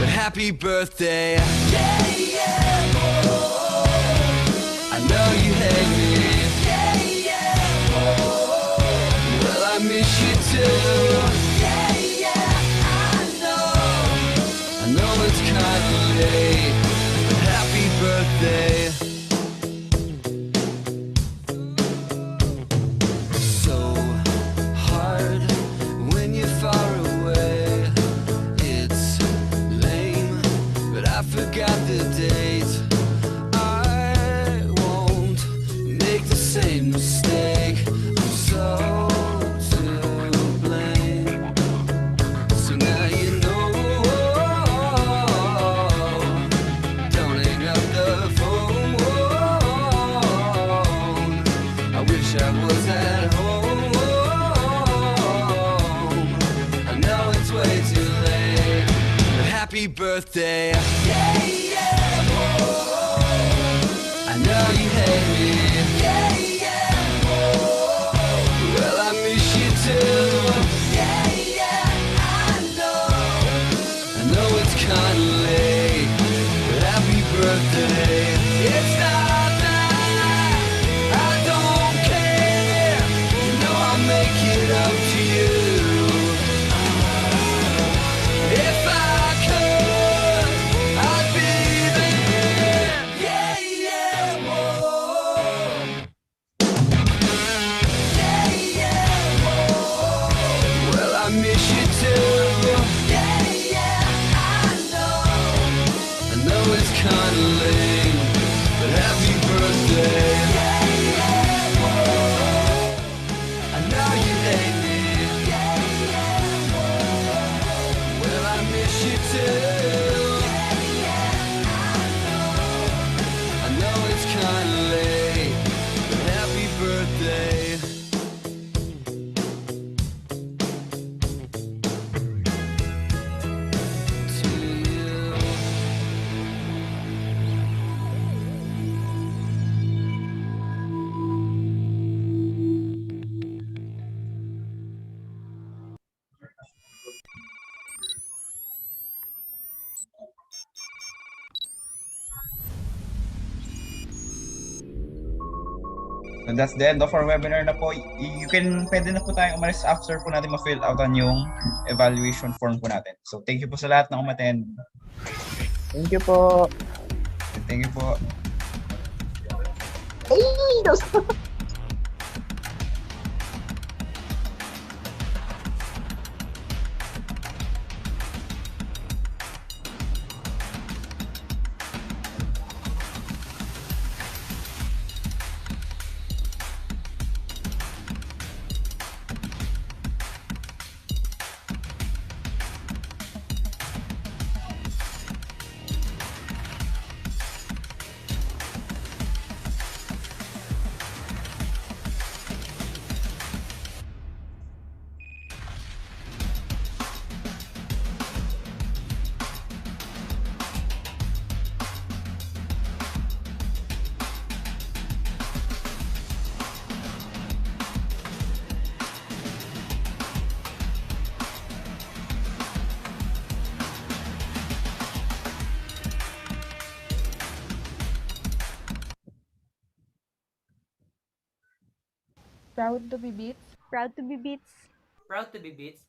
Happy birthday. Yeah, yeah. Oh, I know you hate me. Yeah, yeah. Oh, well, I miss you too. Yeah, yeah. I know it's kind of late, but happy birthday. So hard when you're far away. I forgot the date. I won't make the same mistake. I'm so to blame. So now you know. Don't hang up the phone. I wish I was at home. I know it's way too late. Happy birthday. Yeah, yeah. Oh, I know you hate me. Yeah, yeah. Oh, well, I miss you too. Yeah, yeah. I know it's kind of late, but happy birthday. It's not that I don't care. You know I'll make you it's kinda lame, but happy birthday. I know you hate me. Well, I miss you too. I know it's kinda late, but happy birthday. To you. So that's the end of our webinar na po. Pwede na po tayong umalis after po natin ma-fill outan yung evaluation form po natin. So thank you po sa lahat na umattend. Thank you po. Thank you po. Proud to be Beats. Proud to be Beats. Proud to be Beats.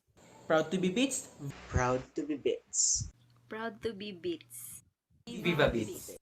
Proud to be Beats. Proud to be Bits. Proud to be Beats. Viva Beats.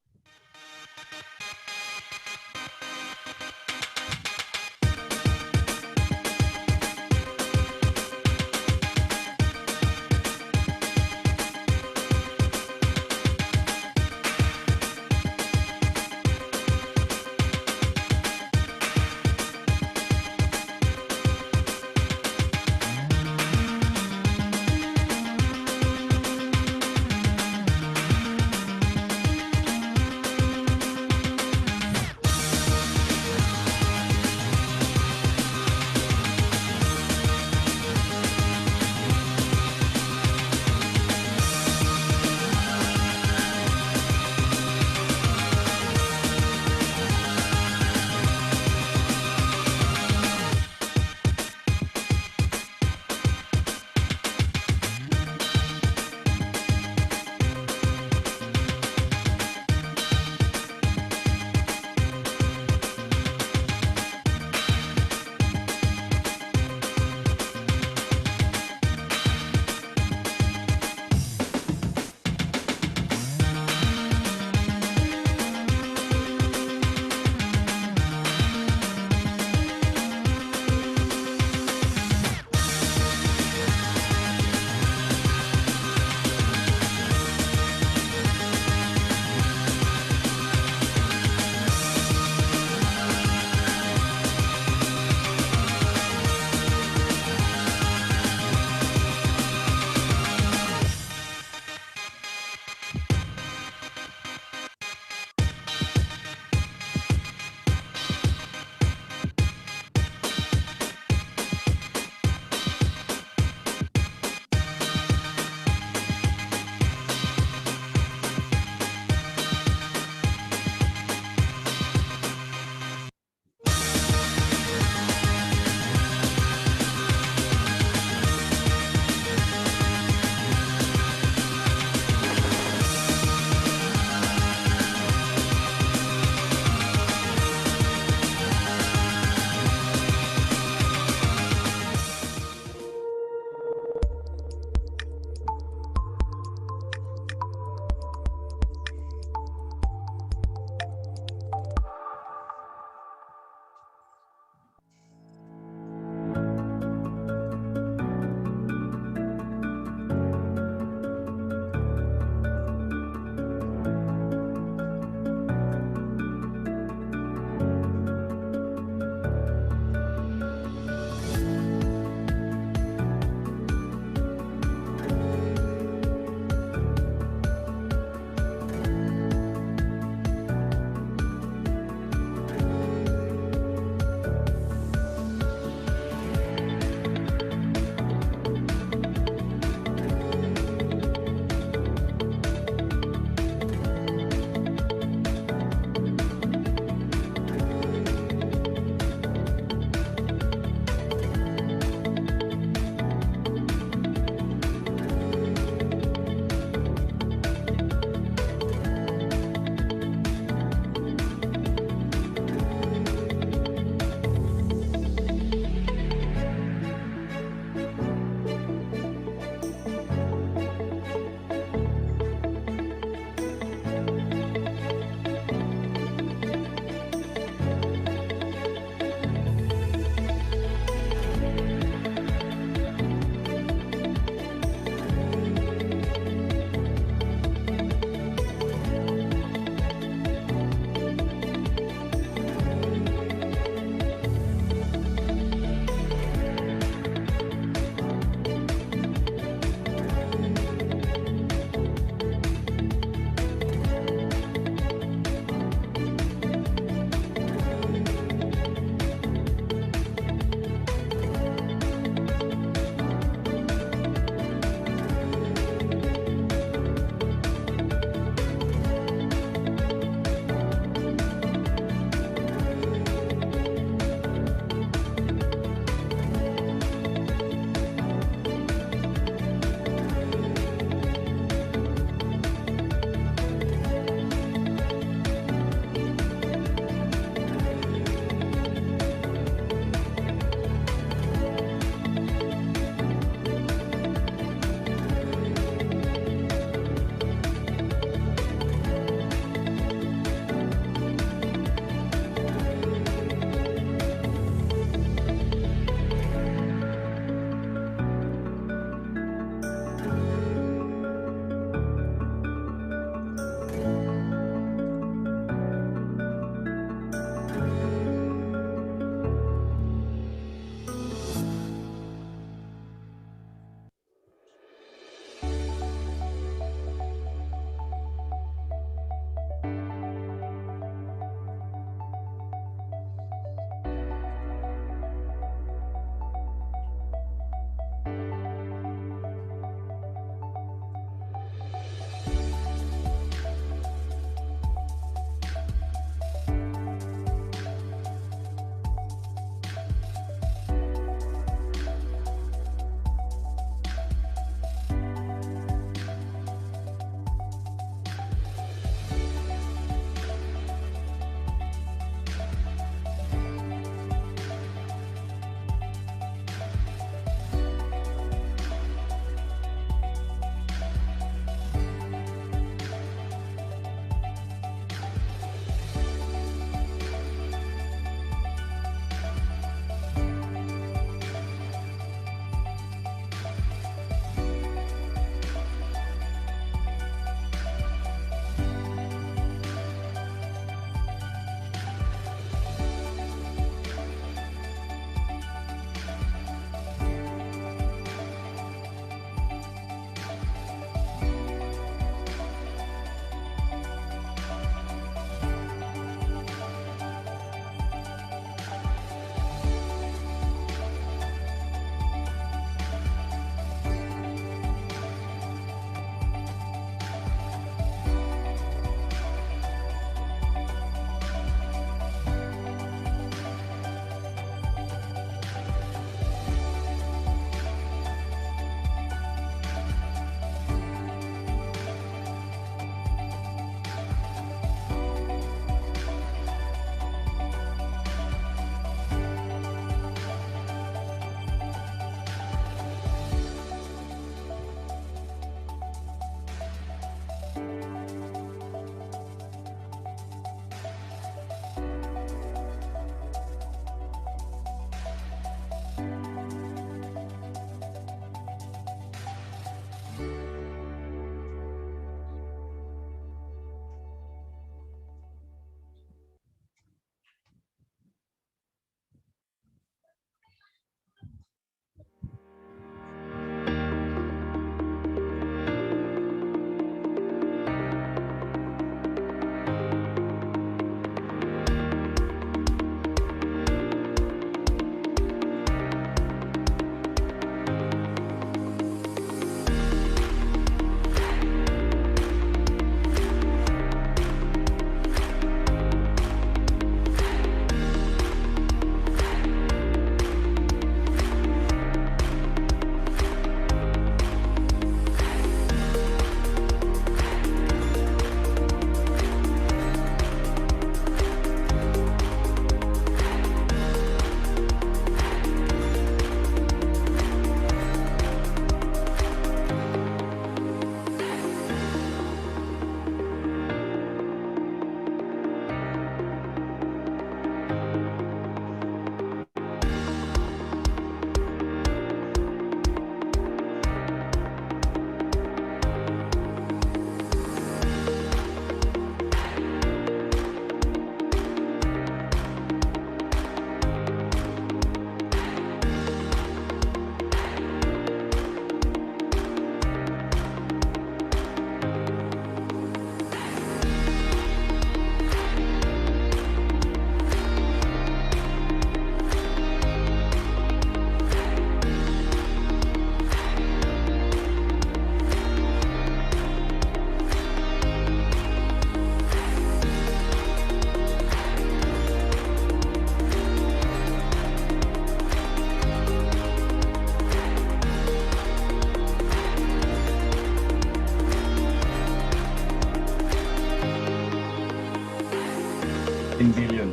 in billion.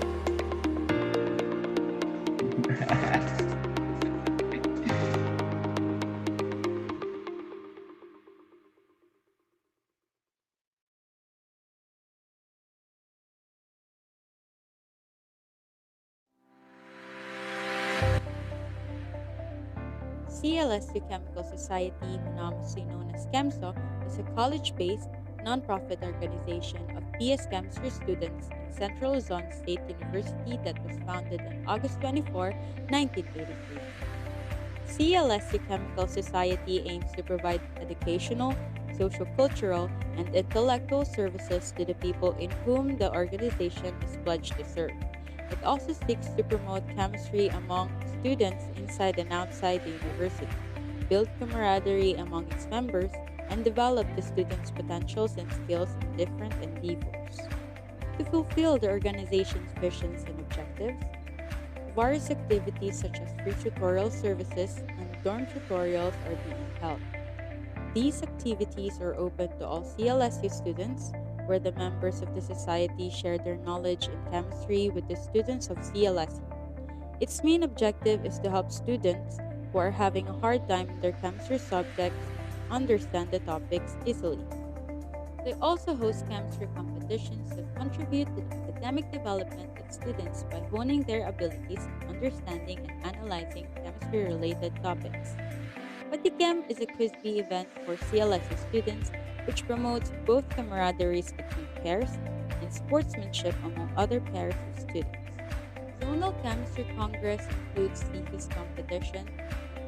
CLSU Chemical Society, monomamously known as CHEMSO, is a college-based, nonprofit organization of PS chemistry students in Central Luzon State University that was founded on August 24, 1983. CLSU Chemical Society aims to provide educational, socio-cultural, and intellectual services to the people in whom the organization is pledged to serve. It also seeks to promote chemistry among students inside and outside the university, build camaraderie among its members, and develop the students' potentials and skills in different endeavors. To fulfill the organization's visions and objectives, various activities such as free tutorial services and dorm tutorials are being held. These activities are open to all CLSU students, where the members of the society share their knowledge in chemistry with the students of CLSU. Its main objective is to help students who are having a hard time in their chemistry subjects understand the topics easily. They also host chemistry competitions that contribute to the academic development of students by honing their abilities in understanding and analyzing chemistry-related topics. Patichem is a quiz bee event for CLSU students which promotes both camaraderie between pairs and sportsmanship among other pairs of students. Zonal Chemistry Congress includes thesis competition,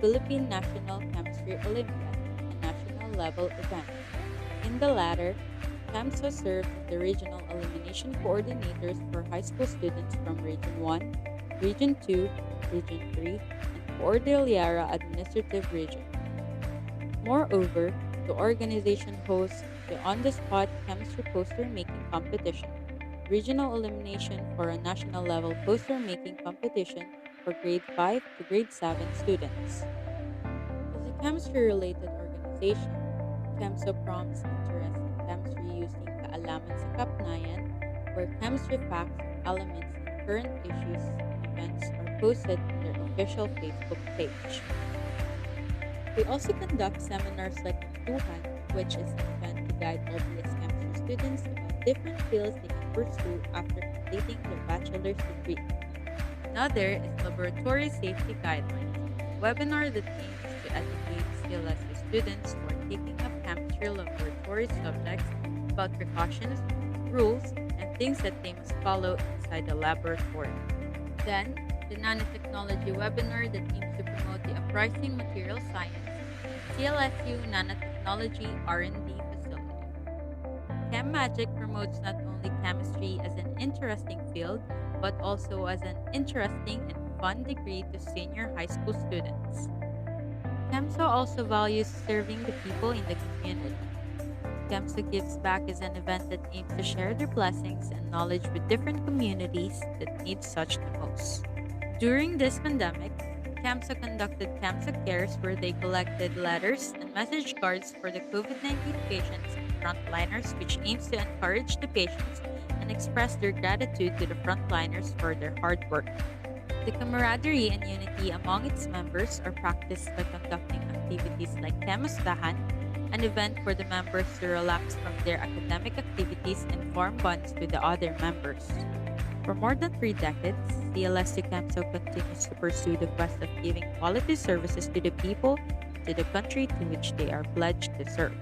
Philippine National Chemistry Olympiad, a national level event. In the latter, CHEMSO serves as the regional elimination coordinators for high school students from Region 1, Region 2, Region 3, and Cordillera Administrative Region. Moreover, the organization hosts the on-the-spot chemistry poster making competition, regional elimination for a national level poster making competition for grade 5 to grade 7 students. As a chemistry-related organization, CHEMSO prompts interest in chemistry using kaalaman sa kapnayan, where chemistry facts, elements, and current issues events are posted on their official Facebook page. We also conduct seminars like Tuhan, which is an event to guide RBS chemistry students about different fields they can pursue after completing their bachelor's degree. Another is Laboratory Safety Guidelines, a webinar that aims to educate CLSU students who are taking up chemistry laboratory subjects about precautions, rules, and things that they must follow inside the laboratory. Then, the Nanotechnology webinar that aims to promote the uprising material science and CLSU Nanotechnology R&D facility. Chem Magic promotes not only chemistry as an interesting field, but also as an interesting and fun degree to senior high school students. CHEMSO also values serving the people in the community. CHEMSO Gives Back is an event that aims to share their blessings and knowledge with different communities that need such the most. During this pandemic, CHEMSO conducted CHEMSO Cares where they collected letters and message cards for the COVID-19 patients and frontliners, which aims to encourage the patients and express their gratitude to the frontliners for their hard work. The camaraderie and unity among its members are practiced by conducting activities like Chemustahan, an event for the members to relax from their academic activities and form bonds with the other members. For more than 3 decades, CLSU CHEMSO continues to pursue the quest of giving quality services to the people, to the country to which they are pledged to serve.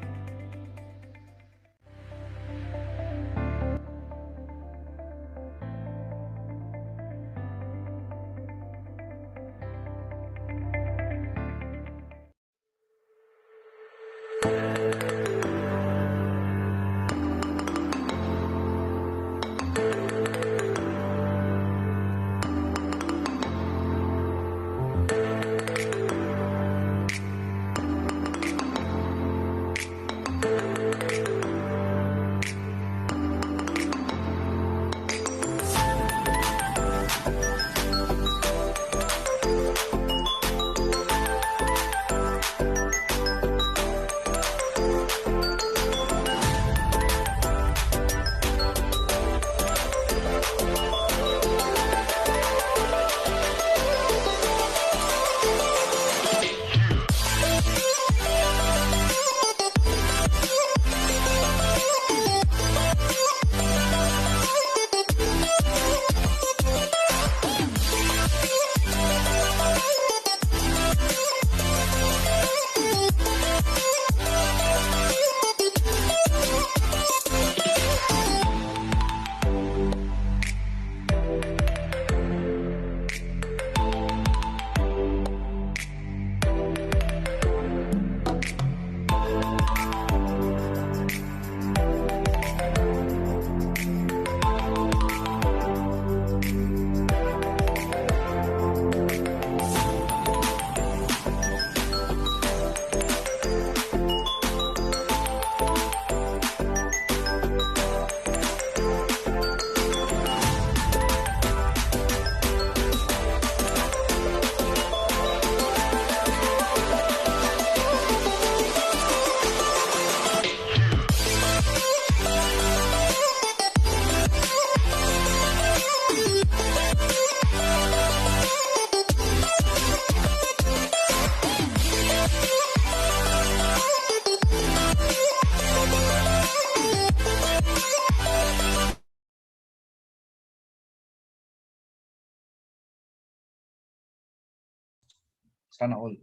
Sana all.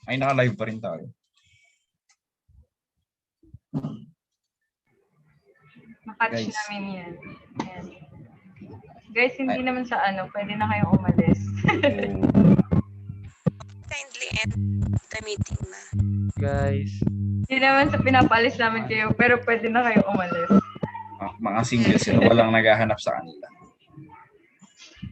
Ay, naka-live pa rin tayo. Nakatch Guys. namin yan. Ayan. Guys, hindi naman sa ano, pwede na kayong umalis. Kindly end the meeting na. Guys. Hindi naman sa pinapalis namin kayo, pero pwede na kayong umalis. Mga single sila, walang naghahanap sa kanila.